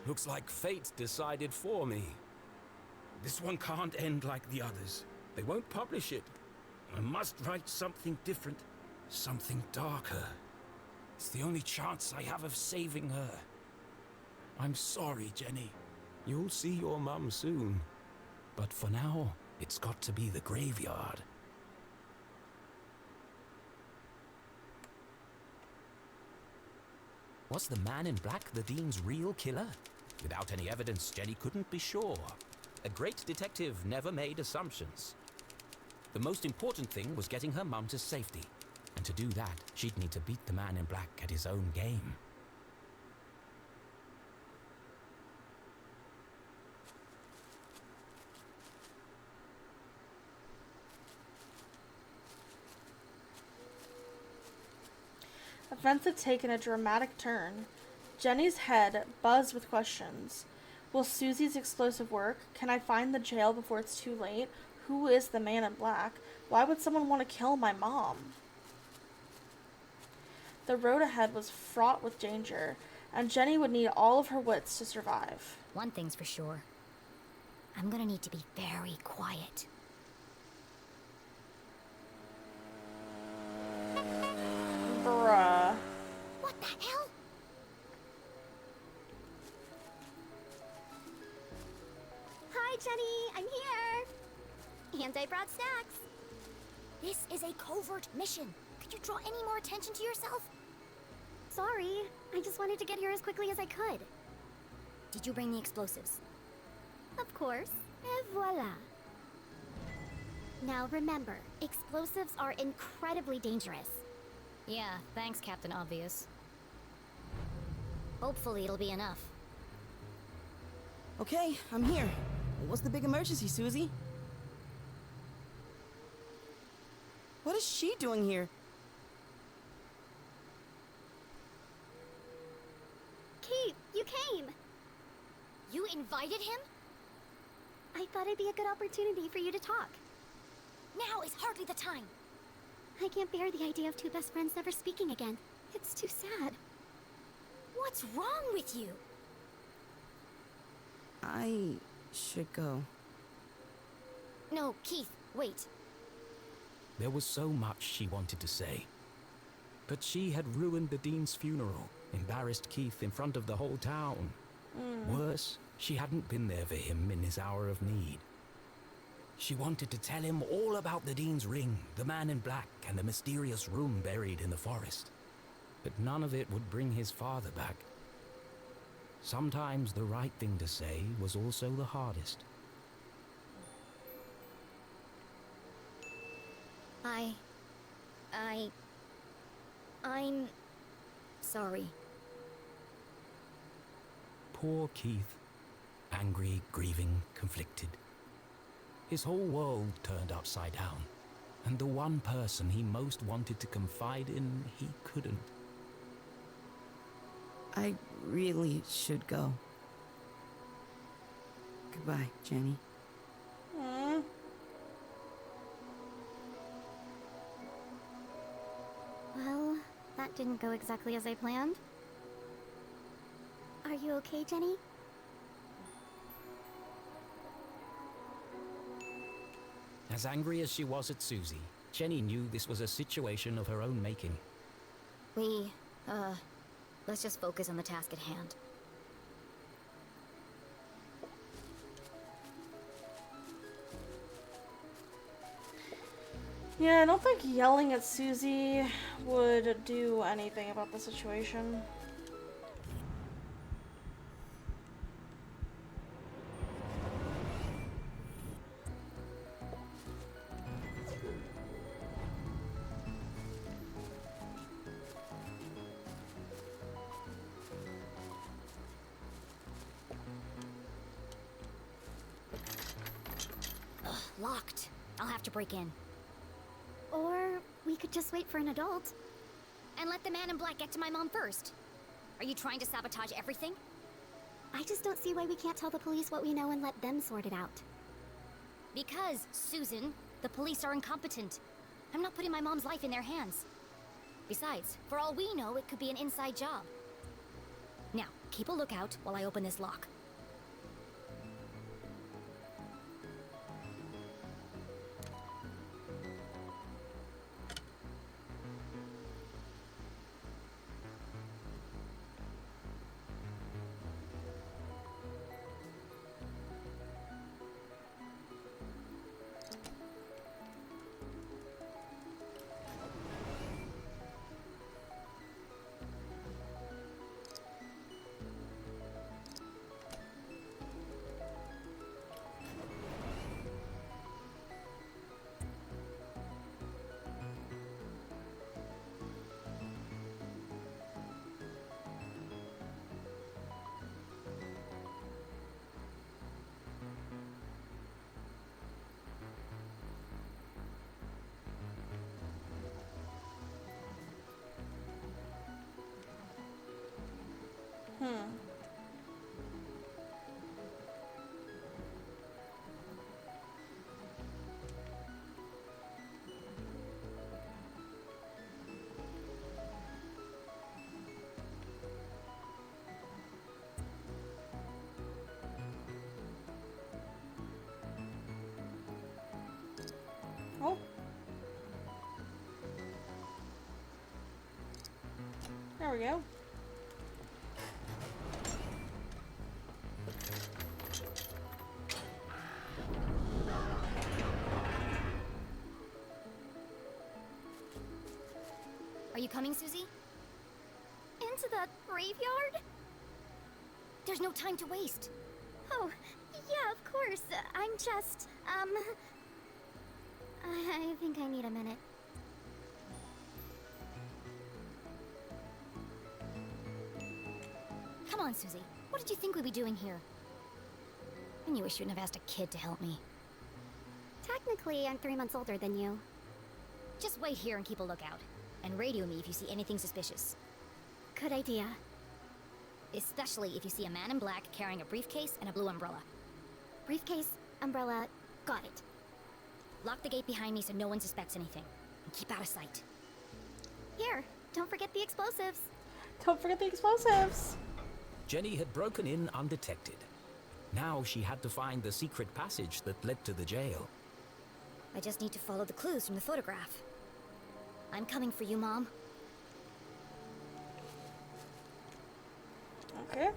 Looks like fate decided for me. This one can't end like the others. They won't publish it. I must write something different, something darker. It's the only chance I have of saving her. I'm sorry, Jenny. You'll see your mum soon. But for now, it's got to be the graveyard. Was the man in black the Dean's real killer? Without any evidence, Jenny couldn't be sure. A great detective never made assumptions. The most important thing was getting her mum to safety. And to do that, she'd need to beat the man in black at his own game. I Events had taken a dramatic turn. Jenny's head buzzed with questions. Will Susie's explosive work? Can I find the jail before it's too late? Who is the man in black? Why would someone want to kill my mom? The road ahead was fraught with danger, and Jenny would need all of her wits to survive. One thing's for sure. I'm gonna need to be very quiet. Bruh. What the hell? Hi, Jenny. I'm here. And I brought snacks. This is a covert mission. Could you draw any more attention to yourself? Sorry. I just wanted to get here as quickly as I could. Did you bring the explosives? Of course. Et voila. Now remember, explosives are incredibly dangerous. Yeah, thanks, Captain Obvious. Hopefully it'll be enough. Okay, I'm here. What's the big emergency, Susie? What is she doing here? Kate, you came! You invited him? I thought it'd be a good opportunity for you to talk. Now is hardly the time. I can't bear the idea of two best friends never speaking again. It's too sad. What's wrong with you? I should go. No, Keith, wait. There was so much she wanted to say. But she had ruined the Dean's funeral, embarrassed Keith in front of the whole town. Worse, she hadn't been there for him in his hour of need. She wanted to tell him all about the Dean's ring, the man in black, and the mysterious room buried in the forest. But none of it would bring his father back. Sometimes the right thing to say was also the hardest. I'm sorry. Poor Keith. Angry, grieving, conflicted. His whole world turned upside down. And the one person he most wanted to confide in, he couldn't. I really should go. Goodbye, Jenny. Well, that didn't go exactly as I planned. Are you okay, Jenny? As angry as she was at Susie, Jenny knew this was a situation of her own making. Let's just focus on the task at hand. Yeah, I don't think yelling at Susie would do anything about the situation. Locked. I'll have to break in. Or we could just wait for an adult. And let the man in black get to my mom first. Are you trying to sabotage everything? I just don't see why we can't tell the police what we know and let them sort it out. Because, Susan, the police are incompetent. I'm not putting my mom's life in their hands. Besides, for all we know, it could be an inside job. Now, keep a lookout while I open this lock. There we go. Are you coming, Susie? Into the graveyard? There's no time to waste. Oh, yeah, of course. I'm just, I think I need a minute. Come on, Susie. What did you think we'd be doing here? And you wish you wouldn't have asked a kid to help me. Technically, I'm 3 months older than you. Just wait here and keep a lookout. And radio me if you see anything suspicious. Good idea. Especially if you see a man in black carrying a briefcase and a blue umbrella. Briefcase, umbrella, got it. Lock the gate behind me so no one suspects anything. And keep out of sight. Here, don't forget the explosives. Don't forget the explosives. Jenny had broken in undetected. Now she had to find the secret passage that led to the jail. I just need to follow the clues from the photograph. I'm coming for you, Mom. Okay.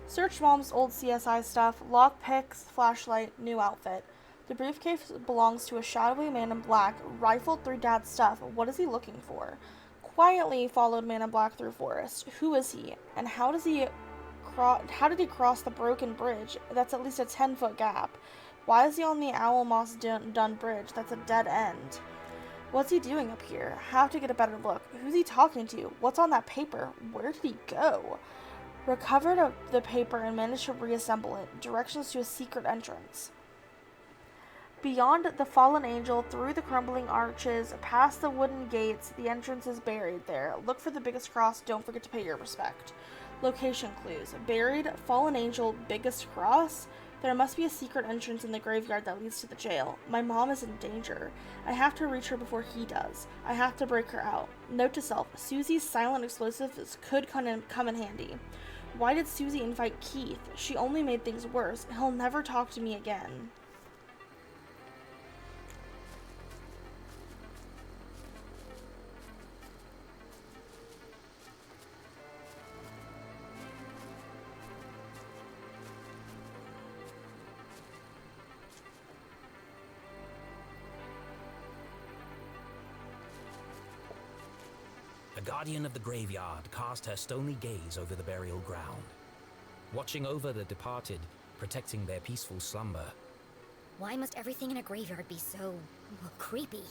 Search Mom's old CSI stuff, lockpicks, flashlight, new outfit. The briefcase belongs to a shadowy man in black, rifled through Dad's stuff. What is he looking for? Quietly followed Man in Black through forest. Who is he? And how did he cross the broken bridge? That's at least a 10-foot gap. Why is he on the Owl Moss Dun Bridge? That's a dead end. What's he doing up here? Have to get a better look. Who's he talking to? What's on that paper? Where did he go? Recovered the paper and managed to reassemble it. Directions to a secret entrance. Beyond the fallen angel, through the crumbling arches, past the wooden gates, the entrance is buried there. Look for the biggest cross. Don't forget to pay your respect. Location clues. Buried, fallen angel, biggest cross. There must be a secret entrance in the graveyard that leads to the jail. My mom is in danger. I have to reach her before he does. I have to break her out. Note to self, Susie's silent explosives could come in handy. Why did Susie invite Keith? She only made things worse. He'll never talk to me again. The guardian of the graveyard cast her stony gaze over the burial ground, watching over the departed, protecting their peaceful slumber. Why must everything in a graveyard be so, well, creepy?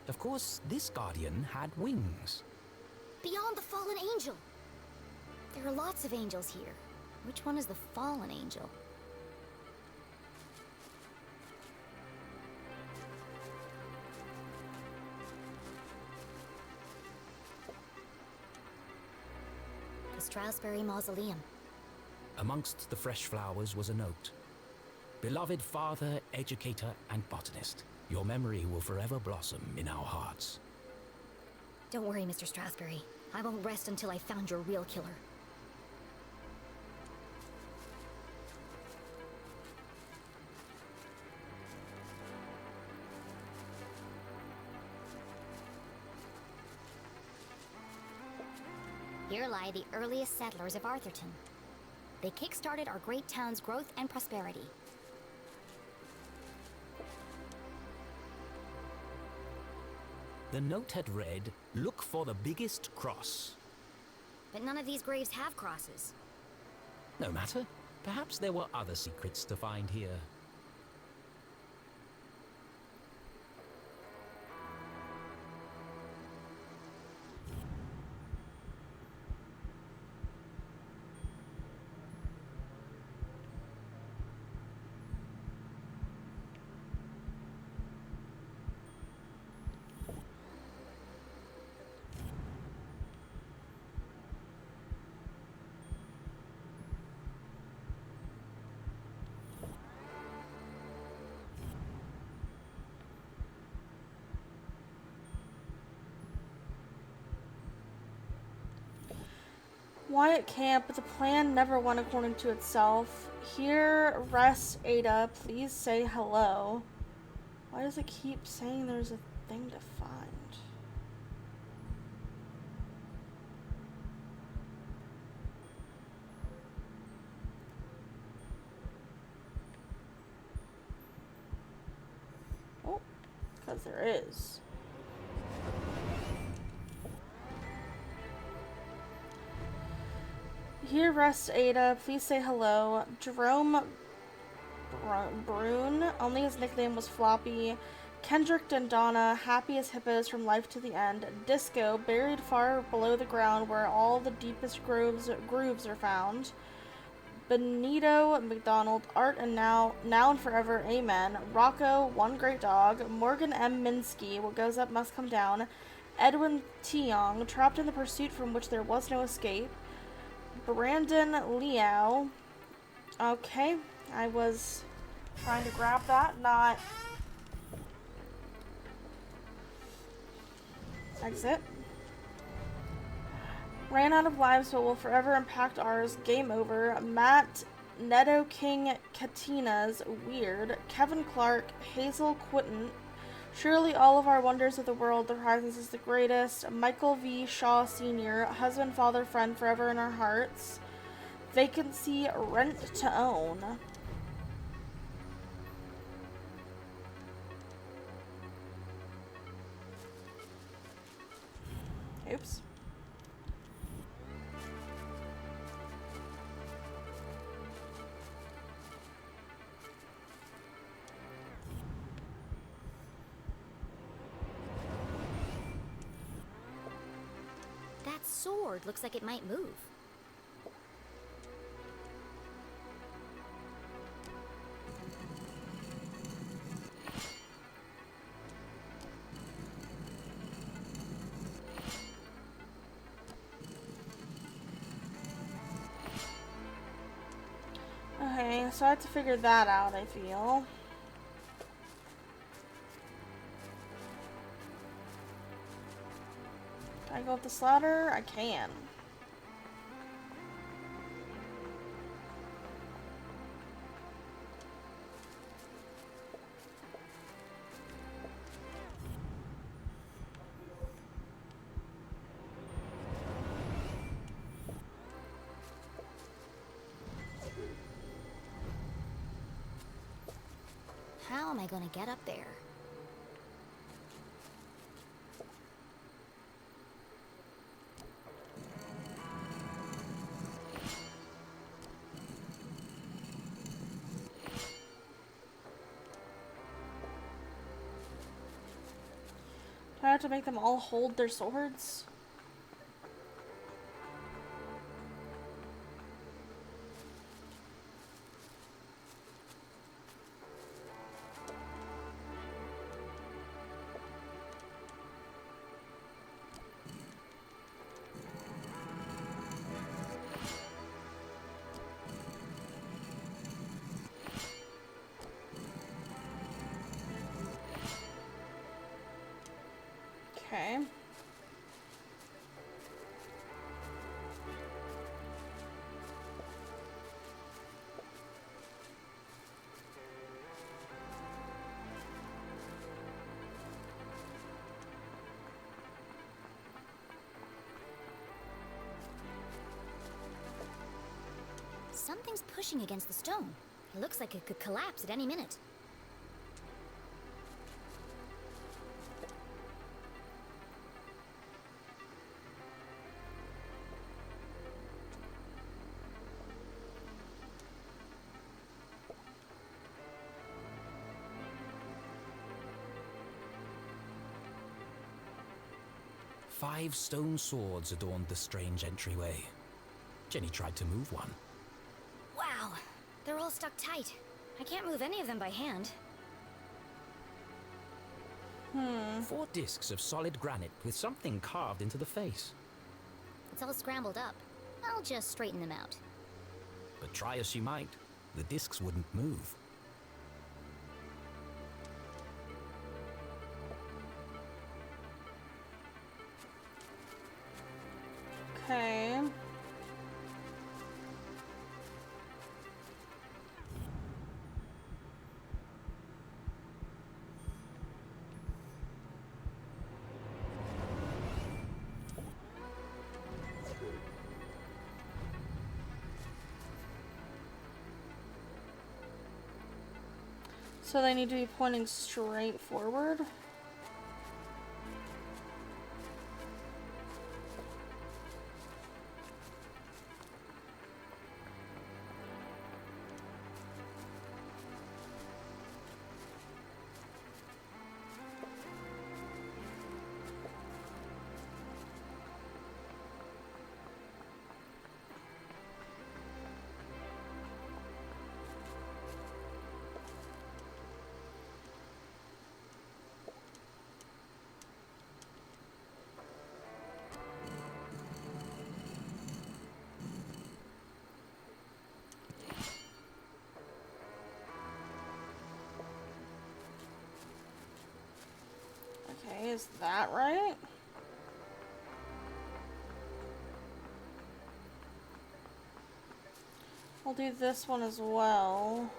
Of course, this guardian had wings. Beyond the fallen angel! There are lots of angels here. Which one is the fallen angel? The Strasberry Mausoleum. Amongst the fresh flowers was a note. Beloved father, educator, and botanist, your memory will forever blossom in our hearts. Don't worry, Mr. Strasberry. I won't rest until I've found your real killer. Here lie the earliest settlers of Arthurton. They kick-started our great town's growth and prosperity. The note had read, "Look for the biggest cross." But none of these graves have crosses. No matter. Perhaps there were other secrets to find here. Wyatt can't, but the plan never went according to itself. Here, rest, Ada. Please say hello. Why does it keep saying there's a thing to find? Oh, because there is. Here rests Ada. Please say hello. Jerome Brune. Only his nickname was Floppy. Kendrick and Donna, happy as hippos from life to the end. Disco, buried far below the ground where all the deepest grooves are found. Benito McDonald, art and now and forever, amen. Rocco, one great dog. Morgan M. Minsky, what goes up must come down. Edwin T. Young, trapped in the pursuit from which there was no escape. Brandon Liao. Okay, I was trying to grab that, not exit. Ran out of lives but will forever impact ours. Game over. Matt Neto King Katinas. Weird. Kevin Clark. Hazel Quinton. Surely all of our wonders of the world, the Horizons is the greatest. Michael V. Shaw Sr., husband, father, friend, forever in our hearts. Vacancy, rent to own. Oops. That sword looks like it might move. Okay, so I have to figure that out, I feel. Can I go up this ladder? I can. How am I gonna get up there? Do I have to make them all hold their swords? Okay. Something's pushing against the stone. It looks like it could collapse at any minute. Five stone swords adorned the strange entryway. Jenny tried to move one. Wow, they're all stuck tight. I can't move any of them by hand. 4 discs of solid granite with something carved into the face. It's all scrambled up. I'll just straighten them out. But try as she might, the discs wouldn't move. Okay. So they need to be pointing straight forward? Okay, is that right? I'll do this one as well.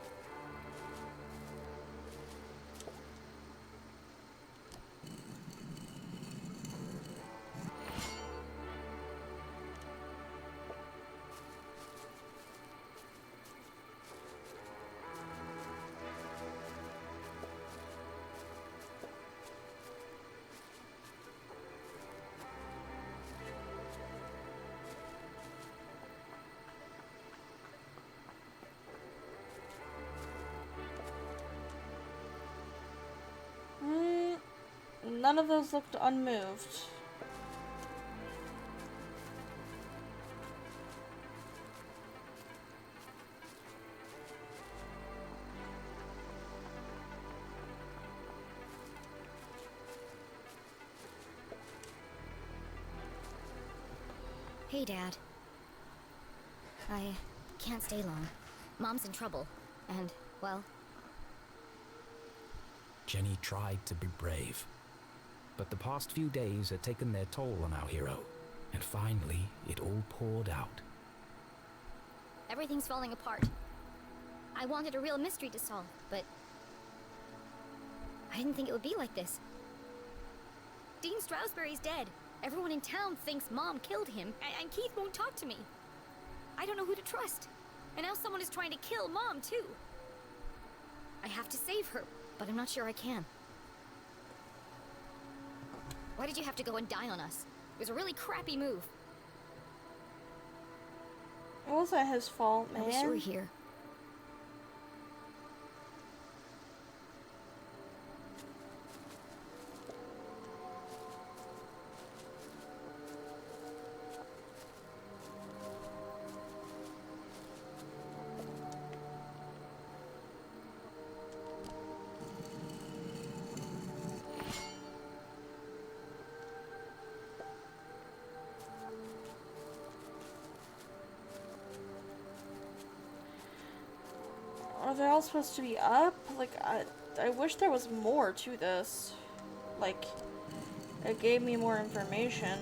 None of those looked unmoved. Hey, Dad. I can't stay long. Mom's in trouble, and, well... Jenny tried to be brave. But the past few days had taken their toll on our hero, and finally, it all poured out. Everything's falling apart. I wanted a real mystery to solve, but... I didn't think it would be like this. Dean Stroudsbury's dead. Everyone in town thinks Mom killed him, and Keith won't talk to me. I don't know who to trust. And now someone is trying to kill Mom, too. I have to save her, but I'm not sure I can. Why did you have to go and die on us? It was a really crappy move. It wasn't his fault, man. I wish you were here. Are they all supposed to be up? Like, I wish there was more to this. Like, it gave me more information.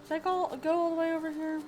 Should I go all the way over here?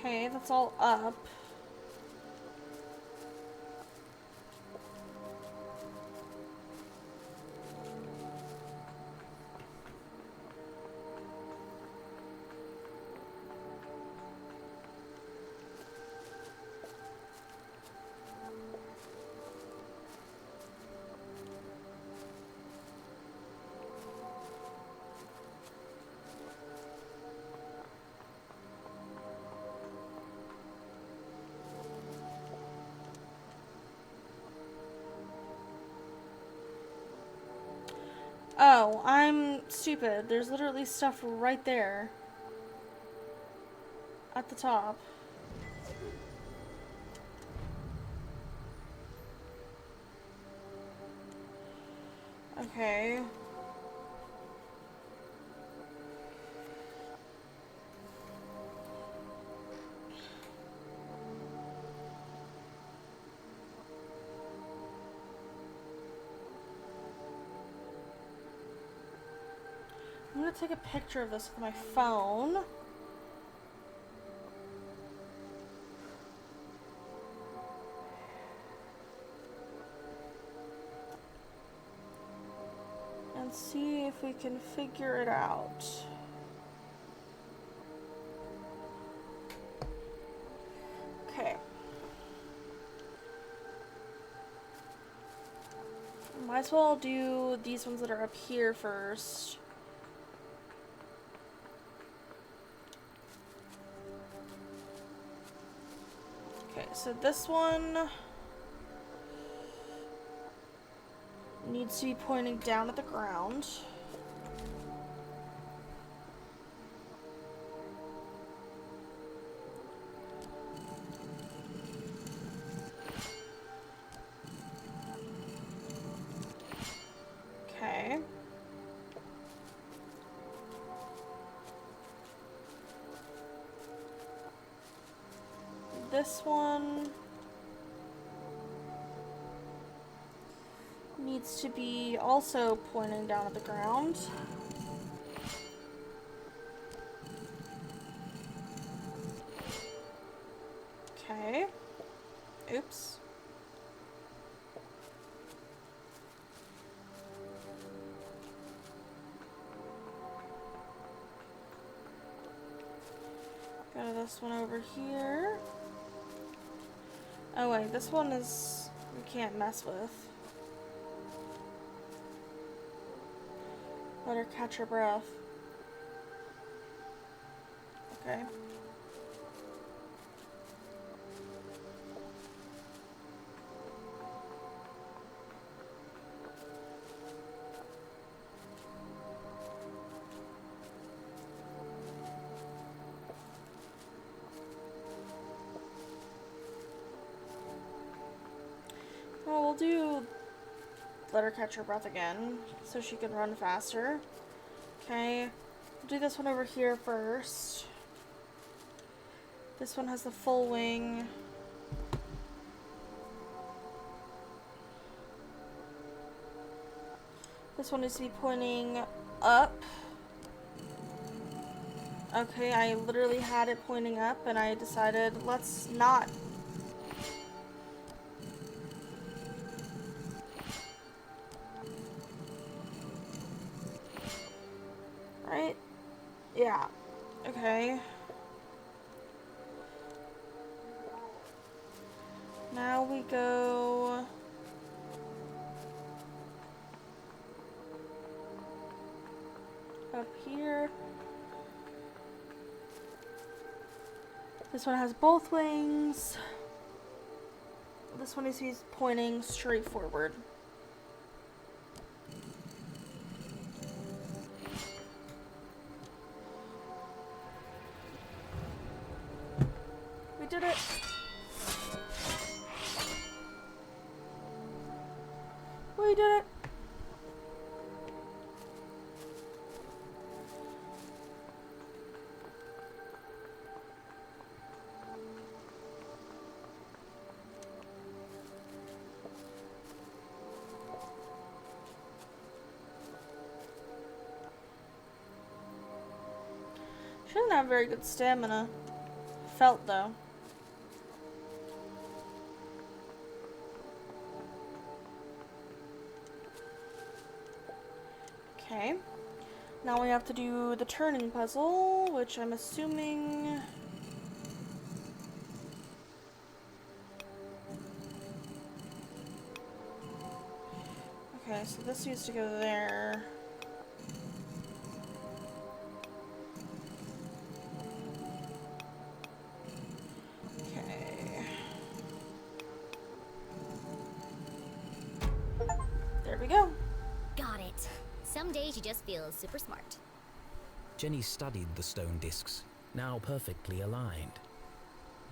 Okay, that's all up. Oh, I'm stupid. There's literally stuff right there. At the top. Okay. I'm gonna take a picture of this with my phone. And see if we can figure it out. Okay. Might as well do these ones that are up here first. Okay, so this one needs to be pointing down at the ground. Okay. This one needs to be also pointing down at the ground. Okay. Oops. Go to this one over here. Oh wait, this one is... we can't mess with. Let her catch her breath. Okay. Well, we'll do let her catch her breath again so she can run faster. Okay. We'll do this one over here first. This one has the full wing. This one needs to be pointing up. Okay, I literally had it pointing up and I decided let's not. Right? Yeah. Okay. Now we go up here. This one has both wings. This one is he's pointing straight forward. We did it. We did it. She doesn't have very good stamina. felt, though. Okay. Now we have to do the turning puzzle, which I'm assuming... Okay, so this needs to go there. Okay. There we go. Got it. Some days you just feel super smart. Jenny studied the stone discs, now perfectly aligned.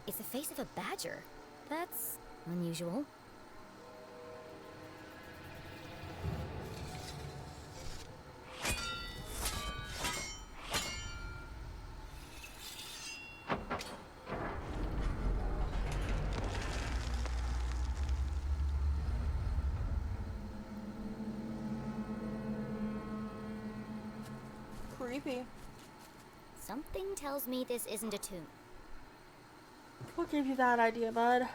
It's the face of a badger. That's unusual. Creepy. Something tells me this isn't a tomb. What gave you that idea, bud?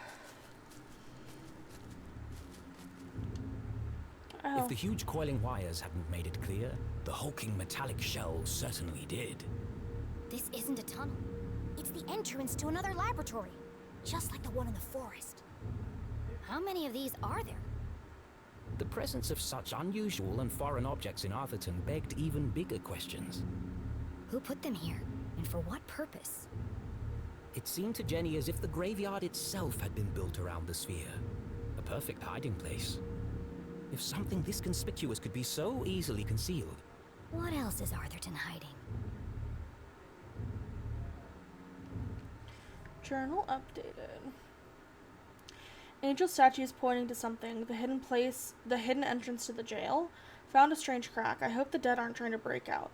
Oh. If the huge coiling wires hadn't made it clear, the hulking metallic shell certainly did. This isn't a tunnel. It's the entrance to another laboratory, just like the one in the forest. How many of these are there? The presence of such unusual and foreign objects in Arthurton begged even bigger questions. Who put them here, and for what purpose? It seemed to Jenny as if the graveyard itself had been built around the sphere. A perfect hiding place. If something this conspicuous could be so easily concealed... What else is Arthurton hiding? Journal updated. Angel statue is pointing to something. The hidden entrance to the jail. Found a strange crack. I hope the dead aren't trying to break out.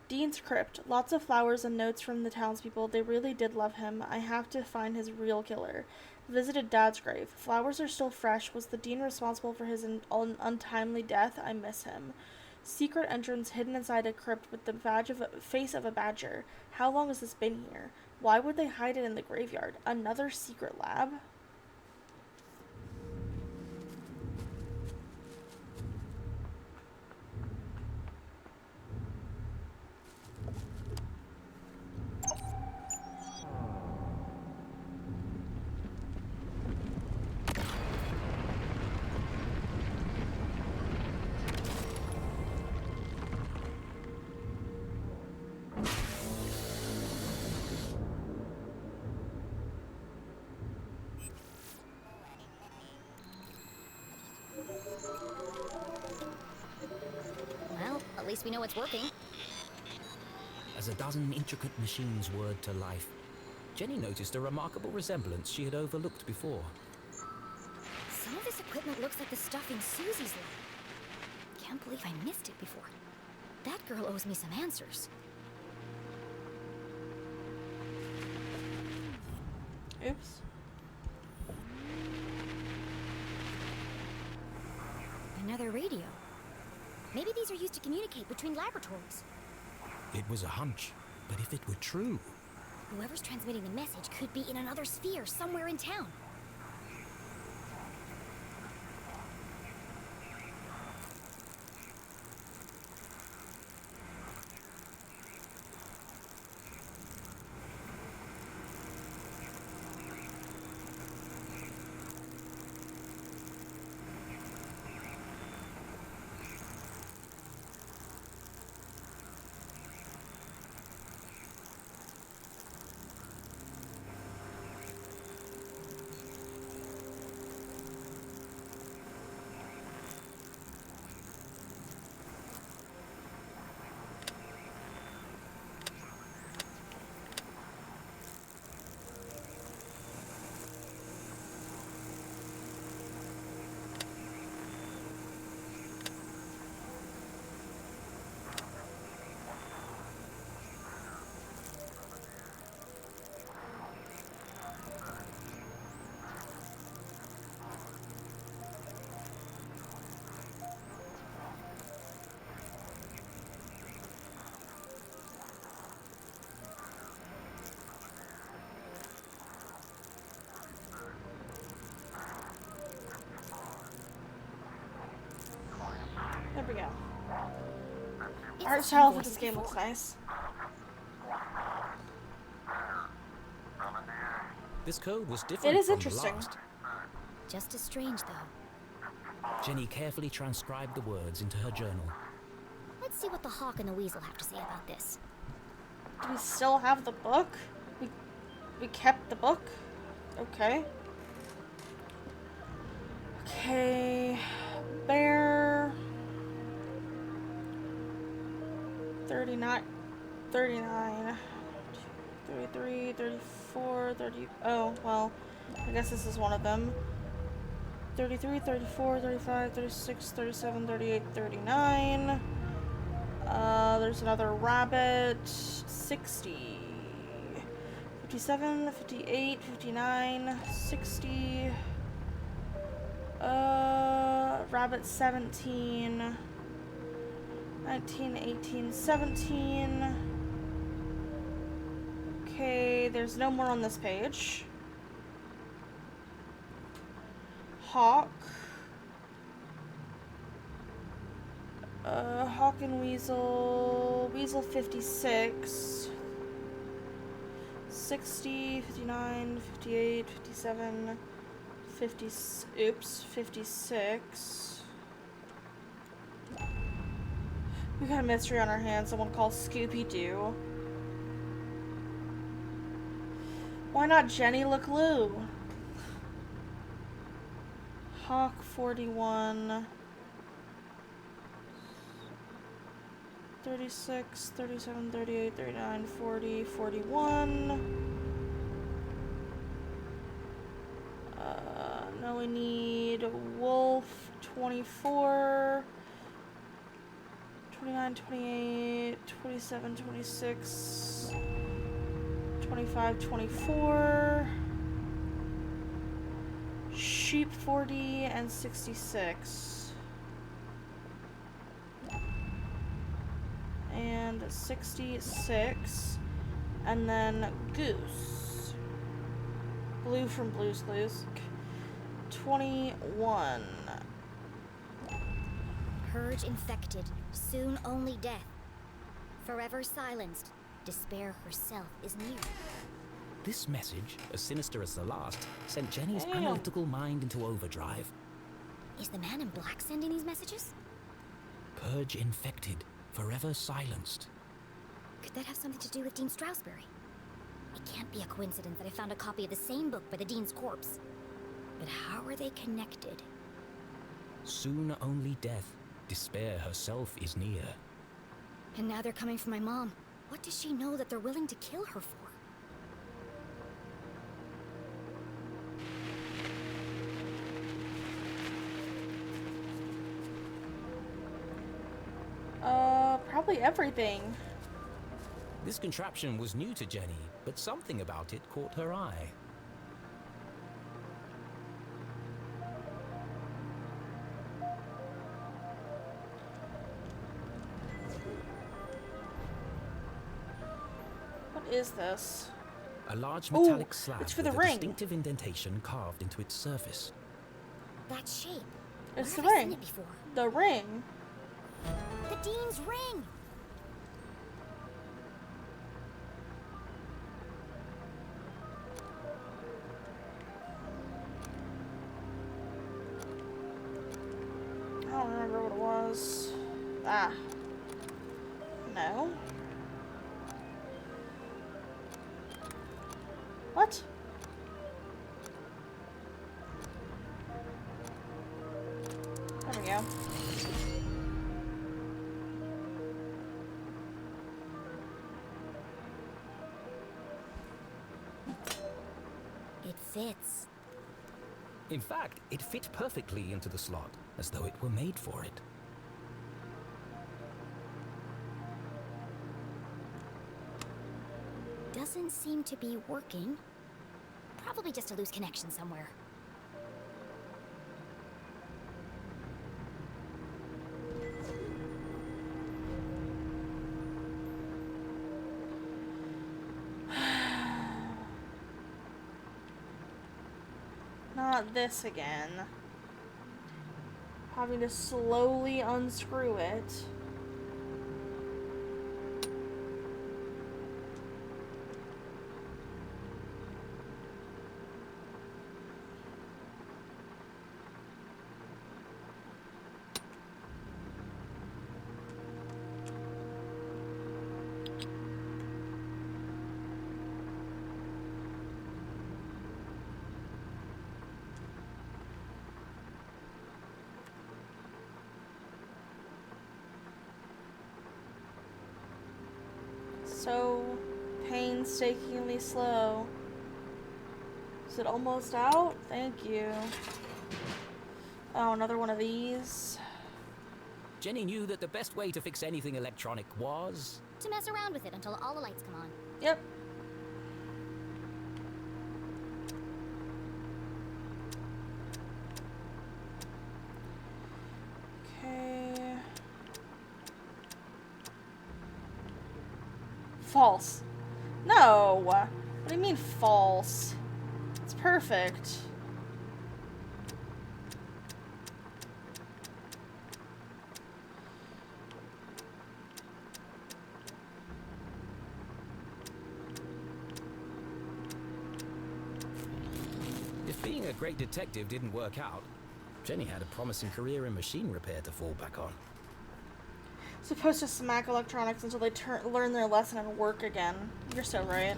Dean's crypt. Lots of flowers and notes from the townspeople. They really did love him. I have to find his real killer. Visited Dad's grave. Flowers are still fresh. Was the Dean responsible for his untimely death? I miss him. Secret entrance hidden inside a crypt with the face of a badger. How long has this been here? Why would they hide it in the graveyard? Another secret lab? Well, at least we know it's working. As a dozen intricate machines whirred to life, Jenny noticed a remarkable resemblance she had overlooked before. Some of this equipment looks like the stuff in Susie's lab. Can't believe I missed it before. That girl owes me some answers. Oops. Another radio. Maybe these are used to communicate between laboratories. It was a hunch, but if it were true... Whoever's transmitting the message could be in another sphere somewhere in town. Here we go. It's Art the style same for this voice as game looks before. nice. This code was It different is from the interesting. last. Just as strange, though. Jenny carefully transcribed the words into her journal. Let's see what the Hawk and the Weasel have to say about this. Do we still have the book? We kept the book? Okay. Okay. Bear. 39. 39. 33, 34, 30. Oh, well. I guess this is one of them. 33, 34, 35, 36, 37, 38, 39. There's another rabbit. 60. 57, 58, 59, 60. Rabbit 17. 19, 18, 17. Okay, there's no more on this page. Hawk. Hawk and Weasel. Weasel 56. 60, 59, 58, 57, 50, oops, 56. We got a mystery on our hands, someone called Scooby-Doo. Why not Jenny Leclue? Hawk 41. 36, 37, 38, 39, 40, 41. Now we need Wolf 24, 29, 28, 27, 26, 25, 24. Sheep 40 and 66. And 66. And then Goose. Blue from Blue's Clues. 21. Purge infected, soon only death. Forever silenced, despair herself is near. This message, as sinister as the last, sent Jenny's Damn. analytical mind into overdrive. Is the man in black sending these messages? Purge infected, forever silenced. Could that have something to do with Dean Strasberry? It can't be a coincidence that I found a copy of the same book by the Dean's corpse. But how are they connected? Soon only death, despair herself is near. And now they're coming for my mom. What does she know that they're willing to kill her for? Probably everything. This contraption was new to Jenny, but something about it caught her eye. What is this? A large metallic Ooh, slab it's for with the a ring. distinctive indentation carved into its surface. That shape. It's Where the have I seen ring. it before? The ring. The Dean's ring! I don't remember what it was. Ah. No. What? There we go. It fits. In fact, it fit perfectly into the slot, as though it were made for it. Doesn't seem to be working. Probably just a loose connection somewhere. Not this again. Having to slowly unscrew it. So painstakingly slow. Is it almost out? Thank you. Oh, another one of these. Jenny knew that the best way to fix anything electronic was... To mess around with it until all the lights come on. Yep. Okay. False. No. What do you mean false? It's perfect. If being a great detective didn't work out, Jenny had a promising career in machine repair to fall back on. Supposed to smack electronics until they learn their lesson and work again. You're so right.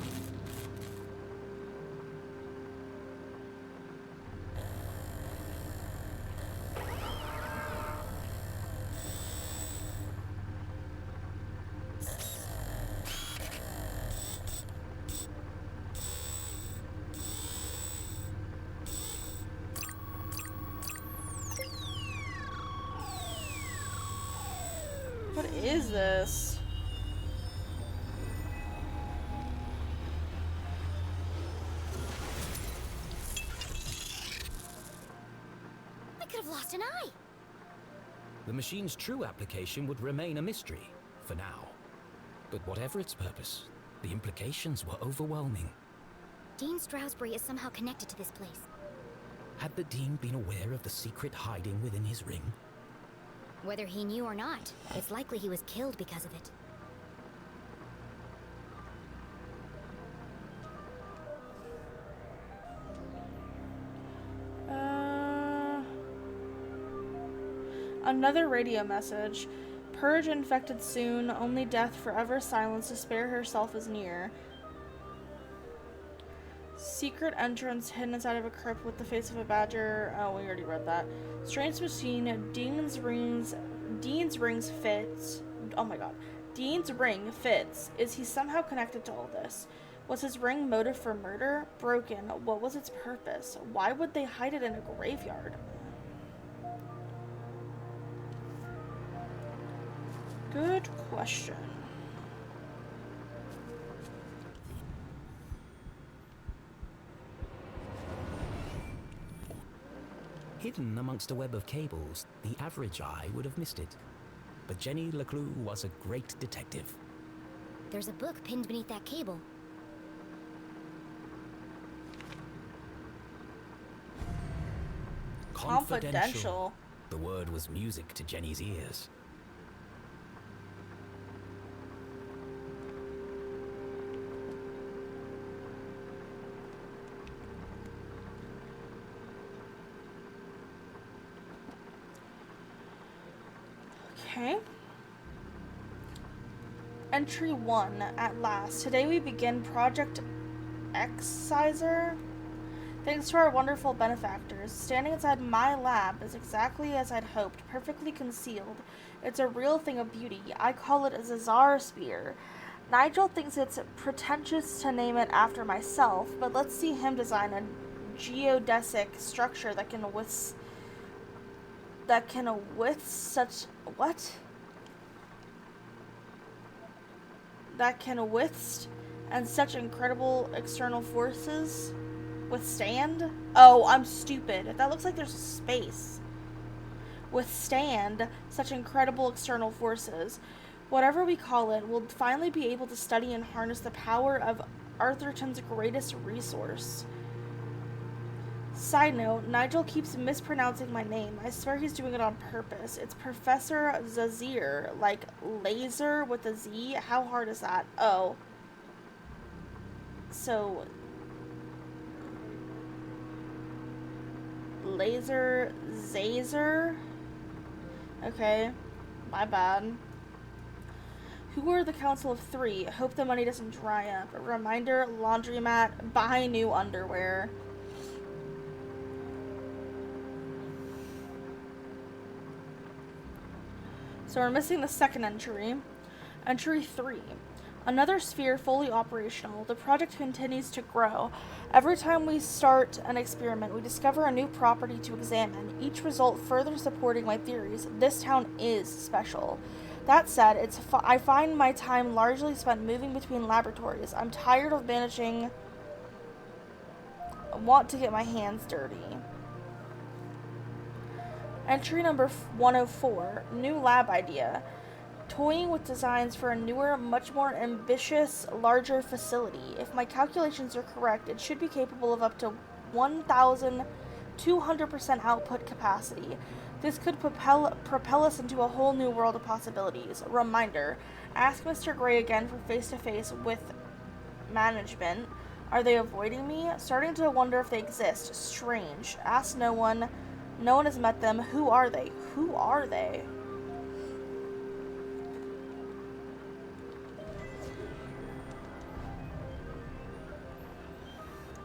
What is this? I could have lost an eye. The machine's true application would remain a mystery, for now. But whatever its purpose, the implications were overwhelming. Dean Stroudsbury is somehow connected to this place. Had the Dean been aware of the secret hiding within his ring? Whether he knew or not, it's likely he was killed because of it. Another radio message. Purge infected soon, only death forever silence to spare herself is near. Secret entrance hidden inside of a crypt with the face of a badger. Oh, we already read that. Strange machine. Dean's rings fits. Oh my god. Dean's ring fits. Is he somehow connected to all this? Was his ring motive for murder? Broken. What was its purpose? Why would they hide it in a graveyard? Good question. Hidden amongst a web of cables, the average eye would have missed it. But Jenny Leclue was a great detective. There's a book pinned beneath that cable. Confidential. The word was music to Jenny's ears. Okay. Entry 1, at last. Today we begin Project Exciser. Thanks to our wonderful benefactors, standing inside my lab is exactly as I'd hoped, perfectly concealed. It's a real thing of beauty. I call it a Zazar Spear. Nigel thinks it's pretentious to name it after myself, but let's see him design a geodesic structure that can and such incredible external forces withstand. Oh, I'm stupid. That looks like there's a space. Withstand such incredible external forces. Whatever we call it, we'll finally be able to study and harness the power of Arthurton's greatest resource. Side note, Nigel keeps mispronouncing my name. I swear he's doing it on purpose. It's Professor Zazir, like laser with a Z. How hard is that? Oh. So, laser Zazer? Okay, my bad. Who are the Council of Three? Hope the money doesn't dry up. A reminder, laundromat, buy new underwear. So we're missing the second entry. Entry 3. Another sphere fully operational. The project continues to grow. Every time we start an experiment, we discover a new property to examine, each result further supporting my theories. This town is special. That said, I find my time largely spent moving between laboratories. I'm tired of managing. I want to get my hands dirty. Entry number 104. New lab idea. Toying with designs for a newer, much more ambitious, larger facility. If my calculations are correct, it should be capable of up to 1,200% output capacity. This could propel us into a whole new world of possibilities. Reminder, ask Mr. Gray again for face-to-face with management. Are they avoiding me? Starting to wonder if they exist. Strange. Ask no one. No one has met them. Who are they? Who are they?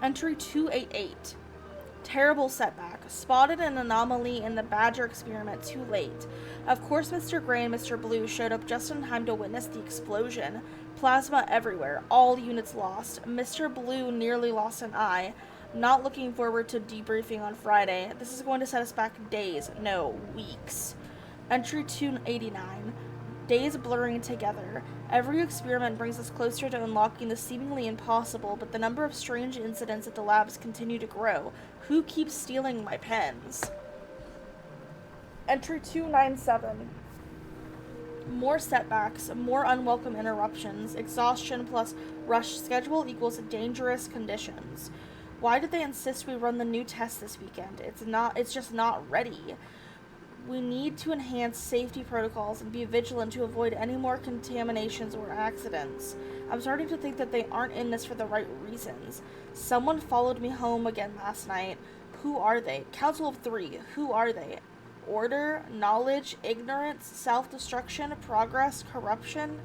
Entry 288. Terrible setback. Spotted an anomaly in the Badger experiment too late. Of course, Mr. Gray and Mr. Blue showed up just in time to witness the explosion. Plasma everywhere. All units lost. Mr. Blue nearly lost an eye. Not looking forward to debriefing on Friday. This is going to set us back days, no, weeks. Entry 289. Days blurring together. Every experiment brings us closer to unlocking the seemingly impossible, but the number of strange incidents at the labs continue to grow. Who keeps stealing my pens? Entry 297. More setbacks, more unwelcome interruptions. Exhaustion plus rush schedule equals dangerous conditions. Why did they insist we run the new test this weekend? It's just not ready. We need to enhance safety protocols and be vigilant to avoid any more contaminations or accidents. I'm starting to think that they aren't in this for the right reasons. Someone followed me home again last night. Who are they? Council of Three. Who are they? Order, knowledge, ignorance, self-destruction, progress, corruption?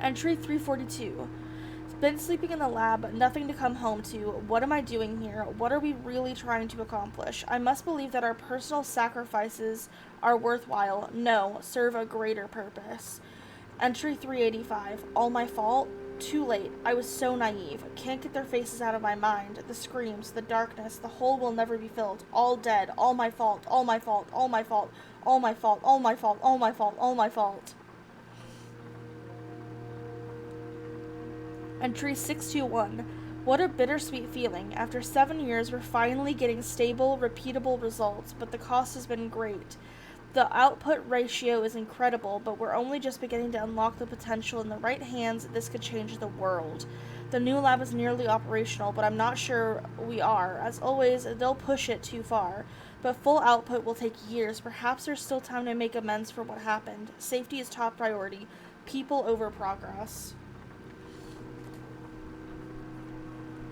Entry 342. Been sleeping in the lab, nothing to come home to. What am I doing here? What are we really trying to accomplish? I must believe that our personal sacrifices are worthwhile. No, serve a greater purpose. Entry 385. All my fault? Too late. I was so naive. Can't get their faces out of my mind. The screams, the darkness, the hole will never be filled. All dead. All my fault. All my fault. All my fault. All my fault. All my fault. All my fault. All my fault. Entry 621. What a bittersweet feeling. After 7 years, we're finally getting stable, repeatable results, but the cost has been great. The output ratio is incredible, but we're only just beginning to unlock the potential. In the right hands, this could change the world. The new lab is nearly operational, but I'm not sure we are. As always, they'll push it too far. But full output will take years. Perhaps there's still time to make amends for what happened. Safety is top priority. People over progress.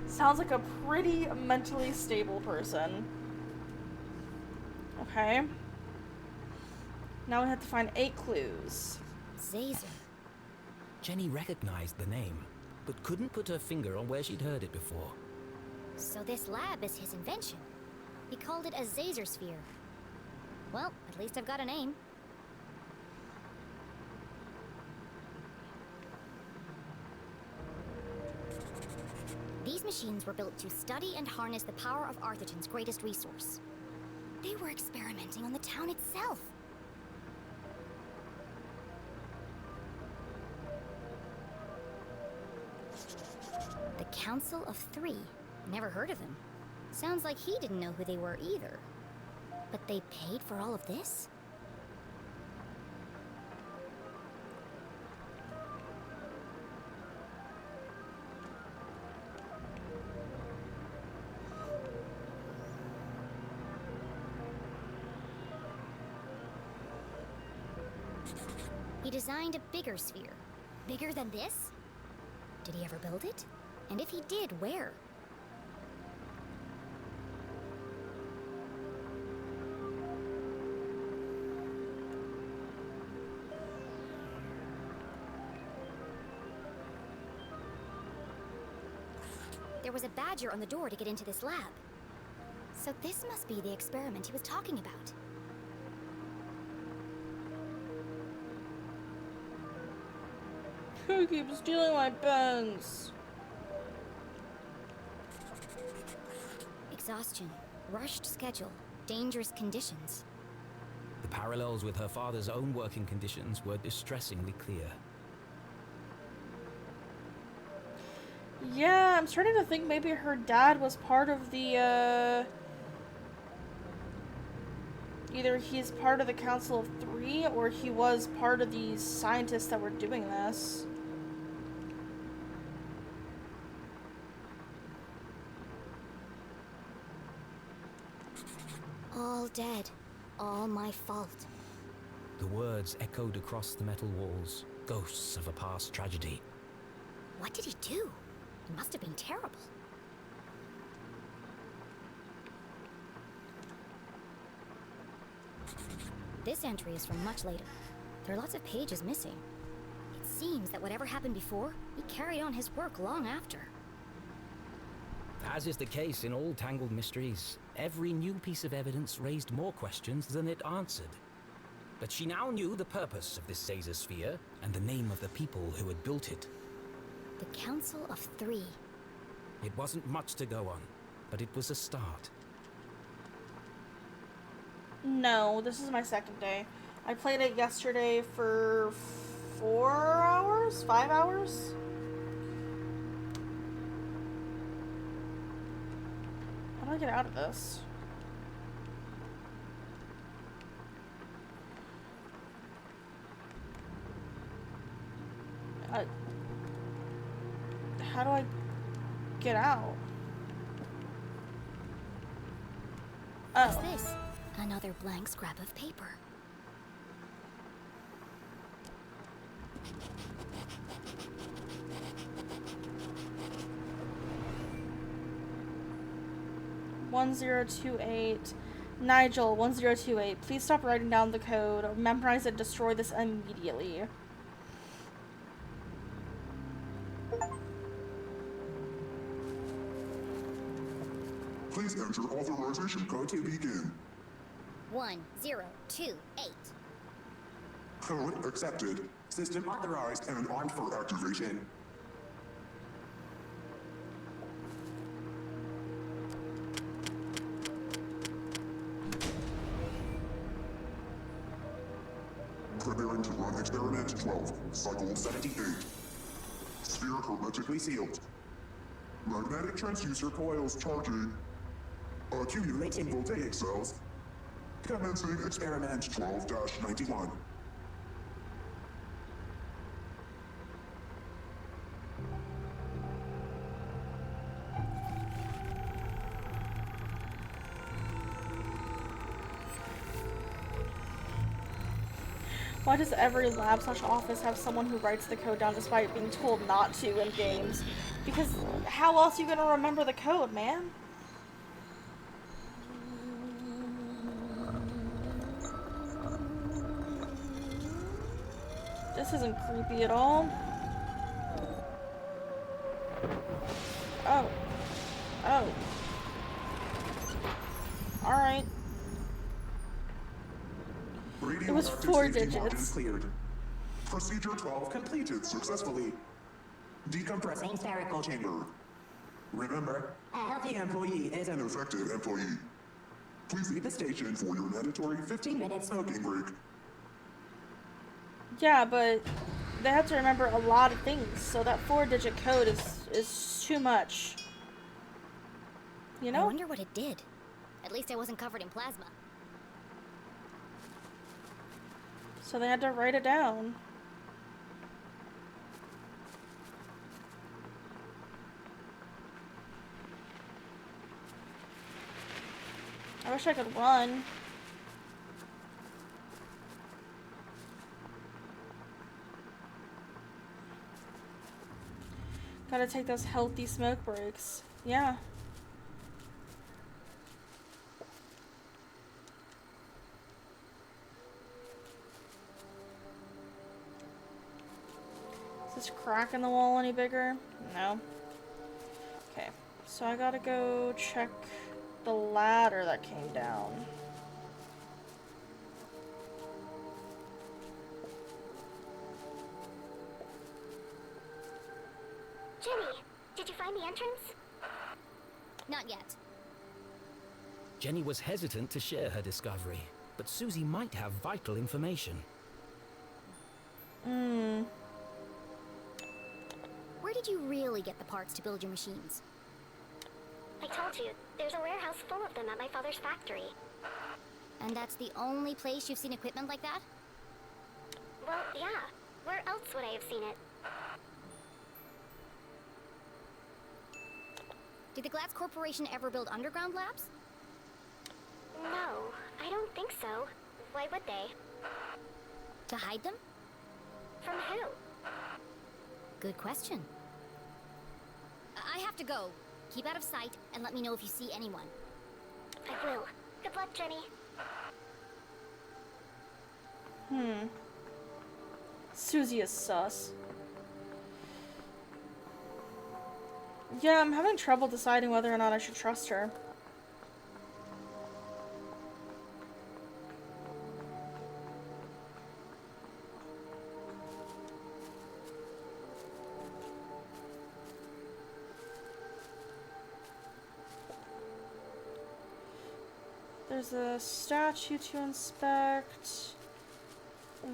Sounds like a pretty mentally stable person. Okay. Now we have to find 8 clues. Zazer. Jenny recognized the name, but couldn't put her finger on where she'd heard it before. So this lab is his invention. He called it a Zazer sphere. Well, at least I've got a name. These machines were built to study and harness the power of Arthurton's greatest resource. They were experimenting on the town itself. The Council of Three. Never heard of them. Sounds like he didn't know who they were either. But they paid for all of this? He designed a bigger sphere. Bigger than this? Did he ever build it? And if he did, where? There was a badger on the door to get into this lab. So this must be the experiment he was talking about. Who keeps stealing my pens? Exhaustion, rushed schedule, dangerous conditions. The parallels with her father's own working conditions were distressingly clear. Yeah, I'm starting to think maybe her dad was part of the, either he's part of the Council of Three, or he was part of these scientists that were doing this. All dead. All my fault. The words echoed across the metal walls, ghosts of a past tragedy. What did he do? It must have been terrible. This entry is from much later. There are lots of pages missing. It seems that whatever happened before, he carried on his work long after. As is the case in all tangled mysteries, every new piece of evidence raised more questions than it answered. But she now knew the purpose of this Caesar sphere and the name of the people who had built it. The Council of Three. It wasn't much to go on, but it was a start. No, this is my second day. I played it yesterday for 4 hours? 5 hours? How do I get out of this? How do I get out? What's Oh. this? Another blank scrap of paper. (1028) Nigel, 1028. Please stop writing down the code. Memorize and destroy this immediately. Please enter authorization code to begin. 1028. Code accepted. System authorized and armed for activation. Preparing to run experiment 12, cycle 78. Sphere hermetically sealed. Magnetic transducer coils charging. Accumulating voltaic cells. Commencing experiment 12-91. Why does every lab/office have someone who writes the code down despite being told not to in games? Because how else are you gonna remember the code, man? This isn't creepy at all. Oh. Oh. Alright. It was 4 digits. Cleared. Procedure 12 completed successfully. Decompressing spherical chamber. Remember, a healthy employee is an effective employee. Please leave the station for your mandatory 15-minute smoking break. Yeah, but they have to remember a lot of things, so that 4-digit code is too much. You know? I wonder what it did. At least I wasn't covered in plasma. So they had to write it down. I wish I could run. Gotta take those healthy smoke breaks. Yeah. Is this crack in the wall any bigger? No. Okay. So I gotta go check the ladder that came down. Jenny, did you find the entrance? Not yet. Jenny was hesitant to share her discovery, but Susie might have vital information. Where did you really get the parts to build your machines? I told you, there's a warehouse full of them at my father's factory. And that's the only place you've seen equipment like that? Well, yeah. Where else would I have seen it? Did the Glatz Corporation ever build underground labs? No, I don't think so. Why would they? To hide them? From who? Good question. I have to go. Keep out of sight and let me know if you see anyone. I will. Good luck, Jenny. Susie is sus. Yeah, I'm having trouble deciding whether or not I should trust her. There's a statue to inspect.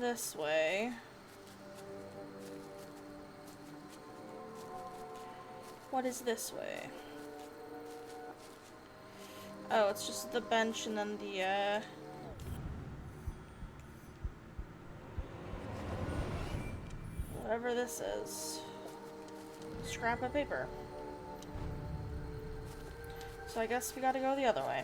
This way. What is this way? Oh, it's just the bench and then the, whatever this is. Scrap of paper. So I guess we gotta go the other way.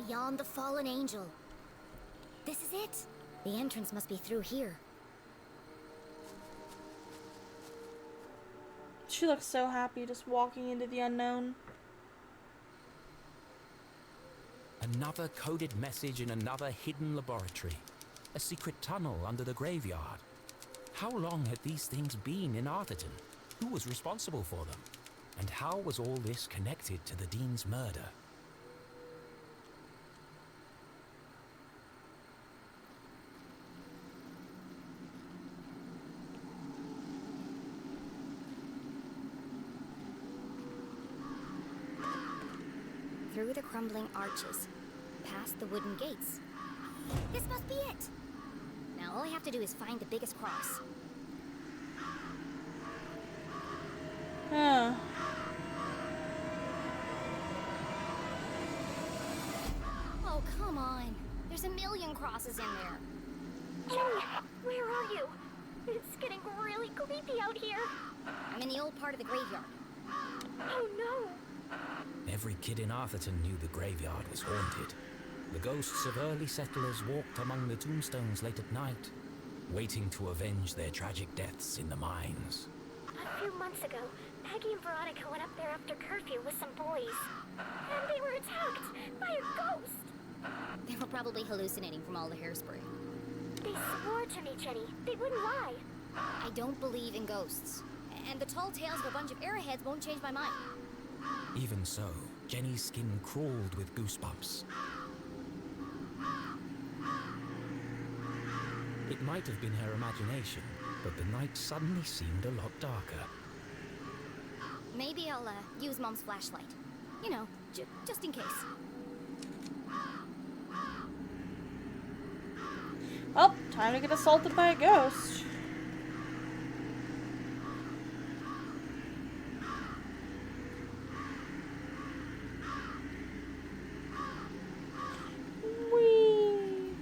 Beyond the fallen angel. This is it. The entrance must be through here. She looks so happy just walking into the unknown. Another coded message in another hidden laboratory. A secret tunnel under the graveyard. How long had these things been in Arthurton? Who was responsible for them? And how was all this connected to the Dean's murder? Through the crumbling arches, past the wooden gates. This must be it! Now all I have to do is find the biggest cross. Huh. Oh, come on. There's a million crosses in there. Jenny, where are you? It's getting really creepy out here. I'm in the old part of the graveyard. Oh no! Every kid in Arthurton knew the graveyard was haunted. The ghosts of early settlers walked among the tombstones late at night, waiting to avenge their tragic deaths in the mines. A few months ago, Peggy and Veronica went up there after curfew with some boys. And they were attacked by a ghost! They were probably hallucinating from all the hairspray. They swore to me, Jenny. They wouldn't lie. I don't believe in ghosts. And the tall tales of a bunch of arrowheads won't change my mind. Even so, Jenny's skin crawled with goosebumps. It might have been her imagination, but the night suddenly seemed a lot darker. Maybe I'll use Mom's flashlight. You know, just in case. Well, time to get assaulted by a ghost. Whee!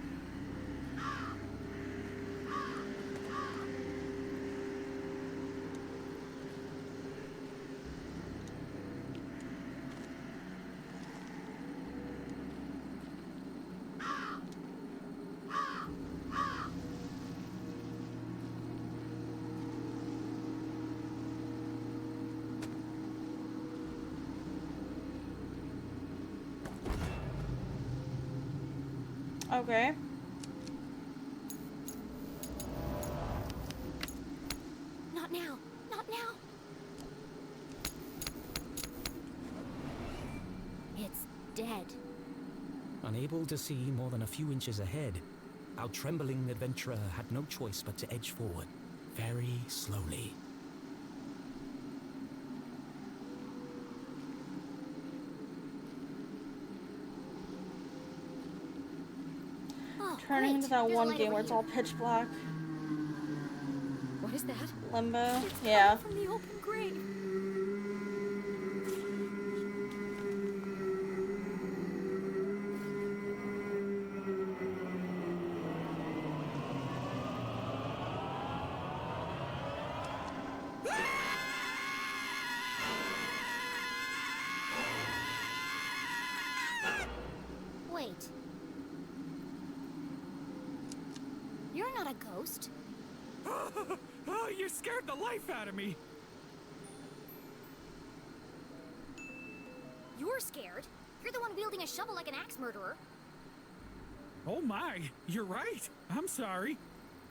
Okay. Not now. Not now. It's dead. Unable to see more than a few inches ahead, our trembling adventurer had no choice but to edge forward, very slowly. Oh, Turning great. into that There's a one light game over where it's here. all pitch black. What is that? Limbo. It's Yeah. coming from the open grave. Wait. You're not a ghost. Oh, you scared the life out of me. You're scared. You're the one wielding a shovel like an axe murderer. Oh my, you're right. I'm sorry.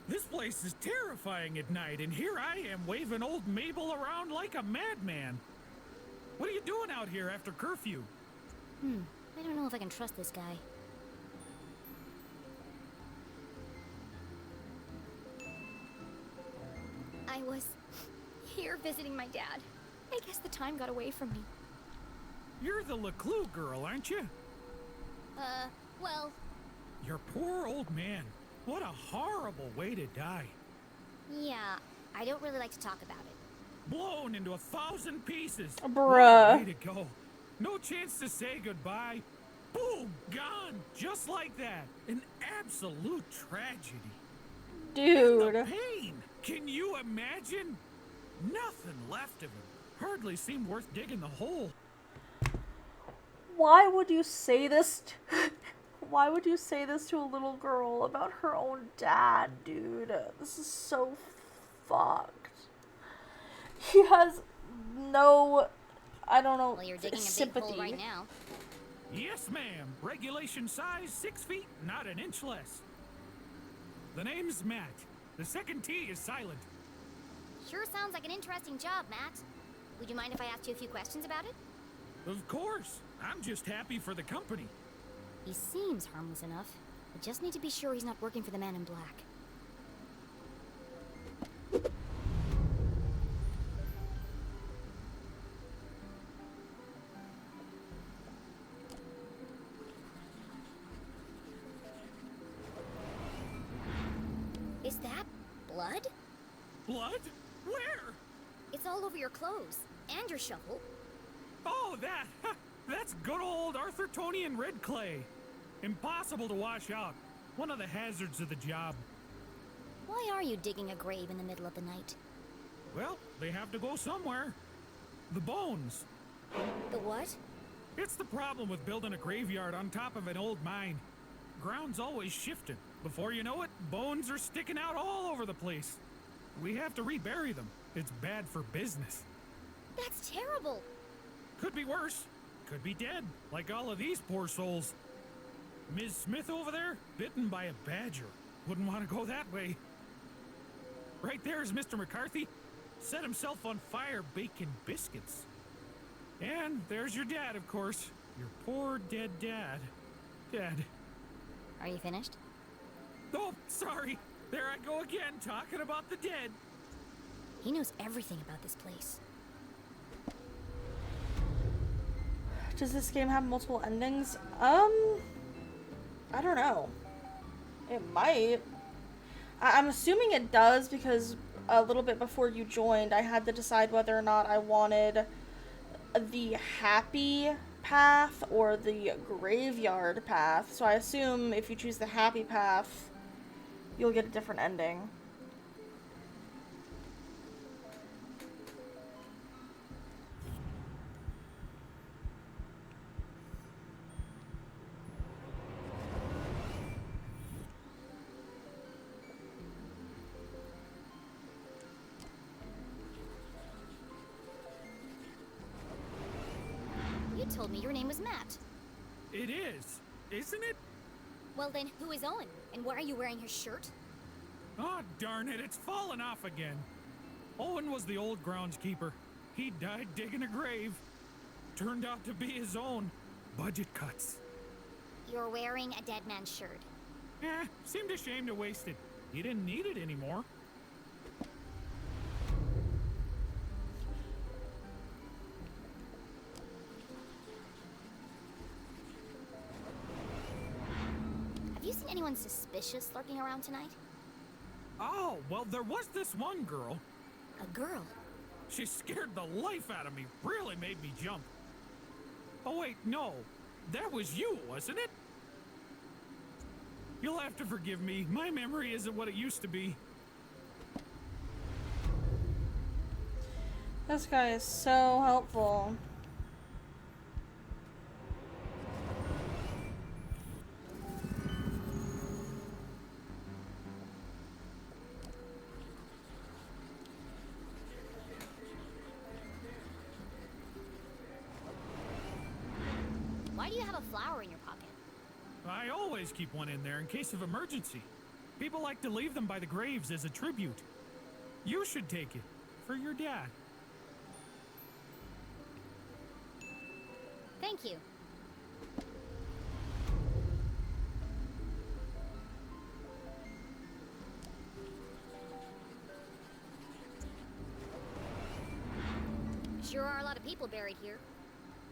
This place is terrifying at night, and here I am waving old Mabel around like a madman. What are you doing out here after curfew? I don't know if I can trust this guy. I was here visiting my dad. I guess the time got away from me. You're the Leclue girl, aren't you? Well, Your poor old man. What a horrible way to die. yeah, I don't really like to talk about it. Blown into 1,000 pieces. Bruh. What a way to go. No chance to say goodbye. Boom, gone. Just like that. An absolute tragedy. Dude. The pain. Can you imagine? Nothing left of him. Hardly seemed worth digging the hole. Why would you say this? Why would you say this to a little girl about her own dad, dude? This is so fucked. He has no, I don't know, Well, you're digging a big sympathy. hole right now. Yes, ma'am. Regulation size 6 feet, not an inch less. The name's Matt. The second T is silent. Sure sounds like an interesting job, Matt. Would you mind if I asked you a few questions about it? Of course. I'm just happy for the company. He seems harmless enough. I just need to be sure he's not working for the man in black. Is that blood? Blood? Where? It's all over your clothes. And your shovel. Oh, that. That's good old Arthurtonian red clay. Impossible to wash out. One of the hazards of the job. Why are you digging a grave in the middle of the night? Well, they have to go somewhere. The bones. The what? It's the problem with building a graveyard on top of an old mine. Ground's always shifting. Before you know it, bones are sticking out all over the place. We have to rebury them. It's bad for business. That's terrible. Could be worse. Could be dead, like all of these poor souls. Ms. Smith over there, bitten by a badger. Wouldn't want to go that way. Right there's Mr. McCarthy. Set himself on fire baking biscuits. And there's your dad, of course. Your poor dead dad. Dead. Are you finished? Oh, sorry. There I go again, talking about the dead. He knows everything about this place. Does this game have multiple endings? I don't know. It might. I'm assuming it does because a little bit before you joined, I had to decide whether or not I wanted the happy path or the graveyard path. So I assume if you choose the happy path, you'll get a different ending. You told me your name was Matt. It is, isn't it? Well then, who is Owen? And why are you wearing his shirt? Oh, darn it, it's fallen off again. Owen was the old groundskeeper. He died digging a grave. Turned out to be his own. Budget cuts. You're wearing a dead man's shirt. Seemed a shame to waste it. He didn't need it anymore. Have you seen anyone suspicious lurking around tonight? Oh, well, there was this one girl. A girl? She scared the life out of me. Really made me jump. Oh, wait, no. That was you, wasn't it? You'll have to forgive me. My memory isn't what it used to be. This guy is so helpful. Why do you have a flower in your pocket? I always keep one in there in case of emergency. People like to leave them by the graves as a tribute. You should take it. For your dad. Thank you. Sure are a lot of people buried here.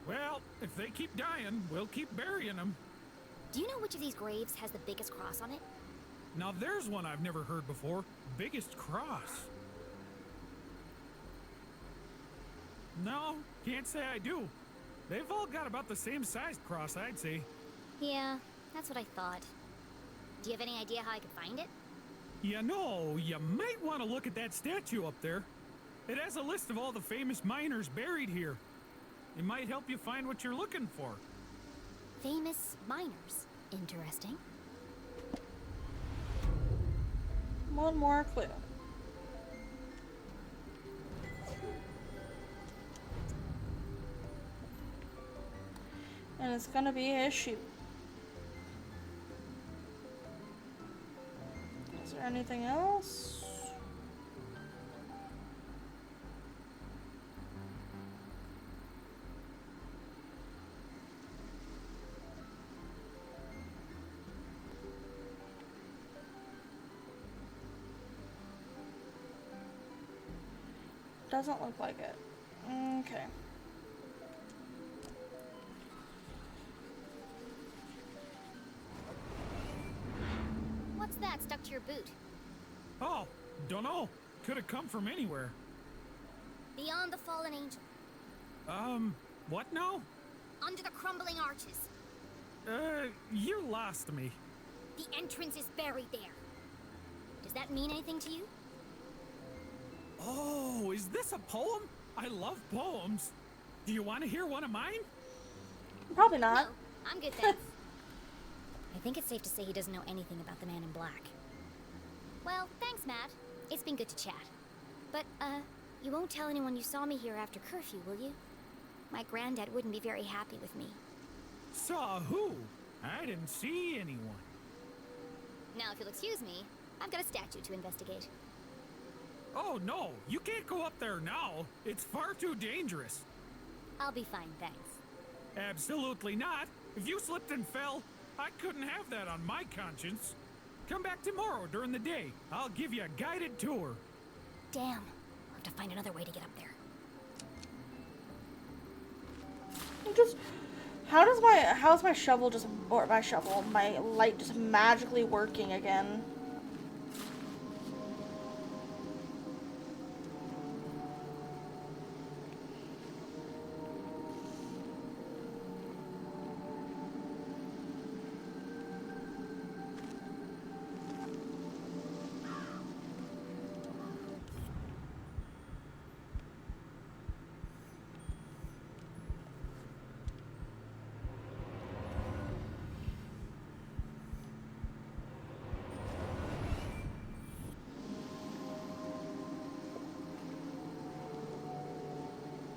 Well, if they keep dying, we'll keep burying them. Do you know which of these graves has the biggest cross on it? Now there's one I've never heard before. Biggest cross. No, can't say I do. They've all got about the same sized cross, I'd say. Yeah, that's what I thought. Do you have any idea how I could find it? You know, you might want to look at that statue up there. It has a list of all the famous miners buried here. It might help you find what you're looking for. Famous miners. Interesting. One more clue. And it's gonna be his shoe. Is there anything else? Doesn't look like it. Okay. What's that stuck to your boot? Oh, dunno. Could have come from anywhere. Beyond the fallen angel. What now? Under the crumbling arches. You lost me. The entrance is buried there. Does that mean anything to you? Oh, is this a poem? I love poems. Do you want to hear one of mine? Probably not. No, I'm good, thanks. I think it's safe to say he doesn't know anything about the man in black. Well, thanks, Matt. It's been good to chat. But, you won't tell anyone you saw me here after curfew, will you? My granddad wouldn't be very happy with me. Saw who? I didn't see anyone. Now, if you'll excuse me, I've got a statue to investigate. Oh, no. You can't go up there now. It's far too dangerous. I'll be fine, thanks. Absolutely not. If you slipped and fell, I couldn't have that on my conscience. Come back tomorrow during the day. I'll give you a guided tour. Damn. I'll have to find another way to get up there. How's my shovel my light just magically working again?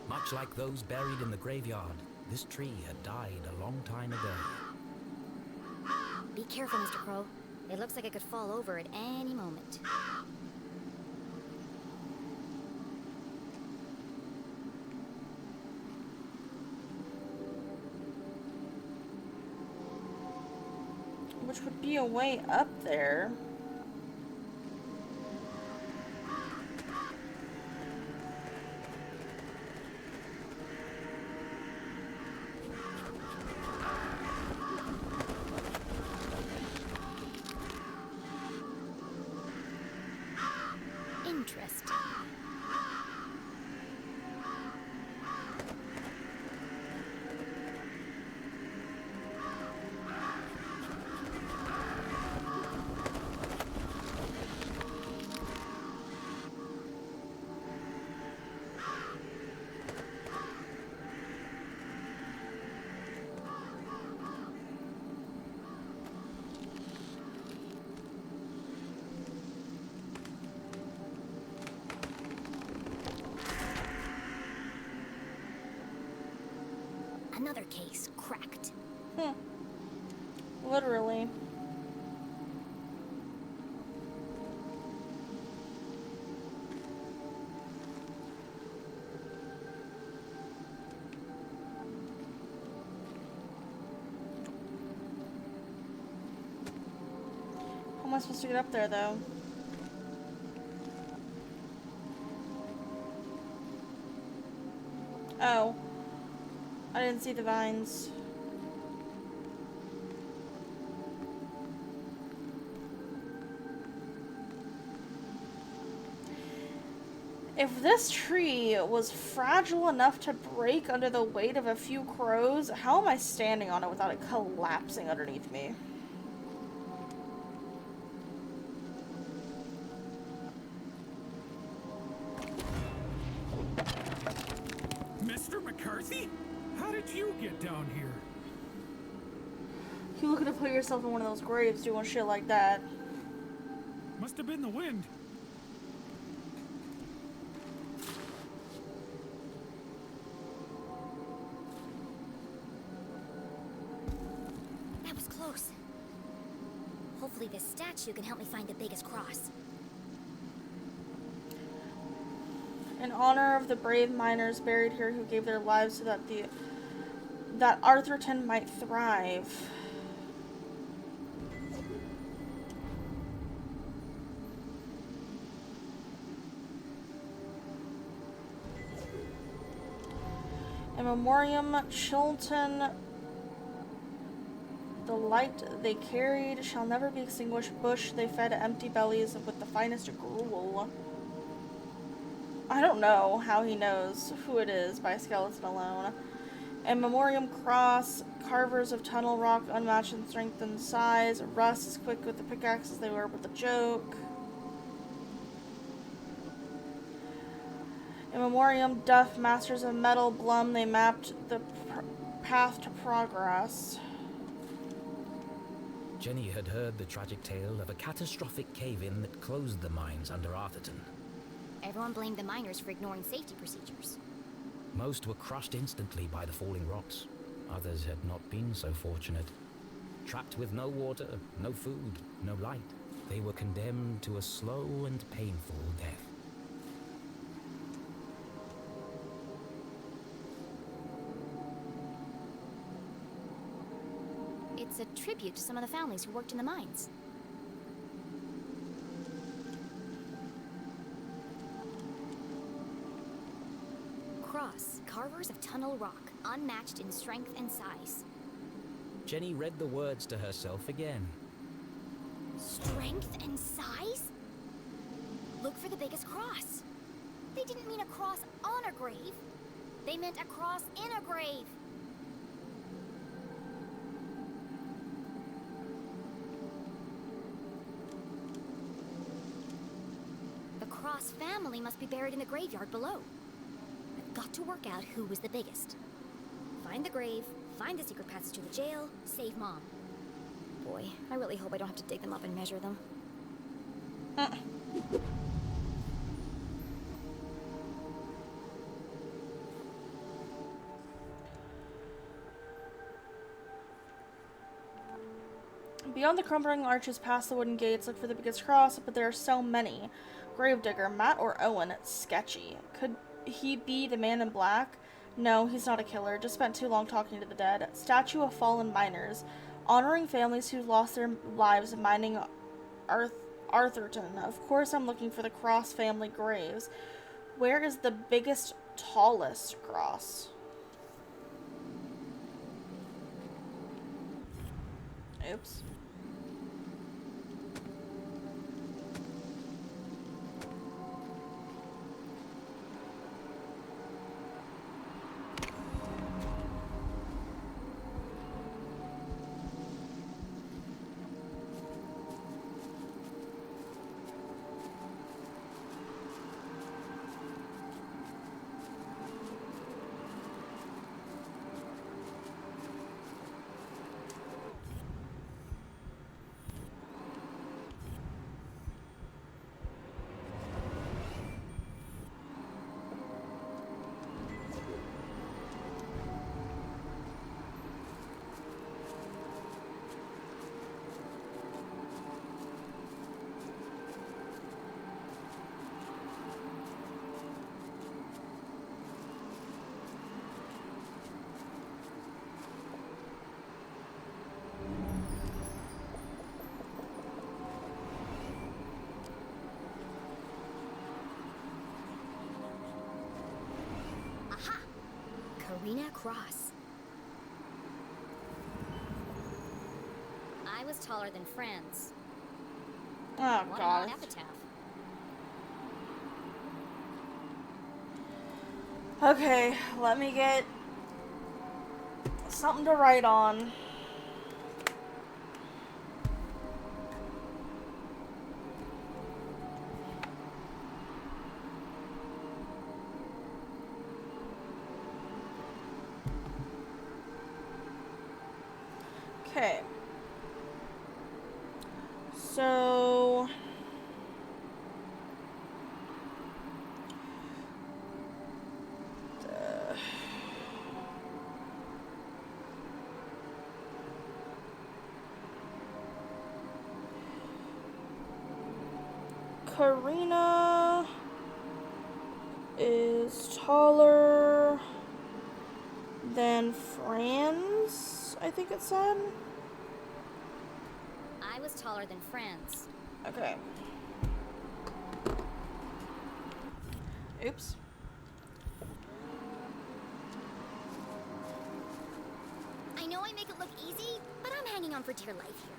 Much like those buried in the graveyard, this tree had died a long time ago. Be careful, Mr. Crow. It looks like it could fall over at any moment. Which would be a way up there. Interesting. Another case cracked. Literally. How am I supposed to get up there, though? Oh. I didn't see the vines. If this tree was fragile enough to break under the weight of a few crows, how am I standing on it without it collapsing underneath me? Mr. McCarthy? How did you get down here? You looking to put yourself in one of those graves doing shit like that? Must have been the wind. That was close. Hopefully this statue can help me find the biggest cross. In honor of the brave miners buried here who gave their lives so that that Arthurton might thrive. In memoriam, Chilton, the light they carried shall never be extinguished. Bush, they fed empty bellies with the finest gruel. I don't know how he knows who it is by skeleton alone. In memoriam cross, carvers of tunnel rock unmatched in strength and size. Russ as quick with the pickaxes they were with the joke. In memoriam Duff, masters of metal. Blum, they mapped the path to progress. Jenny had heard the tragic tale of a catastrophic cave-in that closed the mines under Arthurton. Everyone blamed the miners for ignoring safety procedures. Most were crushed instantly by the falling rocks. Others had not been so fortunate. Trapped with no water, no food, no light, they were condemned to a slow and painful death. It's a tribute to some of the families who worked in the mines. Cross, carvers of tunnel rock, unmatched in strength and size. Jenny read the words to herself again. Strength and size? Look for the biggest cross. They didn't mean a cross on a grave. They meant a cross in a grave. The Cross family must be buried in the graveyard below. I've got to work out who was the biggest. Find the grave, find the secret passage to the jail, save Mom. Boy, I really hope I don't have to dig them up and measure them. Beyond the crumbling arches past the wooden gates, look for the biggest cross, but there are so many. Gravedigger, Matt or Owen? Sketchy. Could he be the man in black? No, he's not a killer. Just spent too long talking to the dead. Statue of fallen miners. Honoring families who lost their lives mining Arthurton. Of course I'm looking for the Cross family graves. Where is the biggest, tallest cross? Oops. Karina Cross. I was taller than friends. Oh, What God. an epitaph. Okay, let me get something to write on. Okay. So... Karina is taller than Franz, I think it said. I was taller than friends. Okay. Oops. I know I make it look easy, but I'm hanging on for dear life here.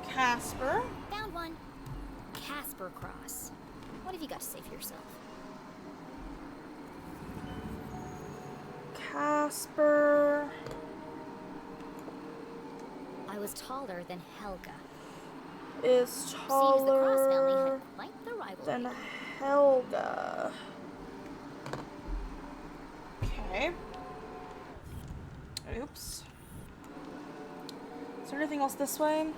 Casper. Found one. Casper Cross. What have you got to say for yourself? Casper I was taller than Helga. is Seems the Cross family taller had quite the rivalry. than Helga. Okay. Oops. Is there anything else this way?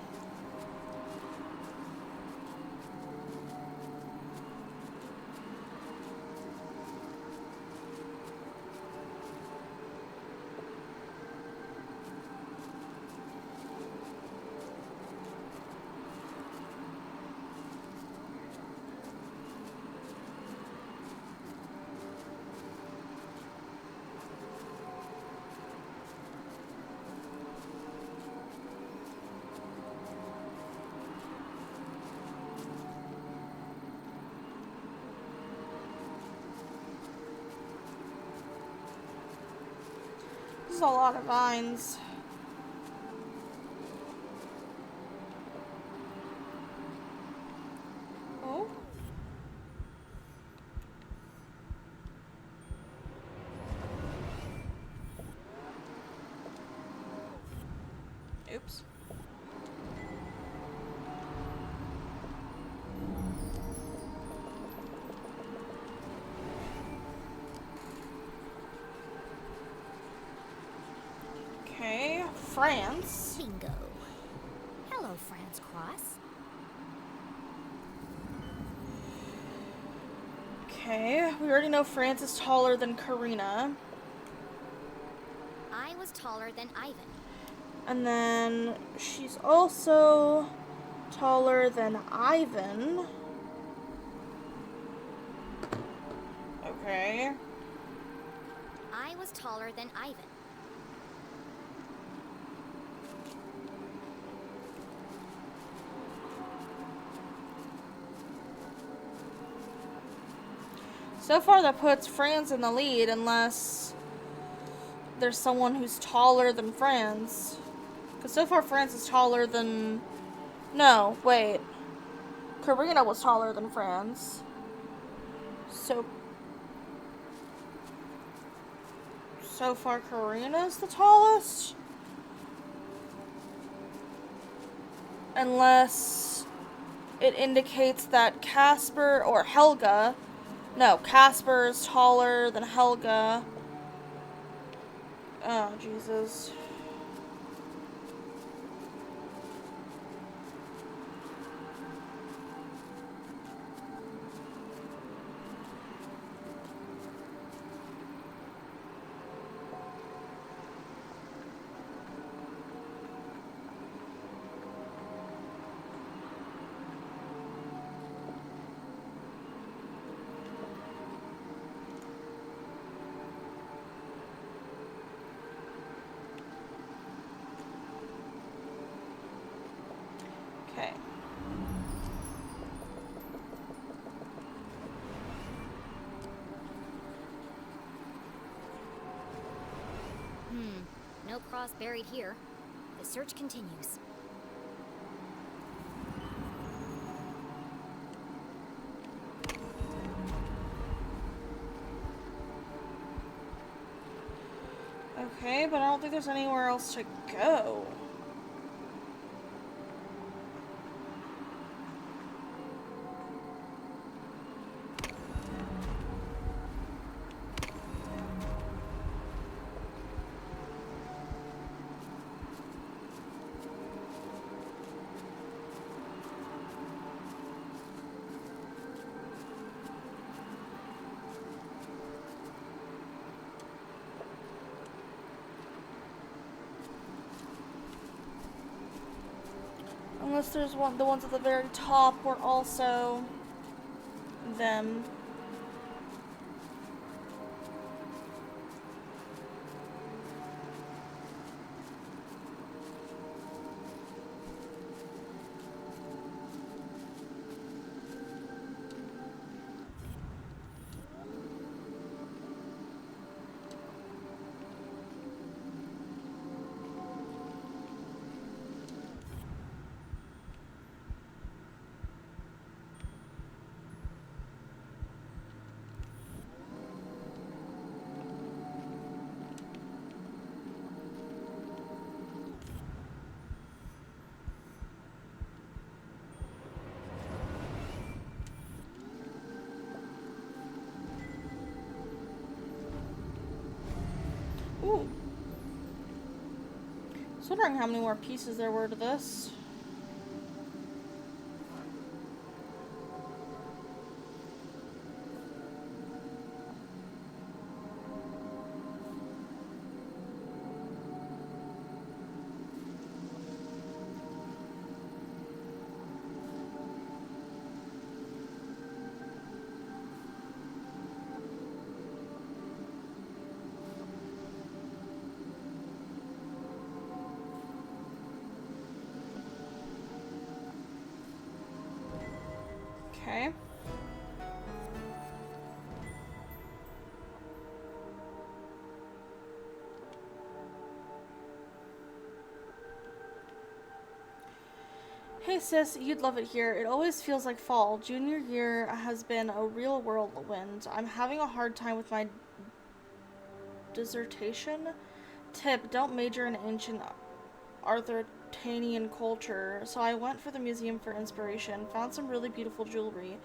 This is a lot of vines. Oh. Oops. France. Bingo. Hello, France Cross. Okay, we already know France is taller than Karina. I was taller than Ivan. And then she's also taller than Ivan. Okay. I was taller than Ivan. So far that puts France in the lead unless there's someone who's taller than France. Because so far France is taller than... No, wait. Karina was taller than France. So far Karina's the tallest? Unless it indicates that Casper or Helga... No, Casper is taller than Helga. Oh, Jesus. Okay. No cross buried here. The search continues. Okay, but I don't think there's anywhere else to go. Unless there's the ones at the very top were also them. Ooh. I was wondering how many more pieces there were to this. Okay. Hey sis, you'd love it here. It always feels like fall. Junior year has been a real whirlwind. I'm having a hard time with my dissertation. Tip, don't major in ancient Arthurian culture. So I went for the museum for inspiration. Found some really beautiful jewelry.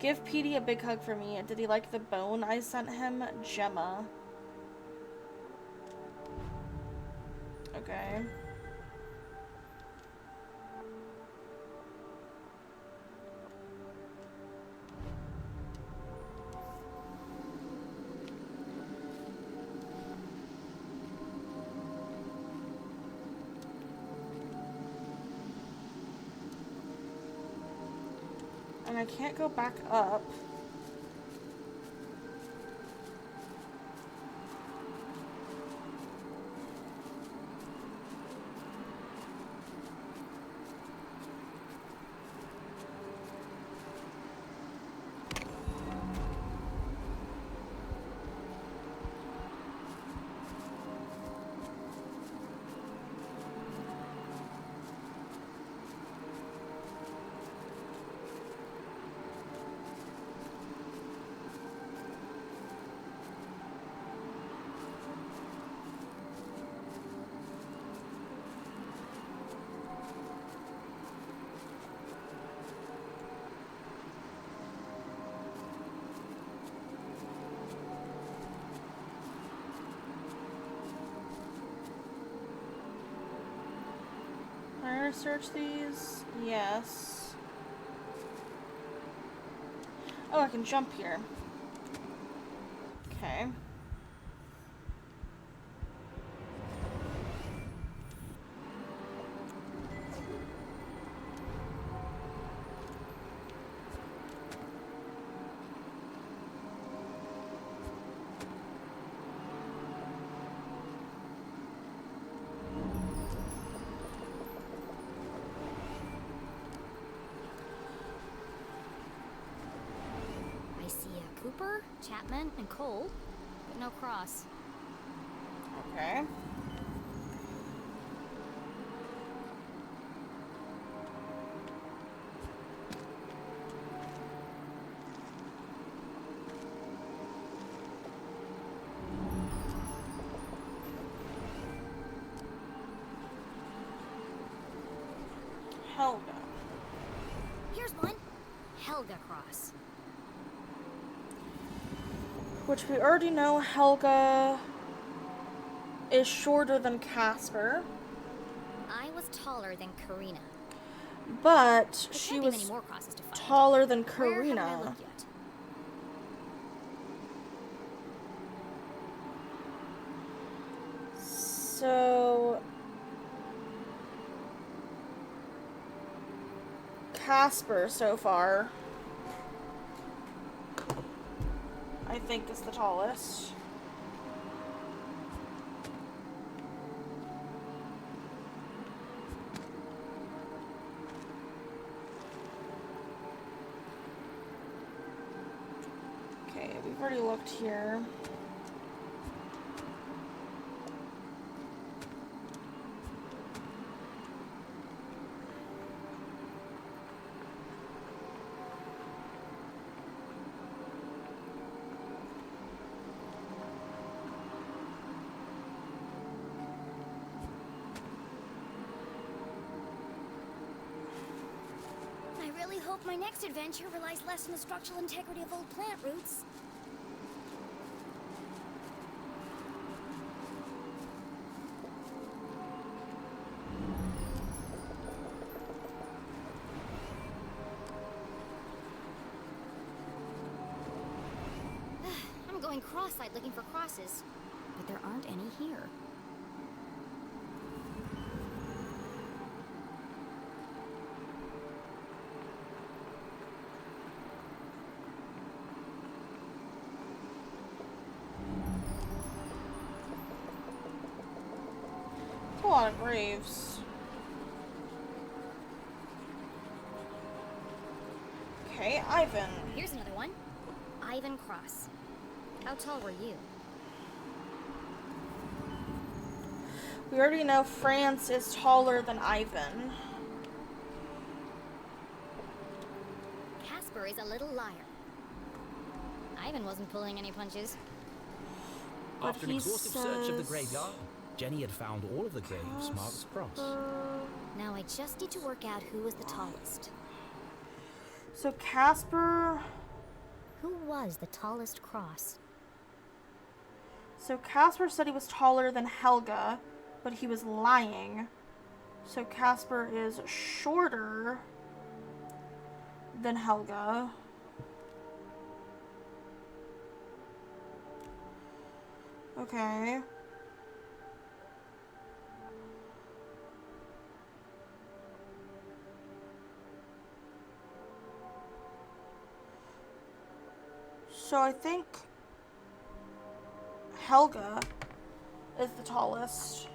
Give Petey a big hug for me. Did he like the bone I sent him? Gemma. Okay. And I can't go back up. Am I gonna search these? Yes. Oh, I can jump here. Okay. I see Cooper, Chapman, and Cole, but no Cross. Okay. Helga. Here's one. Helga Cross. Which we already know Helga is shorter than Casper. I was taller than Karina. But There she can't be many was more crosses to find. taller than Where haven't I Karina. looked yet? So Casper so far, I think, is the tallest. Okay, we've already looked here. I really hope my next adventure relies less on the structural integrity of old plant roots. I'm going cross-eyed looking for crosses, but there aren't any here. A lot of graves. Okay, Ivan. Here's another one. Ivan Cross. How tall were you? We already know France is taller than Ivan. Casper is a little liar. Ivan wasn't pulling any punches. But After an he exhaustive search of the says- graveyard, Jenny had found all of the graves marked cross. Now I just need to work out who was the tallest. So Casper... Who was the tallest Cross? So Casper said he was taller than Helga, but he was lying. So Casper is shorter than Helga. Okay. So I think Helga is the tallest.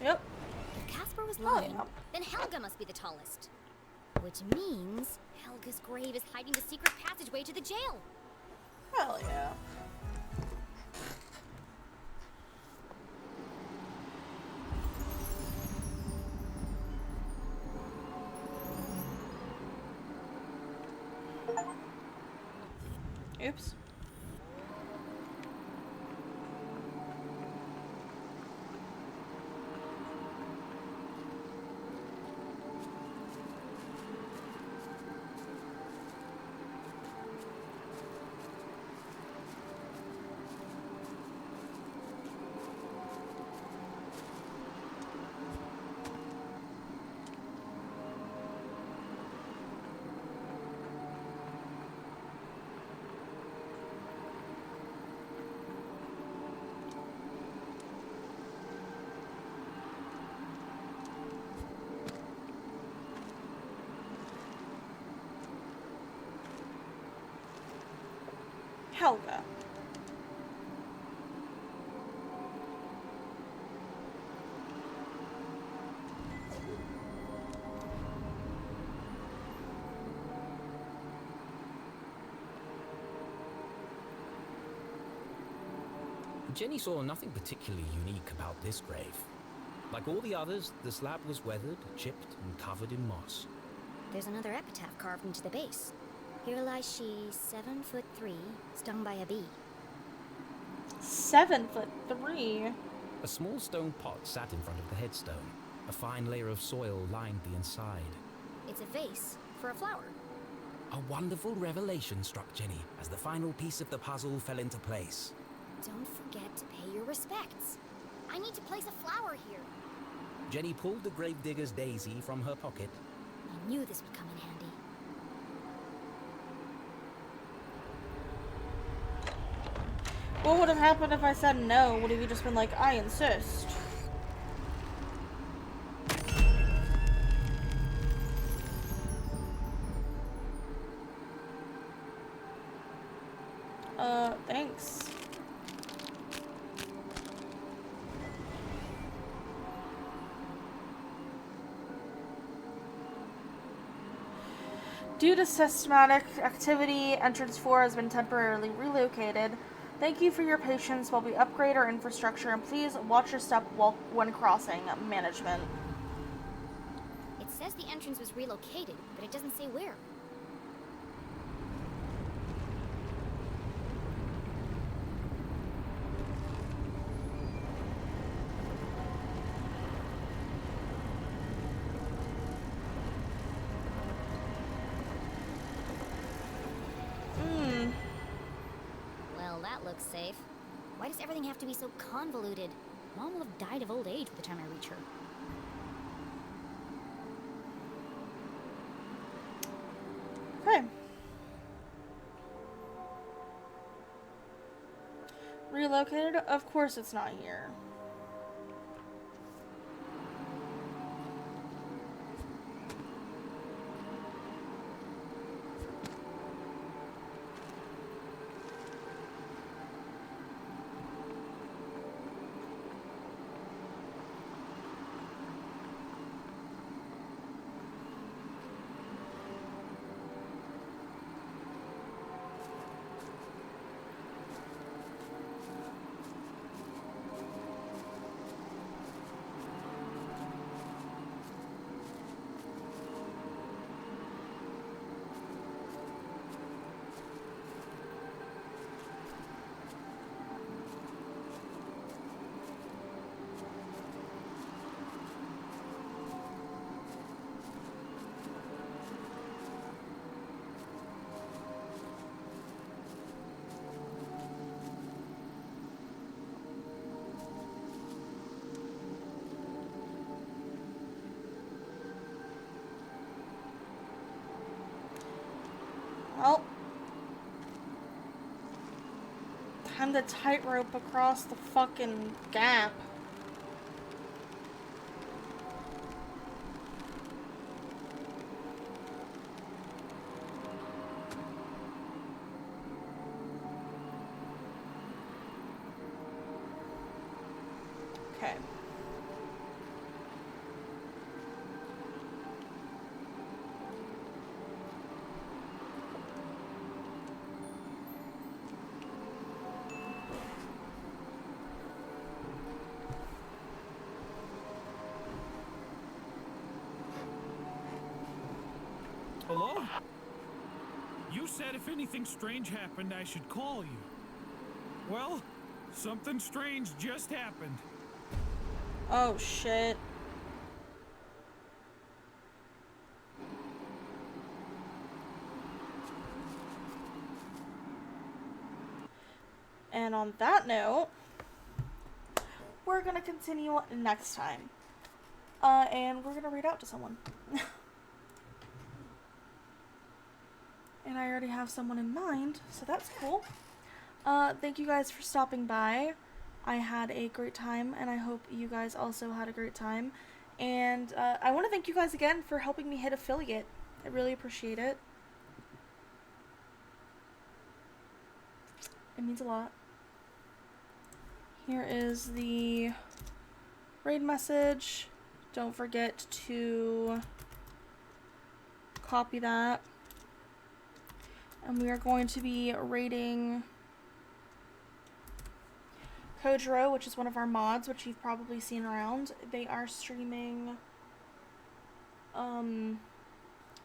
Yep. If Casper was Oh, lying, yeah. then Helga must be the tallest. Which means Helga's grave is hiding the secret passageway to the jail. Hell yeah. Oops. Helga. Jenny saw nothing particularly unique about this grave. Like all the others, the slab was weathered, chipped, and covered in moss. There's another epitaph carved into the base. Here lies she, 7'3", stung by a bee. 7'3". A small stone pot sat in front of the headstone. A fine layer of soil lined the inside. It's a vase for a flower. A wonderful revelation struck Jenny as the final piece of the puzzle fell into place. Don't forget to pay your respects. I need to place a flower here. Jenny pulled the gravedigger's daisy from her pocket. I knew this would come in handy. What would have happened if I said no? Would have you just been like, I insist? Thanks. Due to systematic activity, entrance 4 has been temporarily relocated. Thank you for your patience while we upgrade our infrastructure, and please watch your step when crossing. Management. It says the entrance was relocated, but it doesn't say where. Well, that looks safe. Why does everything have to be so convoluted? Mom will have died of old age by the time I reach her. Okay. Relocated? Of course it's not here. Time to tightrope across the fucking gap. Okay. Hello? You said if anything strange happened, I should call you. Well, something strange just happened. Oh shit. And on that note, we're gonna continue next time. And we're gonna read out to someone. And I already have someone in mind, so that's cool. Thank you guys for stopping by. I had a great time, and I hope you guys also had a great time. And I want to thank you guys again for helping me hit affiliate. I really appreciate it. It means a lot. Here is the raid message. Don't forget to copy that. And we are going to be raiding Kojiro, which is one of our mods, which you've probably seen around. They are streaming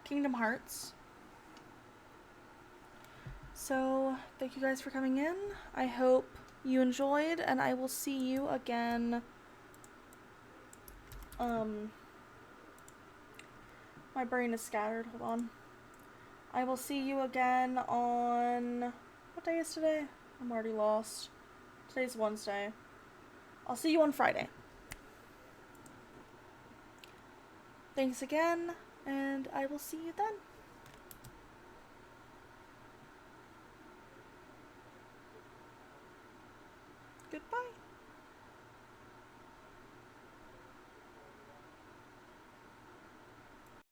Kingdom Hearts. So, thank you guys for coming in. I hope you enjoyed, and I will see you again. My brain is scattered. Hold on. I will see you again on... What day is today? I'm already lost. Today's Wednesday. I'll see you on Friday. Thanks again, and I will see you then. Goodbye.